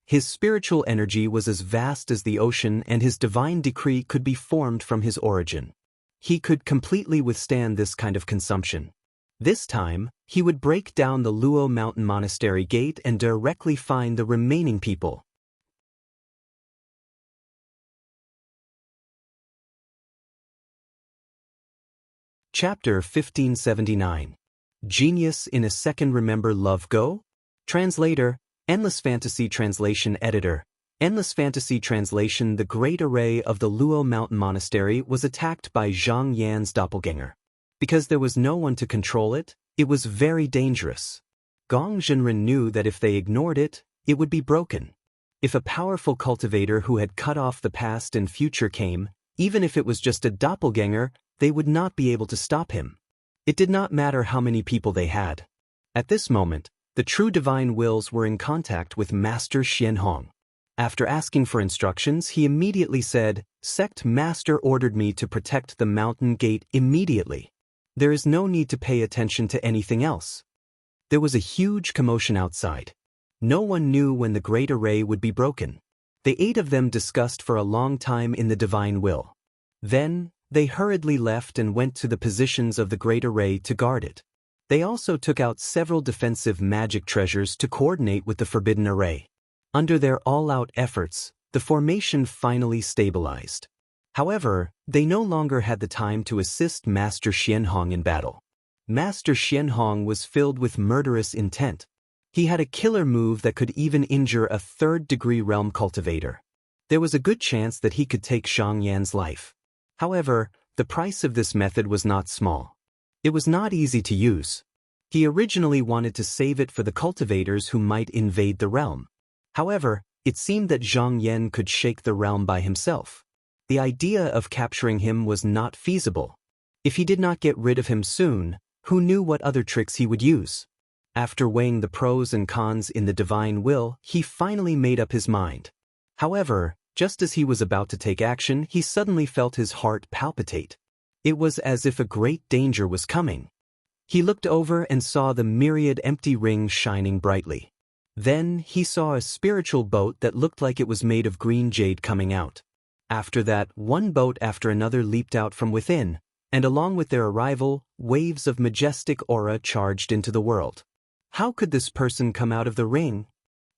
His spiritual energy was as vast as the ocean, and his divine decree could be formed from his origin. He could completely withstand this kind of consumption. This time, he would break down the Luo Mountain Monastery gate and directly find the remaining people. Chapter 1579. Genius in a Second. Remember Love Go? Translator, Endless Fantasy Translation Editor. Endless Fantasy Translation. The great array of the Luo Mountain Monastery was attacked by Zhang Yan's doppelganger. Because there was no one to control it, it was very dangerous. Gong Zhenren knew that if they ignored it, it would be broken. If a powerful cultivator who had cut off the past and future came, even if it was just a doppelganger, they would not be able to stop him. It did not matter how many people they had. At this moment, the true divine wills were in contact with Master Xianhong. After asking for instructions, he immediately said, "Sect Master ordered me to protect the mountain gate immediately. There is no need to pay attention to anything else." There was a huge commotion outside. No one knew when the great array would be broken. The 8 of them discussed for a long time in the divine will. Then, they hurriedly left and went to the positions of the great array to guard it. They also took out several defensive magic treasures to coordinate with the forbidden array. Under their all-out efforts, the formation finally stabilized. However, they no longer had the time to assist Master Xianhong in battle. Master Xianhong was filled with murderous intent. He had a killer move that could even injure a 3rd-degree realm cultivator. There was a good chance that he could take Zhang Yan's life. However, the price of this method was not small. It was not easy to use. He originally wanted to save it for the cultivators who might invade the realm. However, it seemed that Zhang Yan could shake the realm by himself. The idea of capturing him was not feasible. If he did not get rid of him soon, who knew what other tricks he would use? After weighing the pros and cons in the divine will, he finally made up his mind. However, just as he was about to take action, he suddenly felt his heart palpitate. It was as if a great danger was coming. He looked over and saw the myriad empty rings shining brightly. Then he saw a spiritual boat that looked like it was made of green jade coming out. After that, one boat after another leaped out from within, and along with their arrival, waves of majestic aura charged into the world. How could this person come out of the ring?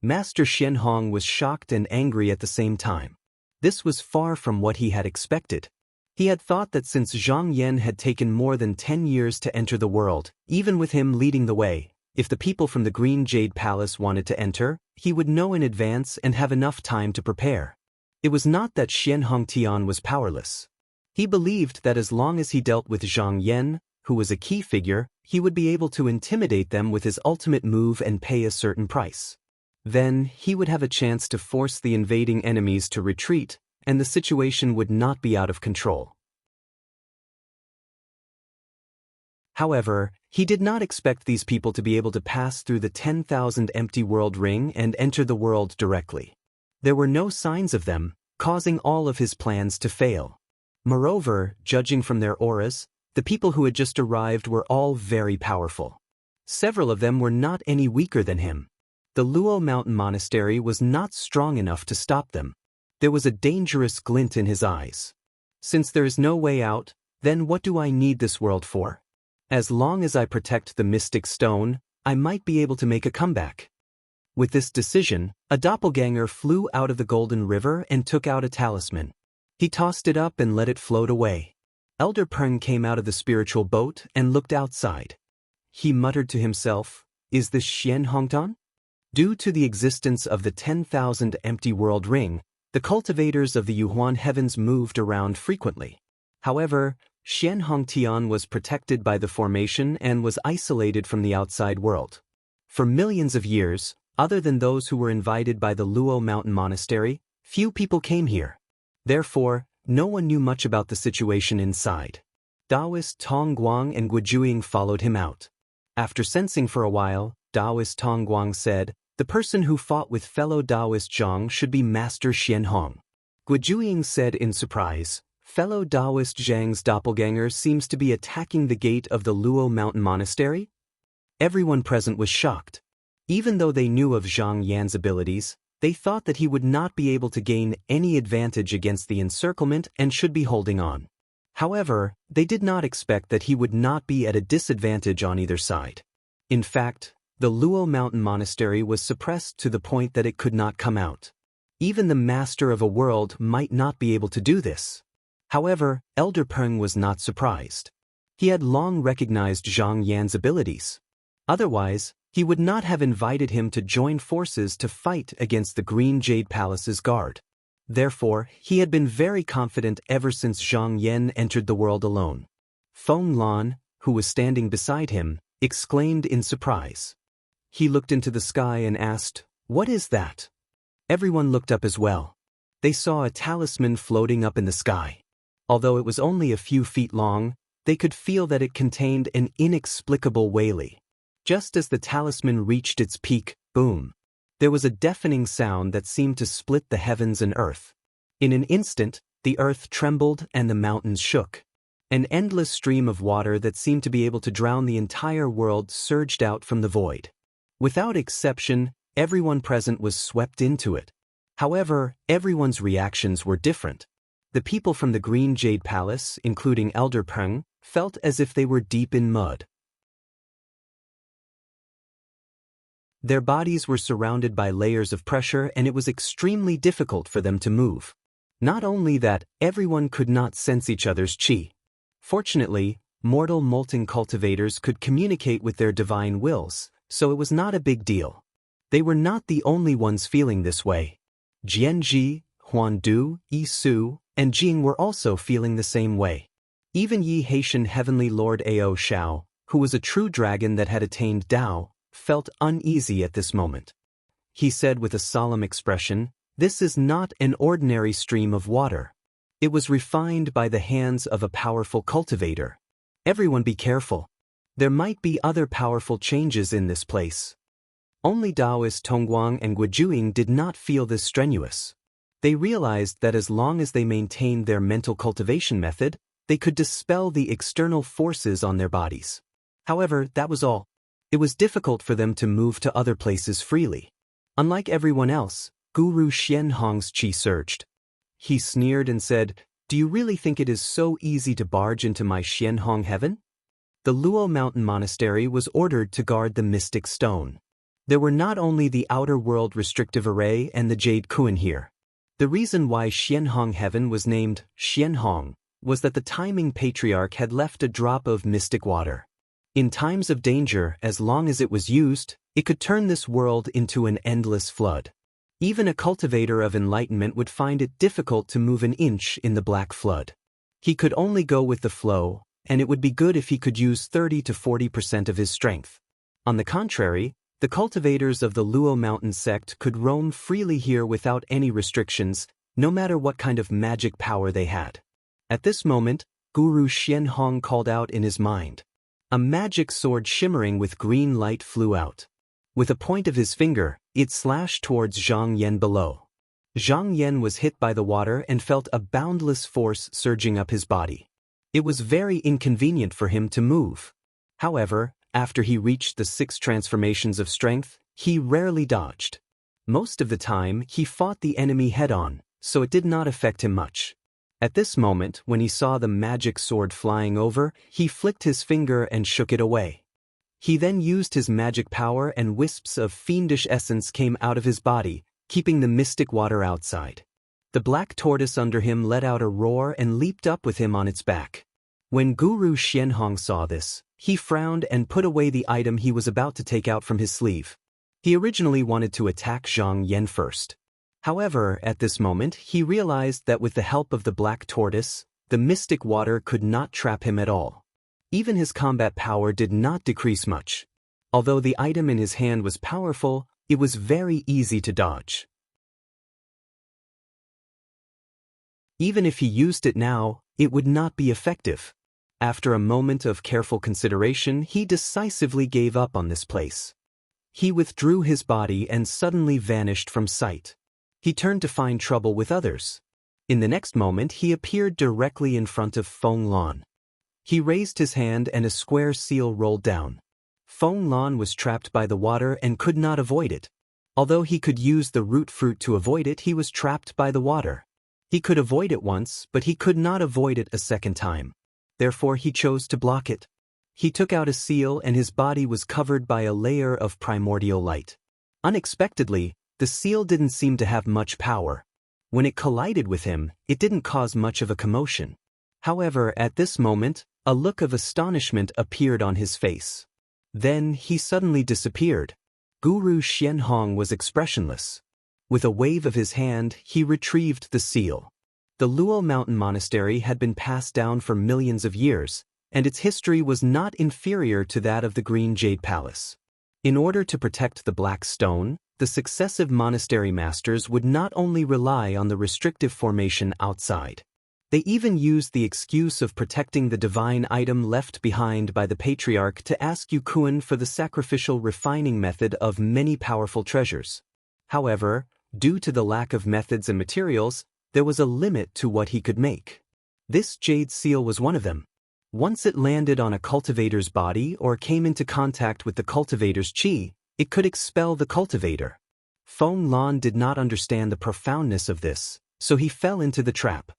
Master Xianhong was shocked and angry at the same time. This was far from what he had expected. He had thought that since Zhang Yan had taken more than 10 years to enter the world, even with him leading the way, if the people from the Green Jade Palace wanted to enter, he would know in advance and have enough time to prepare. It was not that Xianhong Tian was powerless. He believed that as long as he dealt with Zhang Yan, who was a key figure, he would be able to intimidate them with his ultimate move and pay a certain price. Then, he would have a chance to force the invading enemies to retreat, and the situation would not be out of control. However, he did not expect these people to be able to pass through the 10,000 empty world ring and enter the world directly. There were no signs of them, causing all of his plans to fail. Moreover, judging from their auras, the people who had just arrived were all very powerful. Several of them were not any weaker than him. The Luo Mountain Monastery was not strong enough to stop them. There was a dangerous glint in his eyes. Since there is no way out, then what do I need this world for? As long as I protect the mystic stone, I might be able to make a comeback. With this decision, a doppelganger flew out of the Golden River and took out a talisman. He tossed it up and let it float away. Elder Peng came out of the spiritual boat and looked outside. He muttered to himself, "Is this Xianhongtan?" Due to the existence of the 10,000 empty world ring, the cultivators of the Yuhuan heavens moved around frequently. However, Xianhong Tian was protected by the formation and was isolated from the outside world. For millions of years, other than those who were invited by the Luo Mountain Monastery, few people came here. Therefore, no one knew much about the situation inside. Taoist Tong Guang and Guojuing followed him out. After sensing for a while, Taoist Tong Guang said, "The person who fought with fellow Taoist Zhang should be Master Xian Hong." Guojuing said in surprise, "Fellow Taoist Zhang's doppelganger seems to be attacking the gate of the Luo Mountain Monastery?" Everyone present was shocked. Even though they knew of Zhang Yan's abilities, they thought that he would not be able to gain any advantage against the encirclement and should be holding on. However, they did not expect that he would not be at a disadvantage on either side. In fact, the Luo Mountain Monastery was suppressed to the point that it could not come out. Even the master of a world might not be able to do this. However, Elder Peng was not surprised. He had long recognized Zhang Yan's abilities. Otherwise, he would not have invited him to join forces to fight against the Green Jade Palace's guard. Therefore, he had been very confident ever since Zhang Yan entered the world alone. Feng Lan, who was standing beside him, exclaimed in surprise. He looked into the sky and asked, "What is that?" Everyone looked up as well. They saw a talisman floating up in the sky. Although it was only a few feet long, they could feel that it contained an inexplicable Weili. Just as the talisman reached its peak, boom! There was a deafening sound that seemed to split the heavens and earth. In an instant, the earth trembled and the mountains shook. An endless stream of water that seemed to be able to drown the entire world surged out from the void. Without exception, everyone present was swept into it. However, everyone's reactions were different. The people from the Green Jade Palace, including Elder Peng, felt as if they were deep in mud. Their bodies were surrounded by layers of pressure and it was extremely difficult for them to move. Not only that, everyone could not sense each other's qi. Fortunately, mortal molten cultivators could communicate with their divine wills, so it was not a big deal. They were not the only ones feeling this way. Jianji, Huandu, Yi Su, and Jing were also feeling the same way. Even Yi Haitian Heavenly Lord Ao Shao, who was a true dragon that had attained Tao, felt uneasy at this moment. He said with a solemn expression, "This is not an ordinary stream of water. It was refined by the hands of a powerful cultivator. Everyone be careful. There might be other powerful changes in this place." Only Taoist Tongguang and Guojuing did not feel this strenuous. They realized that as long as they maintained their mental cultivation method, they could dispel the external forces on their bodies. However, that was all. It was difficult for them to move to other places freely. Unlike everyone else, Guru Xian Hong's qi surged. He sneered and said, "Do you really think it is so easy to barge into my Xian Hong heaven?" The Luo Mountain Monastery was ordered to guard the mystic stone. There were not only the outer world restrictive array and the Jade Kuan here. The reason why Xian Hong heaven was named Xian Hong was that the timing patriarch had left a drop of mystic water. In times of danger, as long as it was used, it could turn this world into an endless flood. Even a cultivator of enlightenment would find it difficult to move an inch in the black flood. He could only go with the flow, and it would be good if he could use 30 to 40% of his strength. On the contrary, the cultivators of the Luo Mountain sect could roam freely here without any restrictions, no matter what kind of magic power they had. At this moment, Guru Xian Hong called out in his mind. A magic sword shimmering with green light flew out. With a point of his finger, it slashed towards Zhang Yan below. Zhang Yan was hit by the water and felt a boundless force surging up his body. It was very inconvenient for him to move. However, after he reached the 6 transformations of strength, he rarely dodged. Most of the time, he fought the enemy head-on, so it did not affect him much. At this moment, when he saw the magic sword flying over, he flicked his finger and shook it away. He then used his magic power and wisps of fiendish essence came out of his body, keeping the mystic water outside. The black tortoise under him let out a roar and leaped up with him on its back. When Guru Xian Hong saw this, he frowned and put away the item he was about to take out from his sleeve. He originally wanted to attack Zhang Yan first. However, at this moment, he realized that with the help of the black tortoise, the mystic water could not trap him at all. Even his combat power did not decrease much. Although the item in his hand was powerful, it was very easy to dodge. Even if he used it now, it would not be effective. After a moment of careful consideration, he decisively gave up on this place. He withdrew his body and suddenly vanished from sight. He turned to find trouble with others. In the next moment, he appeared directly in front of Feng Lan. He raised his hand and a square seal rolled down. Feng Lan was trapped by the water and could not avoid it. Although he could use the root fruit to avoid it, he was trapped by the water. He could avoid it once, but he could not avoid it a second time. Therefore, he chose to block it. He took out a seal and his body was covered by a layer of primordial light. Unexpectedly, the seal didn't seem to have much power. When it collided with him, it didn't cause much of a commotion. However, at this moment, a look of astonishment appeared on his face. Then, he suddenly disappeared. Guru Xianhong was expressionless. With a wave of his hand, he retrieved the seal. The Luo Mountain Monastery had been passed down for millions of years, and its history was not inferior to that of the Green Jade Palace. In order to protect the Black Stone, the successive monastery masters would not only rely on the restrictive formation outside. They even used the excuse of protecting the divine item left behind by the patriarch to ask Yukuan for the sacrificial refining method of many powerful treasures. However, due to the lack of methods and materials, there was a limit to what he could make. This jade seal was one of them. Once it landed on a cultivator's body or came into contact with the cultivator's qi, it could expel the cultivator. Feng Lan did not understand the profoundness of this, so he fell into the trap.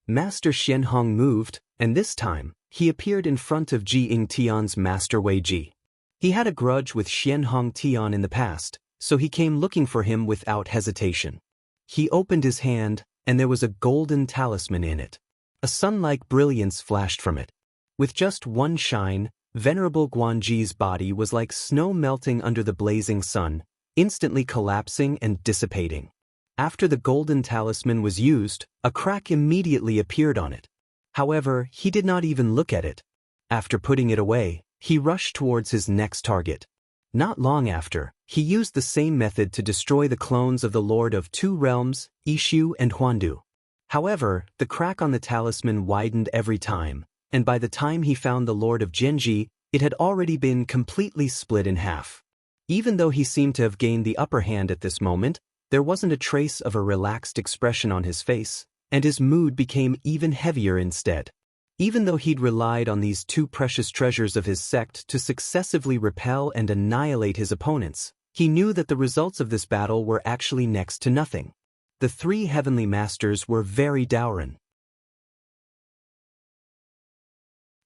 Master Xianhong moved, and this time, he appeared in front of Ji Ying Tian's Master Wei Ji. He had a grudge with Xianhong Tian in the past, so he came looking for him without hesitation. He opened his hand, and there was a golden talisman in it. A sun-like brilliance flashed from it. With just one shine, Venerable Guanji's body was like snow melting under the blazing sun, instantly collapsing and dissipating. After the golden talisman was used, a crack immediately appeared on it. However, he did not even look at it. After putting it away, he rushed towards his next target. Not long after, he used the same method to destroy the clones of the Lord of Two Realms, Ishu and Huandu. However, the crack on the talisman widened every time, and by the time he found the Lord of Genji, it had already been completely split in half. Even though he seemed to have gained the upper hand at this moment, there wasn't a trace of a relaxed expression on his face, and his mood became even heavier instead. Even though he'd relied on these two precious treasures of his sect to successively repel and annihilate his opponents, he knew that the results of this battle were actually next to nothing. The three heavenly masters were very dourn.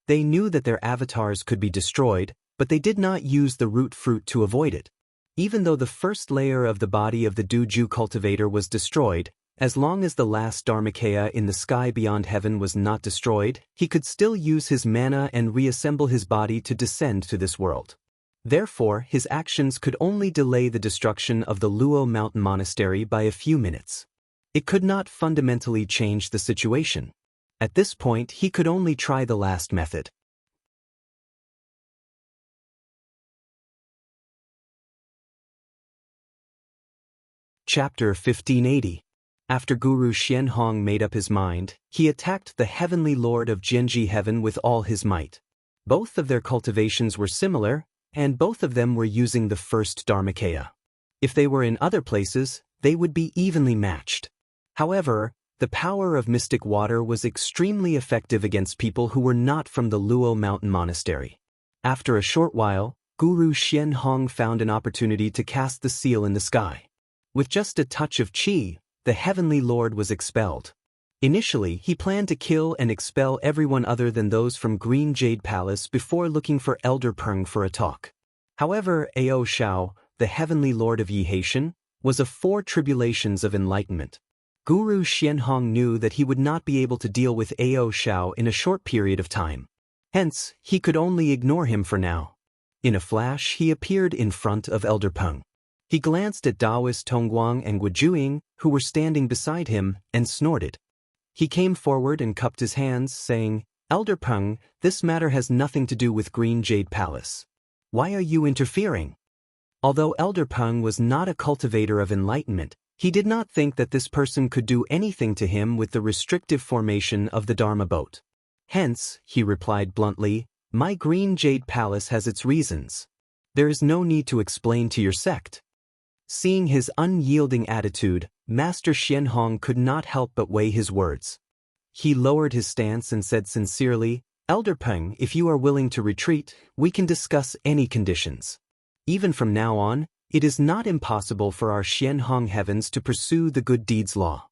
They knew that their avatars could be destroyed, but they did not use the root fruit to avoid it. Even though the first layer of the body of the Duju cultivator was destroyed, as long as the last Dharmakaya in the sky beyond heaven was not destroyed, he could still use his mana and reassemble his body to descend to this world. Therefore, his actions could only delay the destruction of the Luo Mountain Monastery by a few minutes. It could not fundamentally change the situation. At this point, he could only try the last method. Chapter 1580. After Guru Xianhong made up his mind, he attacked the heavenly lord of Genji heaven with all his might. Both of their cultivations were similar, and both of them were using the first Dharmakaya. If they were in other places, they would be evenly matched. However, the power of mystic water was extremely effective against people who were not from the Luo Mountain Monastery. After a short while, Guru Xianhong found an opportunity to cast the seal in the sky. With just a touch of qi, the heavenly lord was expelled. Initially, he planned to kill and expel everyone other than those from Green Jade Palace before looking for Elder Peng for a talk. However, Ao Shao, the heavenly lord of Yi Haitian, was of 4 tribulations of enlightenment. Guru Xianhong knew that he would not be able to deal with Ao Shao in a short period of time. Hence, he could only ignore him for now. In a flash, he appeared in front of Elder Peng. He glanced at Daoist Tongguang and Gujuing, who were standing beside him, and snorted. He came forward and cupped his hands, saying, "Elder Peng, this matter has nothing to do with Green Jade Palace. Why are you interfering?" Although Elder Peng was not a cultivator of enlightenment, He did not think that this person could do anything to him with the restrictive formation of the Dharma boat. Hence, he replied bluntly, my green jade palace has its reasons. There is no need to explain to your sect. Seeing his unyielding attitude, Master Xianhong could not help but weigh his words. He lowered his stance and said sincerely, Elder Peng, if you are willing to retreat, we can discuss any conditions. Even from now on, it is not impossible for our Xianhong heavens to pursue the good deeds law.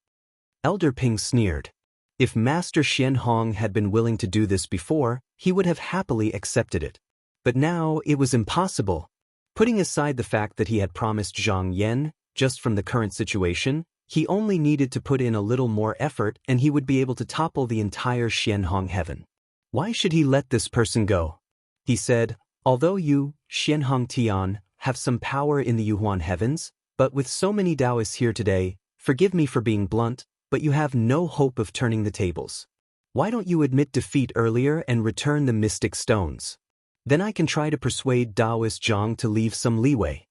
Elder Peng sneered. If Master Xianhong had been willing to do this before, he would have happily accepted it. But now it was impossible. Putting aside the fact that he had promised Zhang Yan, just from the current situation, he only needed to put in a little more effort and he would be able to topple the entire Xianhong heaven. Why should he let this person go? He said, although you, Xianhong Tian, have some power in the Yuhuan heavens, but with so many Taoists here today, forgive me for being blunt, but you have no hope of turning the tables. Why don't you admit defeat earlier and return the mystic stones? Then I can try to persuade Taoist Zhang to leave some leeway.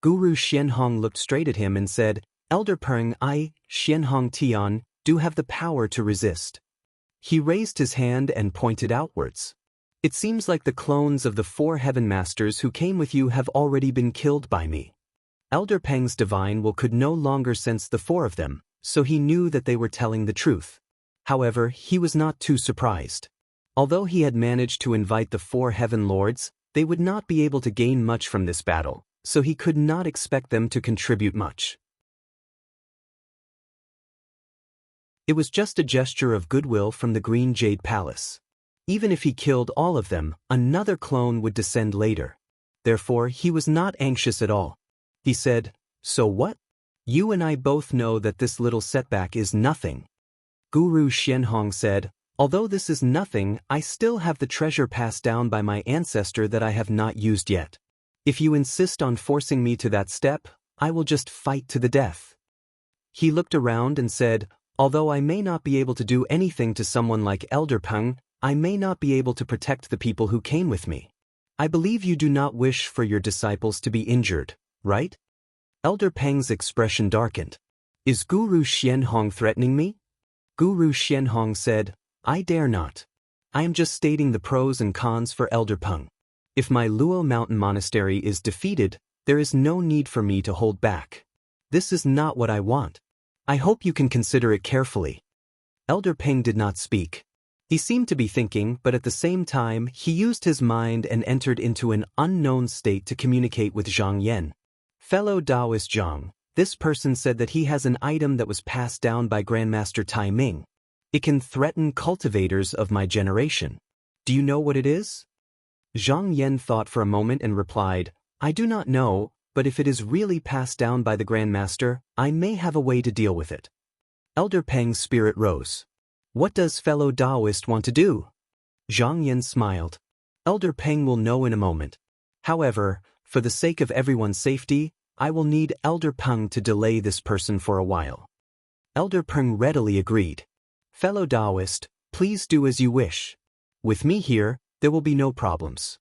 Guru Xianhong looked straight at him and said, Elder Peng, I, Xianhong Tian, do have the power to resist. He raised his hand and pointed outwards. It seems like the clones of the 4 heaven masters who came with you have already been killed by me. Elder Peng's divine will could no longer sense the 4 of them, so he knew that they were telling the truth. However, he was not too surprised. Although he had managed to invite the 4 heaven lords, they would not be able to gain much from this battle, so he could not expect them to contribute much. It was just a gesture of goodwill from the Green Jade Palace. Even if he killed all of them, another clone would descend later. Therefore, he was not anxious at all. He said, so what? You and I both know that this little setback is nothing. Guru Xianhong said, although this is nothing, I still have the treasure passed down by my ancestor that I have not used yet. If you insist on forcing me to that step, I will just fight to the death. He looked around and said, although I may not be able to do anything to someone like Elder Peng, I may not be able to protect the people who came with me. I believe you do not wish for your disciples to be injured, right? Elder Peng's expression darkened. Is Guru Xianhong threatening me? Guru Xianhong said, I dare not. I am just stating the pros and cons for Elder Peng. If my Luo Mountain Monastery is defeated, there is no need for me to hold back. This is not what I want. I hope you can consider it carefully. Elder Peng did not speak. He seemed to be thinking, but at the same time, he used his mind and entered into an unknown state to communicate with Zhang Yan. Fellow Taoist Zhang, this person said that he has an item that was passed down by Grandmaster Tai Ming. It can threaten cultivators of my generation. Do you know what it is? Zhang Yan thought for a moment and replied, I do not know, but if it is really passed down by the Grandmaster, I may have a way to deal with it. Elder Peng's spirit rose. What does fellow Taoist want to do? Zhang Yan smiled. Elder Peng will know in a moment. However, for the sake of everyone's safety, I will need Elder Peng to delay this person for a while. Elder Peng readily agreed. Fellow Taoist, please do as you wish. With me here, there will be no problems.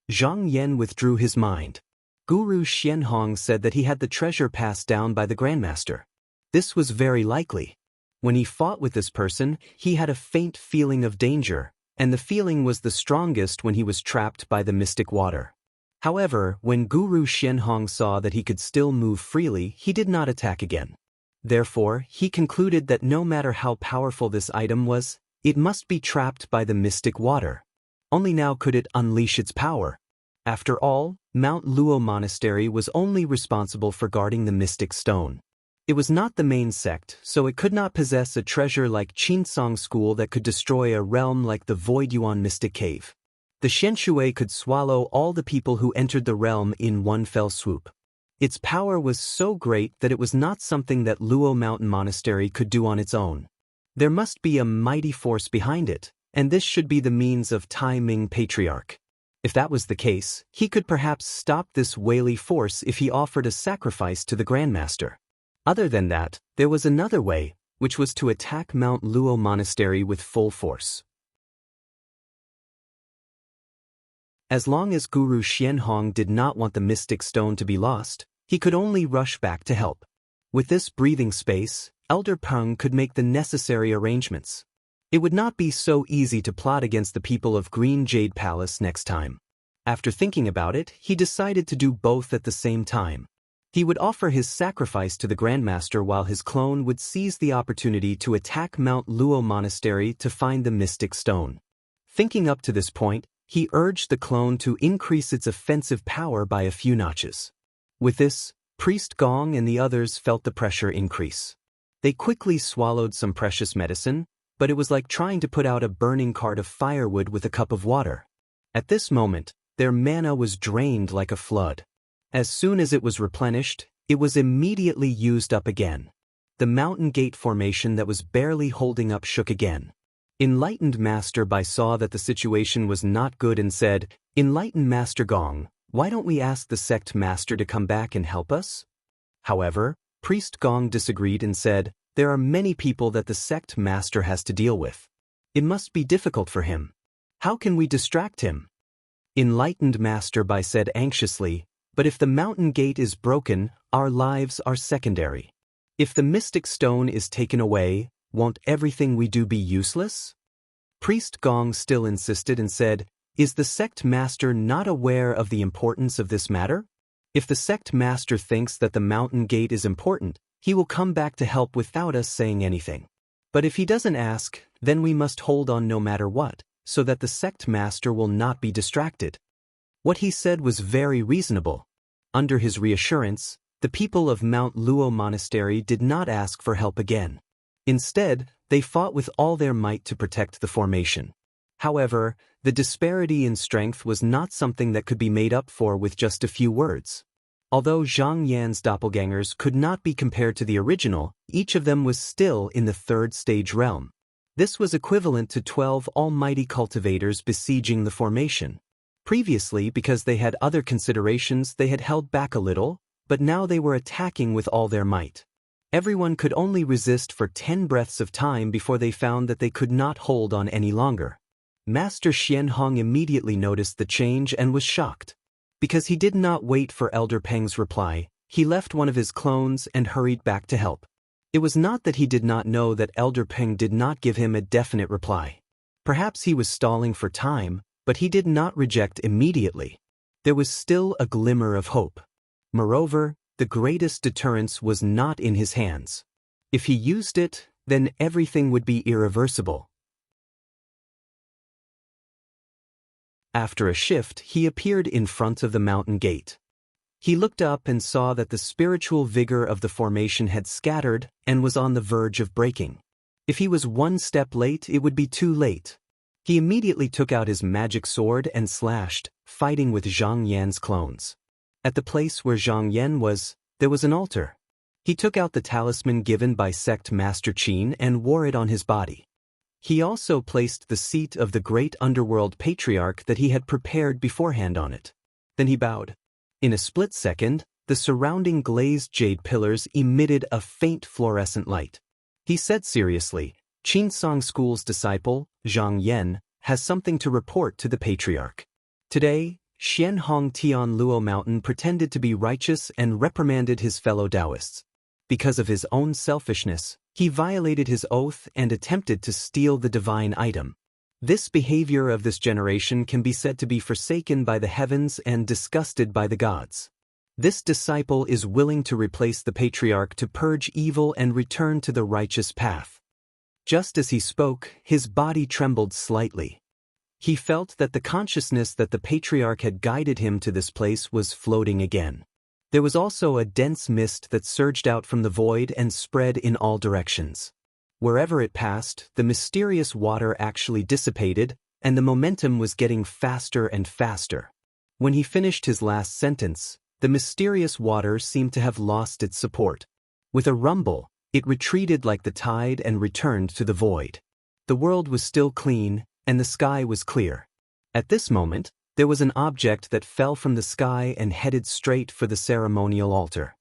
Zhang Yan withdrew his mind. Guru Xianhong said that he had the treasure passed down by the Grandmaster. This was very likely. When he fought with this person, he had a faint feeling of danger, and the feeling was the strongest when he was trapped by the mystic water. However, when Guru Xianhong saw that he could still move freely, he did not attack again. Therefore, he concluded that no matter how powerful this item was, it must be trapped by the mystic water. Only now could it unleash its power. After all, Mount Luo Monastery was only responsible for guarding the mystic stone. It was not the main sect, so it could not possess a treasure like Qinsong School that could destroy a realm like the Void Yuan Mystic Cave. The Shenshui could swallow all the people who entered the realm in one fell swoop. Its power was so great that it was not something that Luo Mountain Monastery could do on its own. There must be a mighty force behind it, and this should be the means of Tai Ming Patriarch. If that was the case, he could perhaps stop this Weili force if he offered a sacrifice to the Grandmaster. Other than that, there was another way, which was to attack Mount Luo Monastery with full force. As long as Guru Xianhong did not want the mystic stone to be lost, he could only rush back to help. With this breathing space, Elder Peng could make the necessary arrangements. It would not be so easy to plot against the people of Green Jade Palace next time. After thinking about it, he decided to do both at the same time. He would offer his sacrifice to the Grandmaster while his clone would seize the opportunity to attack Mount Luo Monastery to find the Mystic Stone. Thinking up to this point, he urged the clone to increase its offensive power by a few notches. With this, Priest Gong and the others felt the pressure increase. They quickly swallowed some precious medicine, but it was like trying to put out a burning cart of firewood with a cup of water. At this moment, their mana was drained like a flood. As soon as it was replenished, it was immediately used up again. The mountain gate formation that was barely holding up shook again. Enlightened Master Bai saw that the situation was not good and said, "Enlightened Master Gong, why don't we ask the sect master to come back and help us?" However, Priest Gong disagreed and said, "There are many people that the sect master has to deal with. It must be difficult for him. How can we distract him?" Enlightened Master Bai said anxiously, "But if the mountain gate is broken, our lives are secondary. If the mystic stone is taken away, won't everything we do be useless?" Priest Gong still insisted and said, "Is the sect master not aware of the importance of this matter? If the sect master thinks that the mountain gate is important, he will come back to help without us saying anything. But if he doesn't ask, then we must hold on no matter what, so that the sect master will not be distracted." What he said was very reasonable. Under his reassurance, the people of Mount Luo Monastery did not ask for help again. Instead, they fought with all their might to protect the formation. However, the disparity in strength was not something that could be made up for with just a few words. Although Zhang Yan's doppelgangers could not be compared to the original, each of them was still in the third stage realm. This was equivalent to 12 almighty cultivators besieging the formation. Previously, because they had other considerations, they had held back a little, but now they were attacking with all their might. Everyone could only resist for 10 breaths of time before they found that they could not hold on any longer. Master Xianhong immediately noticed the change and was shocked. Because he did not wait for Elder Peng's reply, he left one of his clones and hurried back to help. It was not that he did not know that Elder Peng did not give him a definite reply. Perhaps he was stalling for time, but he did not reject immediately. There was still a glimmer of hope. Moreover, the greatest deterrence was not in his hands. If he used it, then everything would be irreversible. After a shift, he appeared in front of the mountain gate. He looked up and saw that the spiritual vigor of the formation had scattered and was on the verge of breaking. If he was one step late, it would be too late. He immediately took out his magic sword and slashed, fighting with Zhang Yan's clones. At the place where Zhang Yan was, there was an altar. He took out the talisman given by Sect Master Qin and wore it on his body. He also placed the seat of the great underworld patriarch that he had prepared beforehand on it. Then he bowed. In a split second, the surrounding glazed jade pillars emitted a faint fluorescent light. He said seriously, "Qinsong School's disciple, Zhang Yan, has something to report to the patriarch." Today, Xianhong Tian Luo Mountain pretended to be righteous and reprimanded his fellow Taoists. Because of his own selfishness, he violated his oath and attempted to steal the divine item. This behavior of this generation can be said to be forsaken by the heavens and disgusted by the gods. This disciple is willing to replace the patriarch to purge evil and return to the righteous path. Just as he spoke, his body trembled slightly. He felt that the consciousness that the patriarch had guided him to this place was floating again. There was also a dense mist that surged out from the void and spread in all directions. Wherever it passed, the mysterious water actually dissipated, and the momentum was getting faster and faster. When he finished his last sentence, the mysterious water seemed to have lost its support. With a rumble, it retreated like the tide and returned to the void. The world was still clean, and the sky was clear. At this moment, there was an object that fell from the sky and headed straight for the ceremonial altar.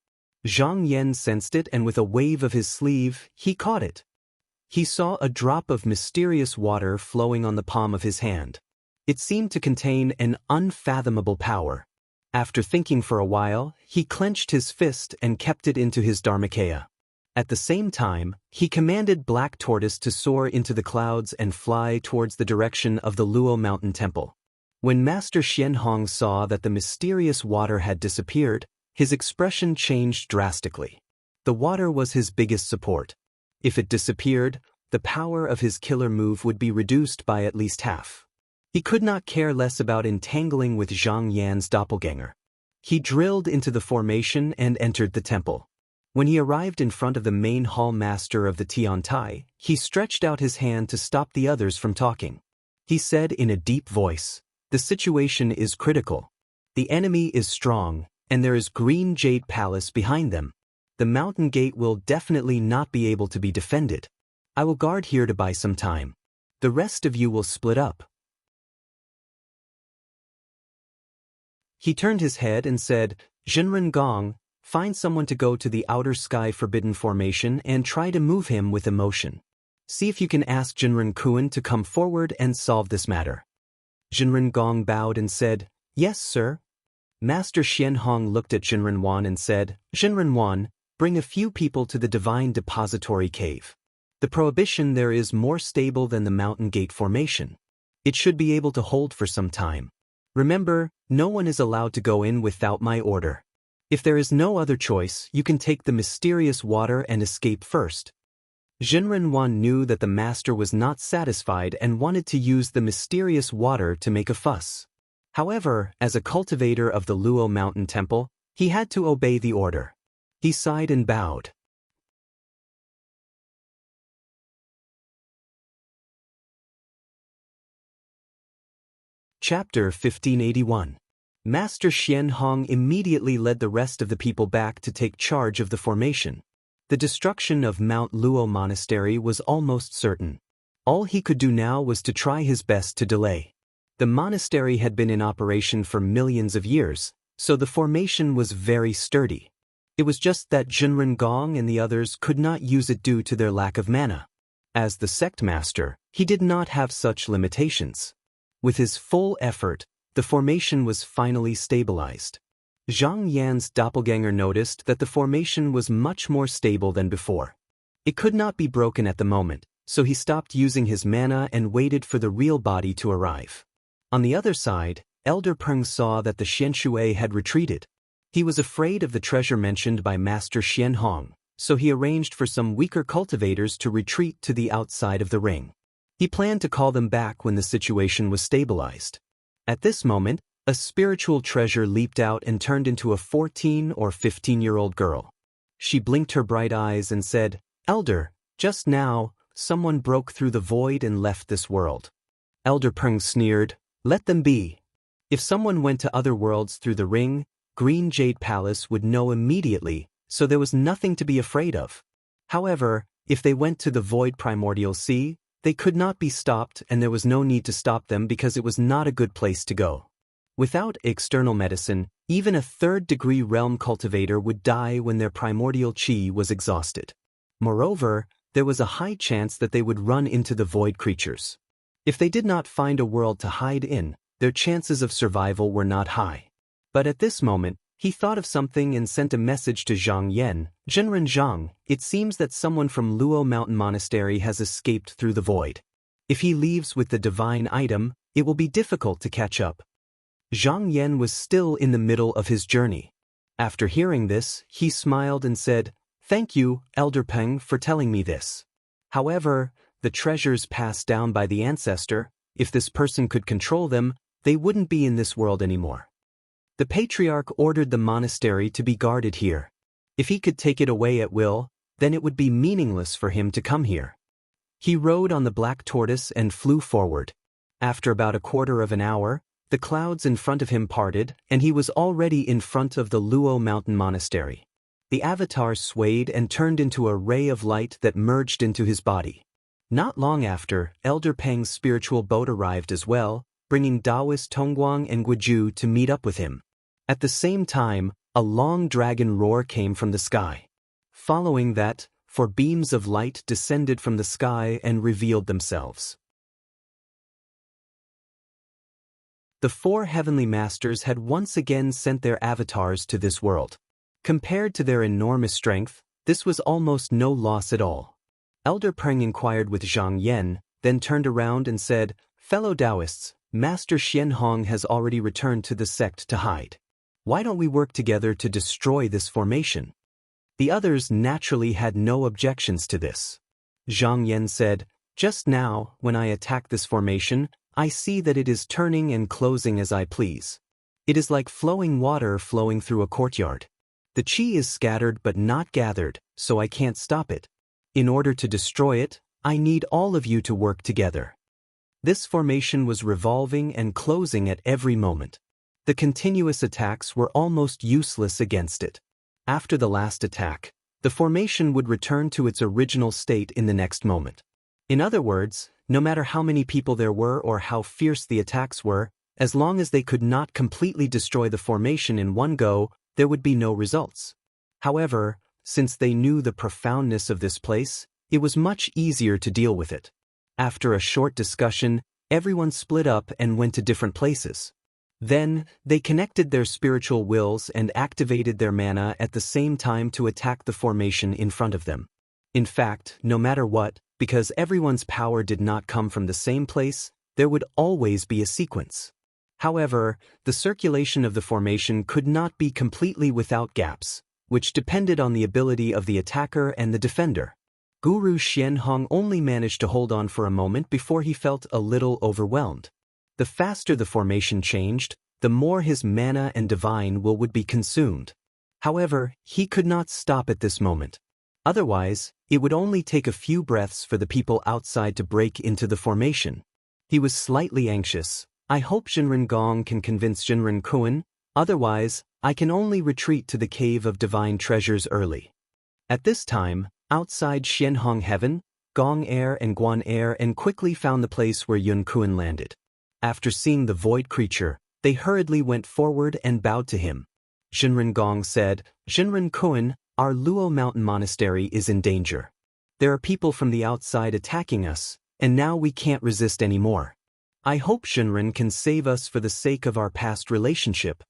Zhang Yan sensed it, and with a wave of his sleeve, he caught it. He saw a drop of mysterious water flowing on the palm of his hand. It seemed to contain an unfathomable power. After thinking for a while, he clenched his fist and kept it into his dharmakaya. At the same time, he commanded Black Tortoise to soar into the clouds and fly towards the direction of the Luo Mountain Temple. When Master Xianhong saw that the mysterious water had disappeared, his expression changed drastically. The water was his biggest support. If it disappeared, the power of his killer move would be reduced by at least half. He could not care less about entangling with Zhang Yan's doppelganger. He drilled into the formation and entered the temple. When he arrived in front of the main hall master of the Tiantai, he stretched out his hand to stop the others from talking. He said in a deep voice, "The situation is critical. The enemy is strong, and there is Green Jade Palace behind them. The mountain gate will definitely not be able to be defended. I will guard here to buy some time. The rest of you will split up." He turned his head and said, "Zhenren Gong, find someone to go to the outer sky forbidden formation and try to move him with emotion. See if you can ask Zhenren Kuan to come forward and solve this matter." Zhenren Gong bowed and said, "Yes, sir." Master Xianhong looked at Zhenren Wan and said, "Zhenren Wan, bring a few people to the Divine Depository Cave. The prohibition there is more stable than the mountain gate formation. It should be able to hold for some time. Remember, no one is allowed to go in without my order. If there is no other choice, you can take the mysterious water and escape first." Zhenren Wan knew that the master was not satisfied and wanted to use the mysterious water to make a fuss. However, as a cultivator of the Luo Mountain Temple, he had to obey the order. He sighed and bowed. Chapter 1581. Master Xianhong immediately led the rest of the people back to take charge of the formation. The destruction of Mount Luo Monastery was almost certain. All he could do now was to try his best to delay. The monastery had been in operation for millions of years, so the formation was very sturdy. It was just that Zhenren Gong and the others could not use it due to their lack of mana. As the sect master, he did not have such limitations. With his full effort, the formation was finally stabilized. Zhang Yan's doppelganger noticed that the formation was much more stable than before. It could not be broken at the moment, so he stopped using his mana and waited for the real body to arrive. On the other side, Elder Peng saw that the Xianshui had retreated. He was afraid of the treasure mentioned by Master Xianhong, so he arranged for some weaker cultivators to retreat to the outside of the ring. He planned to call them back when the situation was stabilized. At this moment, a spiritual treasure leaped out and turned into a 14 or 15-year-old girl. She blinked her bright eyes and said, "Elder, just now, someone broke through the void and left this world." Elder Peng sneered, "Let them be. If someone went to other worlds through the ring, Green Jade Palace would know immediately, so there was nothing to be afraid of. However, if they went to the void primordial sea, they could not be stopped and there was no need to stop them because it was not a good place to go. Without external medicine, even a third-degree realm cultivator would die when their primordial chi was exhausted. Moreover, there was a high chance that they would run into the void creatures. If they did not find a world to hide in, their chances of survival were not high. But at this moment, he thought of something and sent a message to Zhang Yan, "Zhenren Zhang, it seems that someone from Luo Mountain Monastery has escaped through the void. If he leaves with the divine item, it will be difficult to catch up." Zhang Yan was still in the middle of his journey. After hearing this, he smiled and said, "Thank you, Elder Peng, for telling me this. However, the treasures passed down by the ancestor, if this person could control them, they wouldn't be in this world anymore. The patriarch ordered the monastery to be guarded here. If he could take it away at will, then it would be meaningless for him to come here." He rode on the black tortoise and flew forward. After about a quarter of an hour, the clouds in front of him parted, and he was already in front of the Luo Mountain Monastery. The avatar swayed and turned into a ray of light that merged into his body. Not long after, Elder Peng's spiritual boat arrived as well, bringing Taoist Tongguang and Guiju to meet up with him. At the same time, a long dragon roar came from the sky. Following that, 4 beams of light descended from the sky and revealed themselves. The 4 heavenly masters had once again sent their avatars to this world. Compared to their enormous strength, This was almost no loss at all. Elder Peng inquired with Zhang Yan, then turned around and said, "Fellow Taoists, Master Xianhong has already returned to the sect to hide. Why don't we work together to destroy this formation?" The others naturally had no objections to this. Zhang Yan said, "Just now, when I attack this formation, I see that it is turning and closing as I please. It is like flowing water flowing through a courtyard. The qi is scattered but not gathered, so I can't stop it. In order to destroy it, I need all of you to work together." This formation was revolving and closing at every moment. The continuous attacks were almost useless against it. After the last attack, the formation would return to its original state in the next moment. In other words, no matter how many people there were or how fierce the attacks were, as long as they could not completely destroy the formation in one go, there would be no results. However, since they knew the profoundness of this place, it was much easier to deal with it. After a short discussion, everyone split up and went to different places. Then, they connected their spiritual wills and activated their mana at the same time to attack the formation in front of them. In fact, no matter what, because everyone's power did not come from the same place, there would always be a sequence. However, the circulation of the formation could not be completely without gaps, which depended on the ability of the attacker and the defender. Guru Xianhong only managed to hold on for a moment before he felt a little overwhelmed. The faster the formation changed, the more his mana and divine will would be consumed. However, he could not stop at this moment. Otherwise, it would only take a few breaths for the people outside to break into the formation. He was slightly anxious. "I hope Jinren Gong can convince Jinren Kuan, otherwise, I can only retreat to the Cave of Divine Treasures early." At this time, outside Xianhong Heaven, Gong Air and Guan Air and quickly found the place where Yun Kuan landed. After seeing the void creature, they hurriedly went forward and bowed to him. Jinren Gong said, "Jinren Kuan, our Luo Mountain Monastery is in danger. There are people from the outside attacking us, and now we can't resist anymore. I hope Jinren can save us for the sake of our past relationship."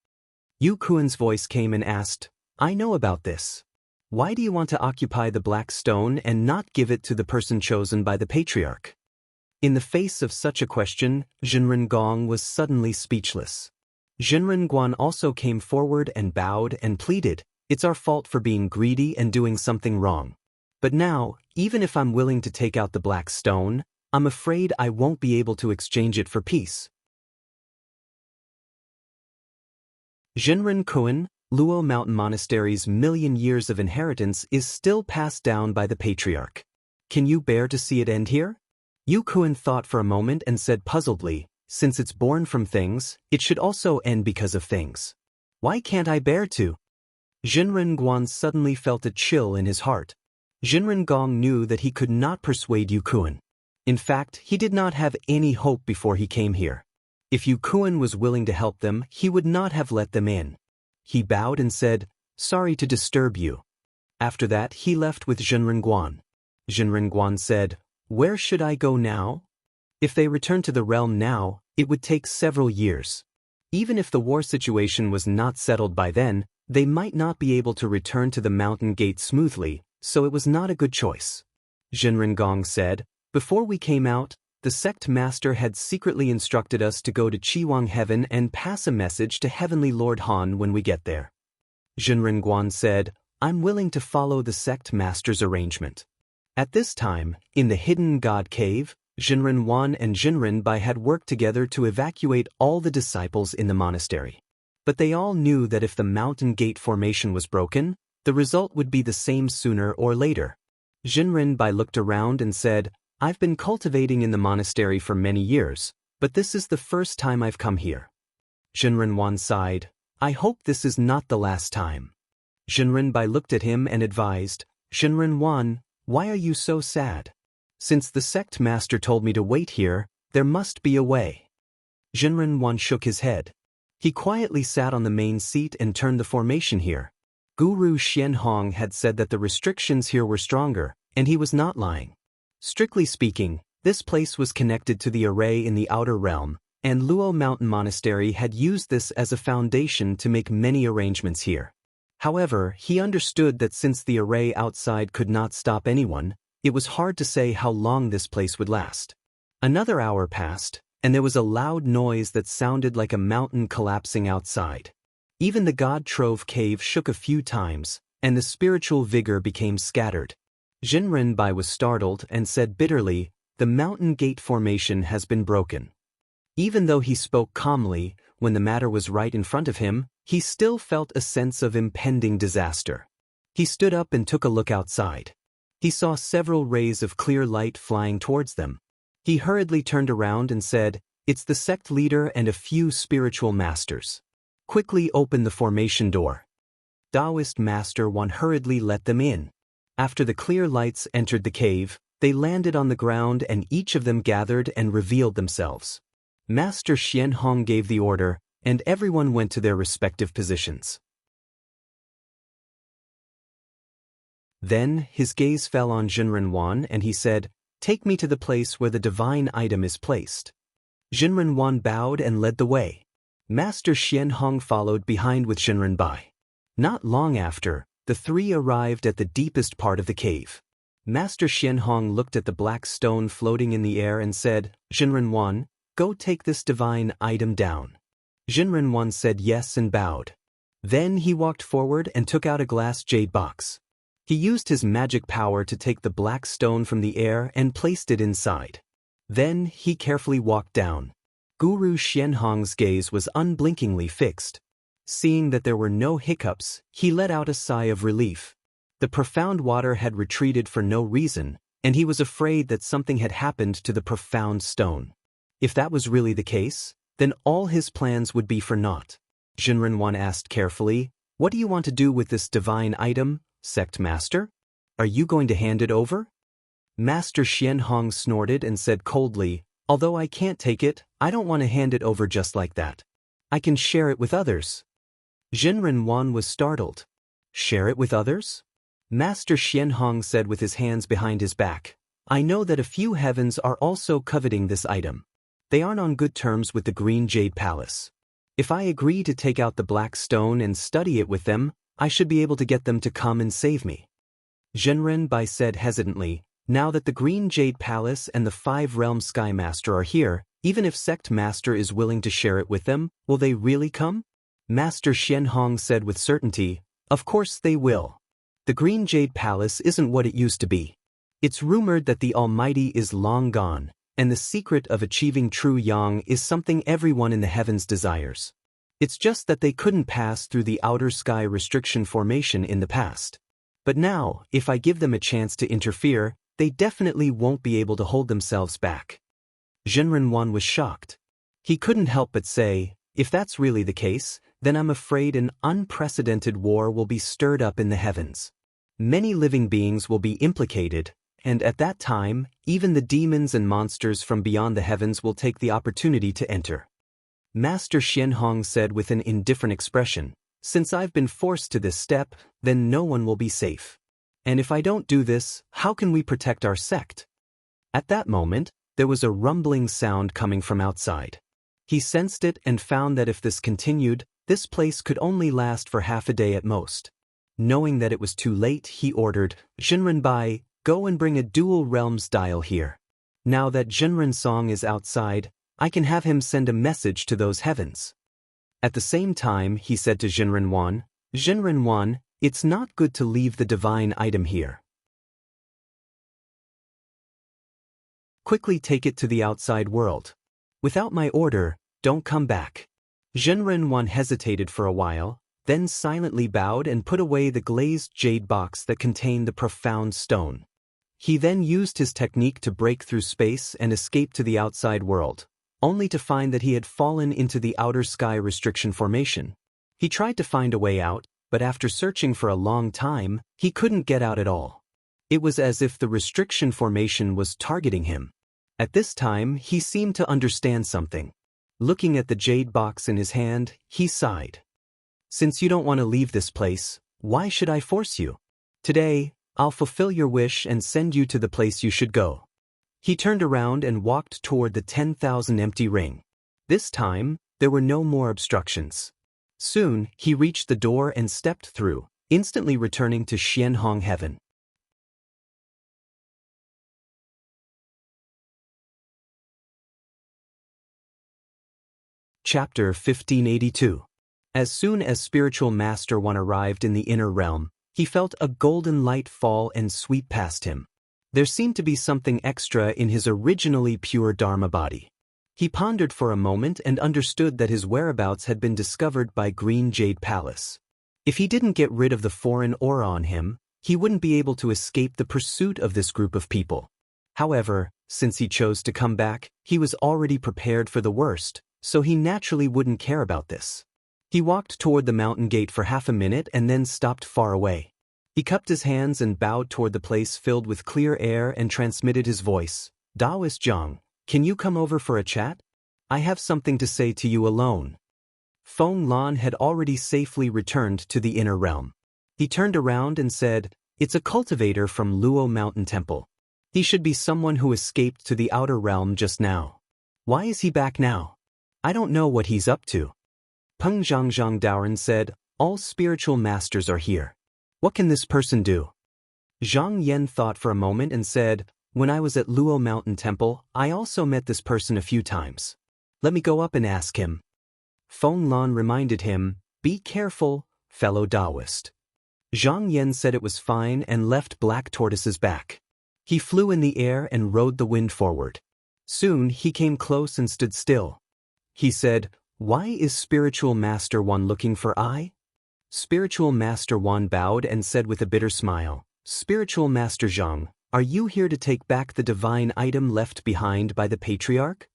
Yu Kuan's voice came and asked, "I know about this. Why do you want to occupy the black stone and not give it to the person chosen by the patriarch?" In the face of such a question, Jinren Gong was suddenly speechless. Jinren Guan also came forward and bowed and pleaded, "It's our fault for being greedy and doing something wrong. But now, even if I'm willing to take out the black stone, I'm afraid I won't be able to exchange it for peace." Jinren Kuan, Luo Mountain Monastery's million years of inheritance is still passed down by the patriarch. Can you bear to see it end here? Yu Kuan thought for a moment and said puzzledly, "Since it's born from things, it should also end because of things. Why can't I bear to?" Jinren Guan suddenly felt a chill in his heart. Jinren Gong knew that he could not persuade Yu Kuan. In fact, he did not have any hope before he came here. If Yu Kuan was willing to help them, he would not have let them in. He bowed and said, "Sorry to disturb you." After that, he left with Jinren Guan. Jinren Guan said, "Where should I go now? If they return to the realm now, it would take several years. Even if the war situation was not settled by then, they might not be able to return to the mountain gate smoothly, so it was not a good choice." Jinren Gong said, "Before we came out, the sect master had secretly instructed us to go to Chiwang Heaven and pass a message to Heavenly Lord Han when we get there." Jinren Guan said, "I'm willing to follow the sect master's arrangement." At this time, in the hidden God Cave, Jinren Wan and Jinren Bai had worked together to evacuate all the disciples in the monastery. But they all knew that if the mountain gate formation was broken, the result would be the same sooner or later. Jinren Bai looked around and said, "I've been cultivating in the monastery for many years, but this is the first time I've come here." Jinren Wan sighed, "I hope this is not the last time." Jinren Bai looked at him and advised, "Jinren Wan, why are you so sad? Since the sect master told me to wait here, there must be a way." Jinren Wan shook his head. He quietly sat on the main seat and turned the formation here. Guru Xianhong had said that the restrictions here were stronger, and he was not lying. Strictly speaking, this place was connected to the array in the outer realm, and Luo Mountain Monastery had used this as a foundation to make many arrangements here. However, he understood that since the array outside could not stop anyone, it was hard to say how long this place would last. Another hour passed, and there was a loud noise that sounded like a mountain collapsing outside. Even the God Trove cave shook a few times, and the spiritual vigor became scattered. Jinrenbai was startled and said bitterly, "The mountain gate formation has been broken." Even though he spoke calmly, when the matter was right in front of him, he still felt a sense of impending disaster. He stood up and took a look outside. He saw several rays of clear light flying towards them. He hurriedly turned around and said, "It's the sect leader and a few spiritual masters. Quickly open the formation door." Taoist Master Wan hurriedly let them in. After the clear lights entered the cave, they landed on the ground and each of them gathered and revealed themselves. Master Xianhong gave the order, and everyone went to their respective positions. Then, his gaze fell on Jinren Wan and he said, "Take me to the place where the divine item is placed." Jinren Wan bowed and led the way. Master Xianhong followed behind with Jinrenbai. Not long after, the three arrived at the deepest part of the cave. Master Xianhong looked at the black stone floating in the air and said, "Jinren Wan, go take this divine item down." Jinren Wan said yes and bowed. Then he walked forward and took out a glass jade box. He used his magic power to take the black stone from the air and placed it inside. Then he carefully walked down. Guru Xianhong's gaze was unblinkingly fixed. Seeing that there were no hiccups, he let out a sigh of relief. The profound water had retreated for no reason, and he was afraid that something had happened to the profound stone. If that was really the case, then all his plans would be for naught. Jinren Wan asked carefully, "What do you want to do with this divine item, Sect Master? Are you going to hand it over?" Master Xianhong snorted and said coldly, "Although I can't take it, I don't want to hand it over just like that. I can share it with others." Jinren Wan was startled. "Share it with others?" Master Xianhong said with his hands behind his back, "I know that a few heavens are also coveting this item. They aren't on good terms with the Green Jade Palace. If I agree to take out the black stone and study it with them, I should be able to get them to come and save me." Jinrenbai said hesitantly, "Now that the Green Jade Palace and the Five Realm Sky Master are here, even if Sect Master is willing to share it with them, will they really come?" Master Xianhong said with certainty, "Of course they will. The Green Jade Palace isn't what it used to be. It's rumored that the Almighty is long gone, and the secret of achieving true yang is something everyone in the heavens desires. It's just that they couldn't pass through the outer sky restriction formation in the past. But now, if I give them a chance to interfere, they definitely won't be able to hold themselves back." Jinren Wan was shocked. He couldn't help but say, "If that's really the case, then I'm afraid an unprecedented war will be stirred up in the heavens. Many living beings will be implicated, and at that time, even the demons and monsters from beyond the heavens will take the opportunity to enter." Master Xianhong said with an indifferent expression, "Since I've been forced to this step, then no one will be safe. And if I don't do this, how can we protect our sect?" At that moment, there was a rumbling sound coming from outside. He sensed it and found that if this continued, this place could only last for half a day at most. Knowing that it was too late, he ordered, "Jinrenbai, go and bring a dual realms dial here. Now that Jinren Song is outside, I can have him send a message to those heavens." At the same time, he said to Jinren Wan, "Jinren Wan, it's not good to leave the divine item here. Quickly take it to the outside world. Without my order, don't come back." Jinren Wan hesitated for a while, then silently bowed and put away the glazed jade box that contained the profound stone. He then used his technique to break through space and escape to the outside world, only to find that he had fallen into the outer sky restriction formation. He tried to find a way out, but after searching for a long time, he couldn't get out at all. It was as if the restriction formation was targeting him. At this time, he seemed to understand something. Looking at the jade box in his hand, he sighed. "Since you don't want to leave this place, why should I force you? Today, I'll fulfill your wish and send you to the place you should go." He turned around and walked toward the 10,000 empty ring. This time, there were no more obstructions. Soon, he reached the door and stepped through, instantly returning to Xianhong heaven. Chapter 1582. As soon as Spiritual Master One arrived in the inner realm, he felt a golden light fall and sweep past him. There seemed to be something extra in his originally pure Dharma body. He pondered for a moment and understood that his whereabouts had been discovered by Green Jade Palace. If he didn't get rid of the foreign aura on him, he wouldn't be able to escape the pursuit of this group of people. However, since he chose to come back, he was already prepared for the worst, so he naturally wouldn't care about this. He walked toward the mountain gate for half a minute and then stopped far away. He cupped his hands and bowed toward the place filled with clear air and transmitted his voice. Taoist Zhang, can you come over for a chat? I have something to say to you alone. Feng Lan had already safely returned to the inner realm. He turned around and said, "It's a cultivator from Luo Mountain Temple. He should be someone who escaped to the outer realm just now. Why is he back now? I don't know what he's up to." Peng Zhangzhang Daoren said, "All spiritual masters are here. What can this person do?" Zhang Yan thought for a moment and said, "When I was at Luo Mountain Temple, I also met this person a few times. Let me go up and ask him." Feng Lan reminded him, "Be careful, fellow Taoist." Zhang Yan said it was fine and left Black Tortoise's back. He flew in the air and rode the wind forward. Soon he came close and stood still. He said, "Why is Spiritual Master One looking for I?" Spiritual Master One bowed and said with a bitter smile, "Spiritual Master Zhang, are you here to take back the divine item left behind by the Patriarch?"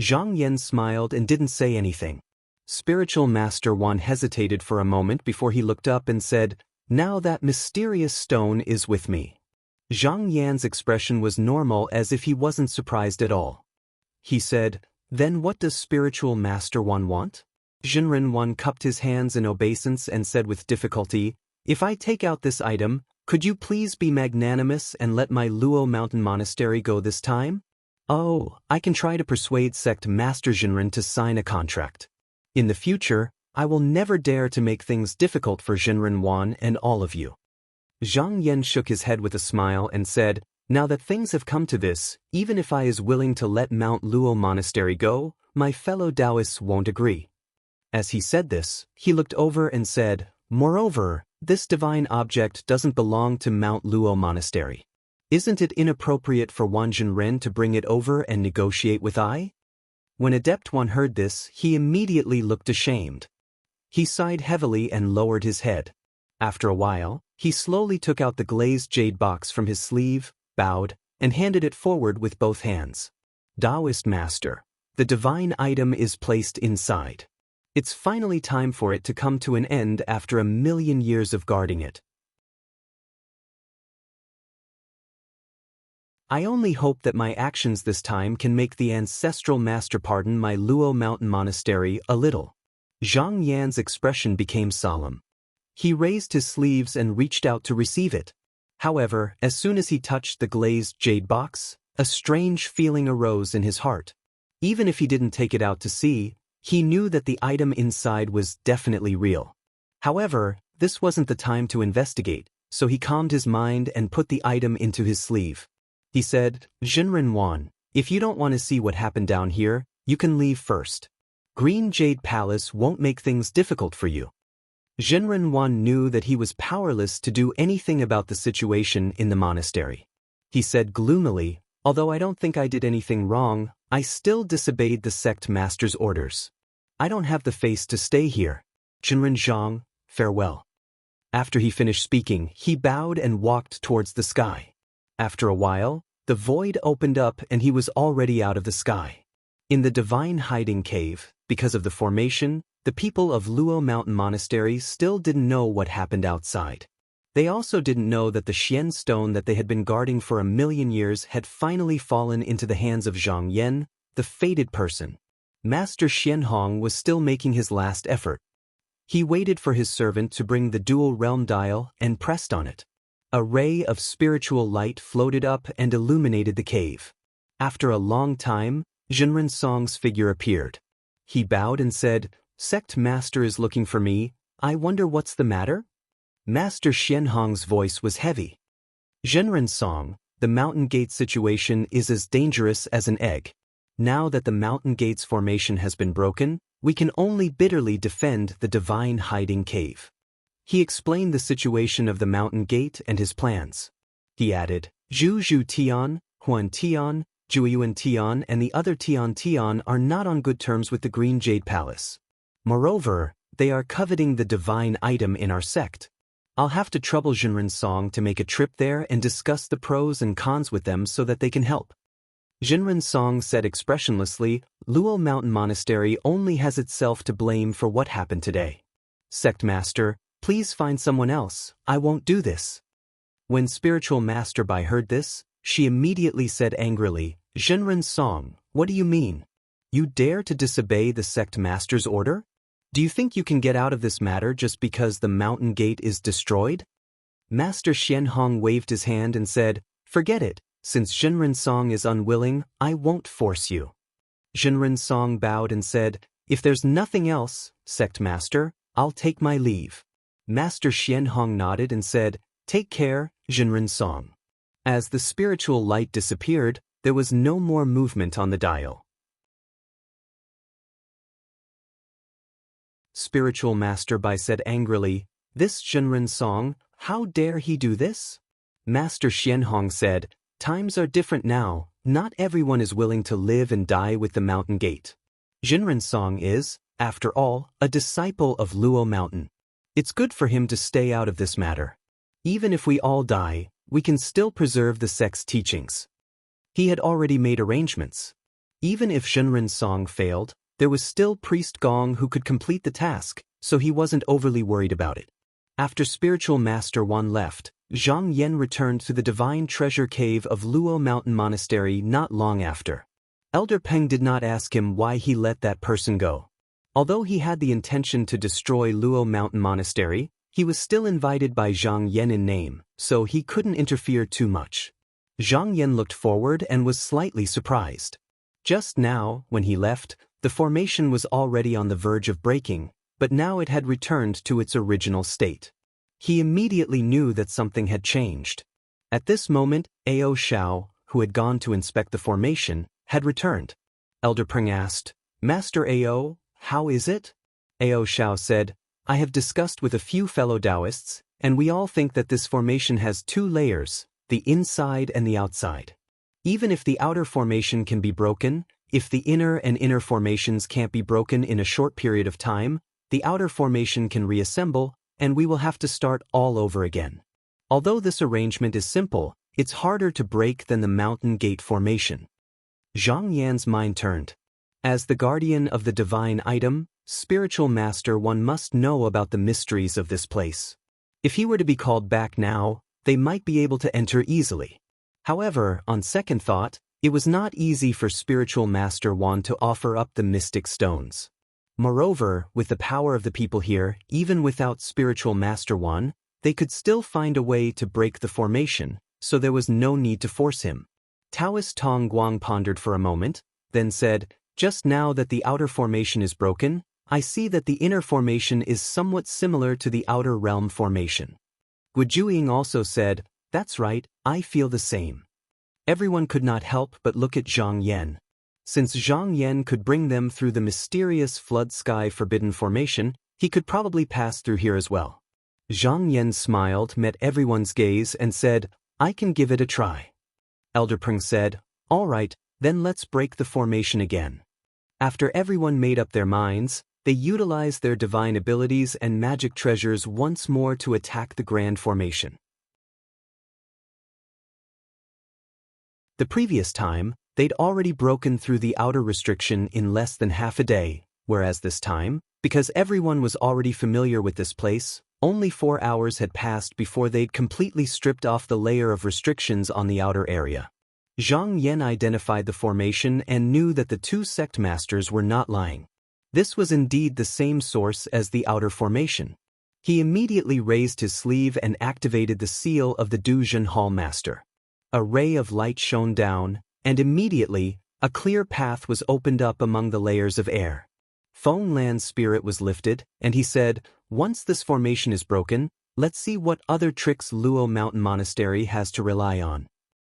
Zhang Yan smiled and didn't say anything. Spiritual Master One hesitated for a moment before he looked up and said, "Now that mysterious stone is with me." Zhang Yan's expression was normal, as if he wasn't surprised at all. He said, "Then what does Spiritual Master One want?" Jinren One cupped his hands in obeisance and said with difficulty, "If I take out this item, could you please be magnanimous and let my Luo Mountain Monastery go this time? Oh, I can try to persuade Sect Master Jinren to sign a contract. In the future, I will never dare to make things difficult for Jinren Wan and all of you." Zhang Yan shook his head with a smile and said, "Now that things have come to this, even if I is willing to let Mount Luo Monastery go, my fellow Taoists won't agree." As he said this, he looked over and said, "Moreover, this divine object doesn't belong to Mount Luo Monastery. Isn't it inappropriate for Wan Jinren to bring it over and negotiate with I?" When Adept One heard this, he immediately looked ashamed. He sighed heavily and lowered his head. After a while, he slowly took out the glazed jade box from his sleeve, bowed, and handed it forward with both hands. "Taoist Master, the divine item is placed inside. It's finally time for it to come to an end after 1,000,000 years of guarding it. I only hope that my actions this time can make the ancestral master pardon my Luo Mountain Monastery a little." Zhang Yan's expression became solemn. He raised his sleeves and reached out to receive it. However, as soon as he touched the glazed jade box, a strange feeling arose in his heart. Even if he didn't take it out to see, he knew that the item inside was definitely real. However, this wasn't the time to investigate, so he calmed his mind and put the item into his sleeve. He said, "Jinren Wan, if you don't want to see what happened down here, you can leave first. Green Jade Palace won't make things difficult for you." Jinren Wan knew that he was powerless to do anything about the situation in the monastery. He said gloomily, "Although I don't think I did anything wrong, I still disobeyed the sect master's orders. I don't have the face to stay here. Jinren Zhang, farewell." After he finished speaking, he bowed and walked towards the sky. After a while, the void opened up and he was already out of the sky. In the divine hiding cave, because of the formation, the people of Luo Mountain Monastery still didn't know what happened outside. They also didn't know that the Xian stone that they had been guarding for 1,000,000 years had finally fallen into the hands of Zhang Yan, the fated person. Master Xianhong was still making his last effort. He waited for his servant to bring the dual realm dial and pressed on it. A ray of spiritual light floated up and illuminated the cave. After a long time, Jinren Song's figure appeared. He bowed and said, "Sect Master is looking for me. I wonder what's the matter?" Master Xianhong's voice was heavy. Zhenren Song, the mountain gate situation is as dangerous as an egg. Now that the mountain gate's formation has been broken, we can only bitterly defend the divine hiding cave. He explained the situation of the mountain gate and his plans. He added, Zhu Zhu Tian, Huan Tian, Zhuiyuan Tian and the other Tian Tian are not on good terms with the Green Jade Palace. Moreover, they are coveting the divine item in our sect. I'll have to trouble Zhenren Song to make a trip there and discuss the pros and cons with them so that they can help. Zhenren Song said expressionlessly, Luo Mountain Monastery only has itself to blame for what happened today. Sect Master, please find someone else, I won't do this. When Spiritual Master Bai heard this, she immediately said angrily, Zhenren Song, what do you mean? You dare to disobey the sect master's order? Do you think you can get out of this matter just because the mountain gate is destroyed? Master Xianhong waved his hand and said, Forget it, since Zhenren Song is unwilling, I won't force you. Zhenren Song bowed and said, If there's nothing else, sect master, I'll take my leave. Master Xianhong nodded and said, Take care, Zhenren Song. As the spiritual light disappeared, there was no more movement on the dial. Spiritual Master Bai said angrily, This Zhenren Song, how dare he do this? Master Xianhong said, Times are different now, not everyone is willing to live and die with the mountain gate. Zhenren Song is, after all, a disciple of Luo Mountain. It's good for him to stay out of this matter. Even if we all die, we can still preserve the sect's teachings. He had already made arrangements. Even if Zhenren Song failed, there was still Priest Gong who could complete the task, so he wasn't overly worried about it. After Spiritual Master Wan left, Zhang Yan returned to the divine treasure cave of Luo Mountain Monastery not long after. Elder Peng did not ask him why he let that person go. Although he had the intention to destroy Luo Mountain Monastery, he was still invited by Zhang Yan in name, so he couldn't interfere too much. Zhang Yan looked forward and was slightly surprised. Just now, when he left, the formation was already on the verge of breaking, but now it had returned to its original state. He immediately knew that something had changed. At this moment, Ao Xiao, who had gone to inspect the formation, had returned. Elder Peng asked, Master Ao, how is it? Ao Xiao said, I have discussed with a few fellow Taoists, and we all think that this formation has two layers, the inside and the outside. Even if the outer formation can be broken, if the inner and inner formations can't be broken in a short period of time, the outer formation can reassemble, and we will have to start all over again. Although this arrangement is simple, it's harder to break than the mountain gate formation. Zhang Yan's mind turned. As the guardian of the divine item, Spiritual Master, one must know about the mysteries of this place. If he were to be called back now, they might be able to enter easily. However, on second thought, it was not easy for Spiritual Master Wan to offer up the mystic stones. Moreover, with the power of the people here, even without Spiritual Master Wan, they could still find a way to break the formation, so there was no need to force him. Taoist Tong Guang pondered for a moment, then said, Just now that the outer formation is broken, I see that the inner formation is somewhat similar to the outer realm formation. Gujuing also said, That's right, I feel the same. Everyone could not help but look at Zhang Yan. Since Zhang Yan could bring them through the mysterious flood sky forbidden formation, he could probably pass through here as well. Zhang Yan smiled, met everyone's gaze, and said, I can give it a try. Elder Peng said, All right, then let's break the formation again. After everyone made up their minds, they utilized their divine abilities and magic treasures once more to attack the grand formation. The previous time, they'd already broken through the outer restriction in less than half a day, whereas this time, because everyone was already familiar with this place, only 4 hours had passed before they'd completely stripped off the layer of restrictions on the outer area. Zhang Yan identified the formation and knew that the two sect masters were not lying. This was indeed the same source as the outer formation. He immediately raised his sleeve and activated the seal of the Duzhen Hall Master. A ray of light shone down, and immediately, a clear path was opened up among the layers of air. Feng Lan's spirit was lifted, and he said, Once this formation is broken, Let's see what other tricks Luo Mountain Monastery has to rely on.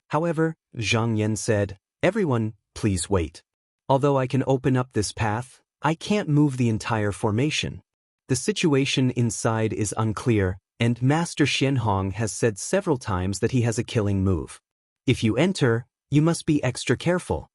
However, Zhang Yan said, "Everyone, please wait. Although I can open up this path, I can't move the entire formation. The situation inside is unclear, and Master Xianhong has said several times that he has a killing move. If you enter, you must be extra careful."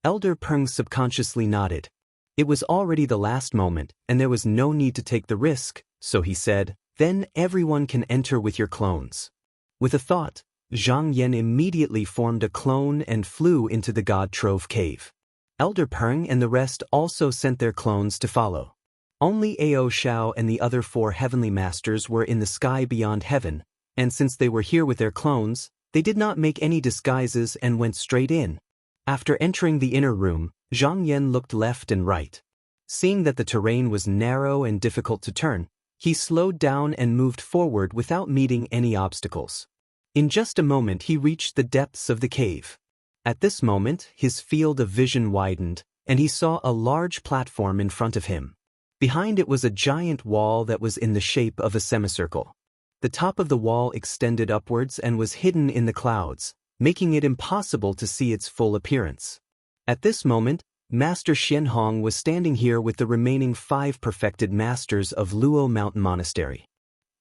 Elder Peng subconsciously nodded. It was already the last moment, and there was no need to take the risk, so he said, "Then everyone can enter with your clones." With a thought, Zhang Yan immediately formed a clone and flew into the God Trove Cave. Elder Peng and the rest also sent their clones to follow. Only Ao Shao and the other 4 heavenly masters were in the sky beyond heaven, and since they were here with their clones, they did not make any disguises and went straight in. After entering the inner room, Zhang Yan looked left and right. Seeing that the terrain was narrow and difficult to turn, he slowed down and moved forward without meeting any obstacles. In just a moment he reached the depths of the cave. At this moment, his field of vision widened, and he saw a large platform in front of him. Behind it was a giant wall that was in the shape of a semicircle. The top of the wall extended upwards and was hidden in the clouds, making it impossible to see its full appearance. At this moment, Master Xianhong was standing here with the remaining 5 perfected masters of Luo Mountain Monastery.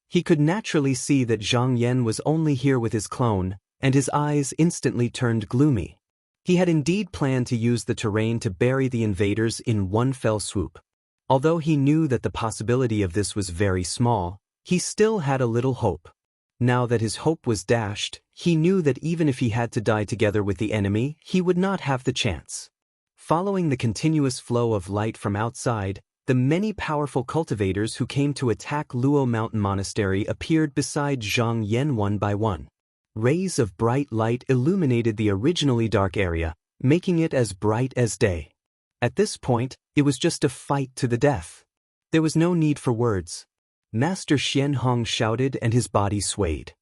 He could naturally see that Zhang Yan was only here with his clone, and his eyes instantly turned gloomy. He had indeed planned to use the terrain to bury the invaders in one fell swoop. Although he knew that the possibility of this was very small, he still had a little hope. Now that his hope was dashed, he knew that even if he had to die together with the enemy, he would not have the chance. Following the continuous flow of light from outside, the many powerful cultivators who came to attack Luo Mountain Monastery appeared beside Zhang Yan one by one. Rays of bright light illuminated the originally dark area, making it as bright as day. At this point, it was just a fight to the death. There was no need for words. Master Xianhong shouted and his body swayed.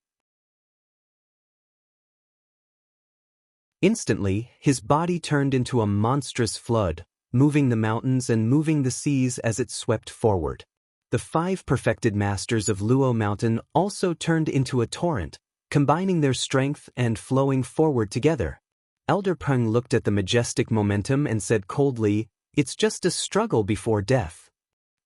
Instantly, his body turned into a monstrous flood, moving the mountains and moving the seas as it swept forward. The 5 perfected masters of Luo Mountain also turned into a torrent, combining their strength and flowing forward together. Elder Peng looked at the majestic momentum and said coldly, "It's just a struggle before death."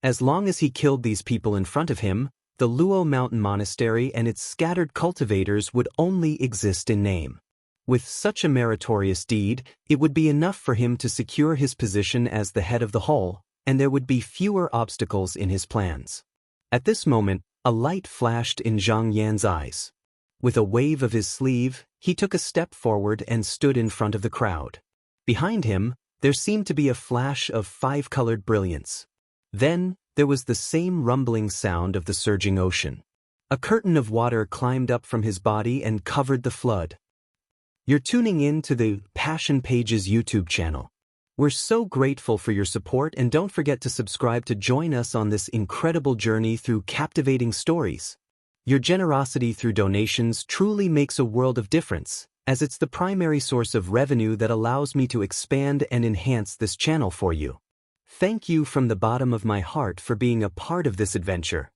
As long as he killed these people in front of him, the Luo Mountain Monastery and its scattered cultivators would only exist in name. With such a meritorious deed, it would be enough for him to secure his position as the head of the whole, and there would be fewer obstacles in his plans. At this moment, a light flashed in Zhang Yan's eyes. With a wave of his sleeve, he took a step forward and stood in front of the crowd. Behind him, there seemed to be a flash of 5-colored brilliance. Then, there was the same rumbling sound of the surging ocean. A curtain of water climbed up from his body and covered the flood. You're tuning in to the Passion Pages YouTube channel. We're so grateful for your support, and don't forget to subscribe to join us on this incredible journey through captivating stories. Your generosity through donations truly makes a world of difference, as it's the primary source of revenue that allows me to expand and enhance this channel for you. Thank you from the bottom of my heart for being a part of this adventure.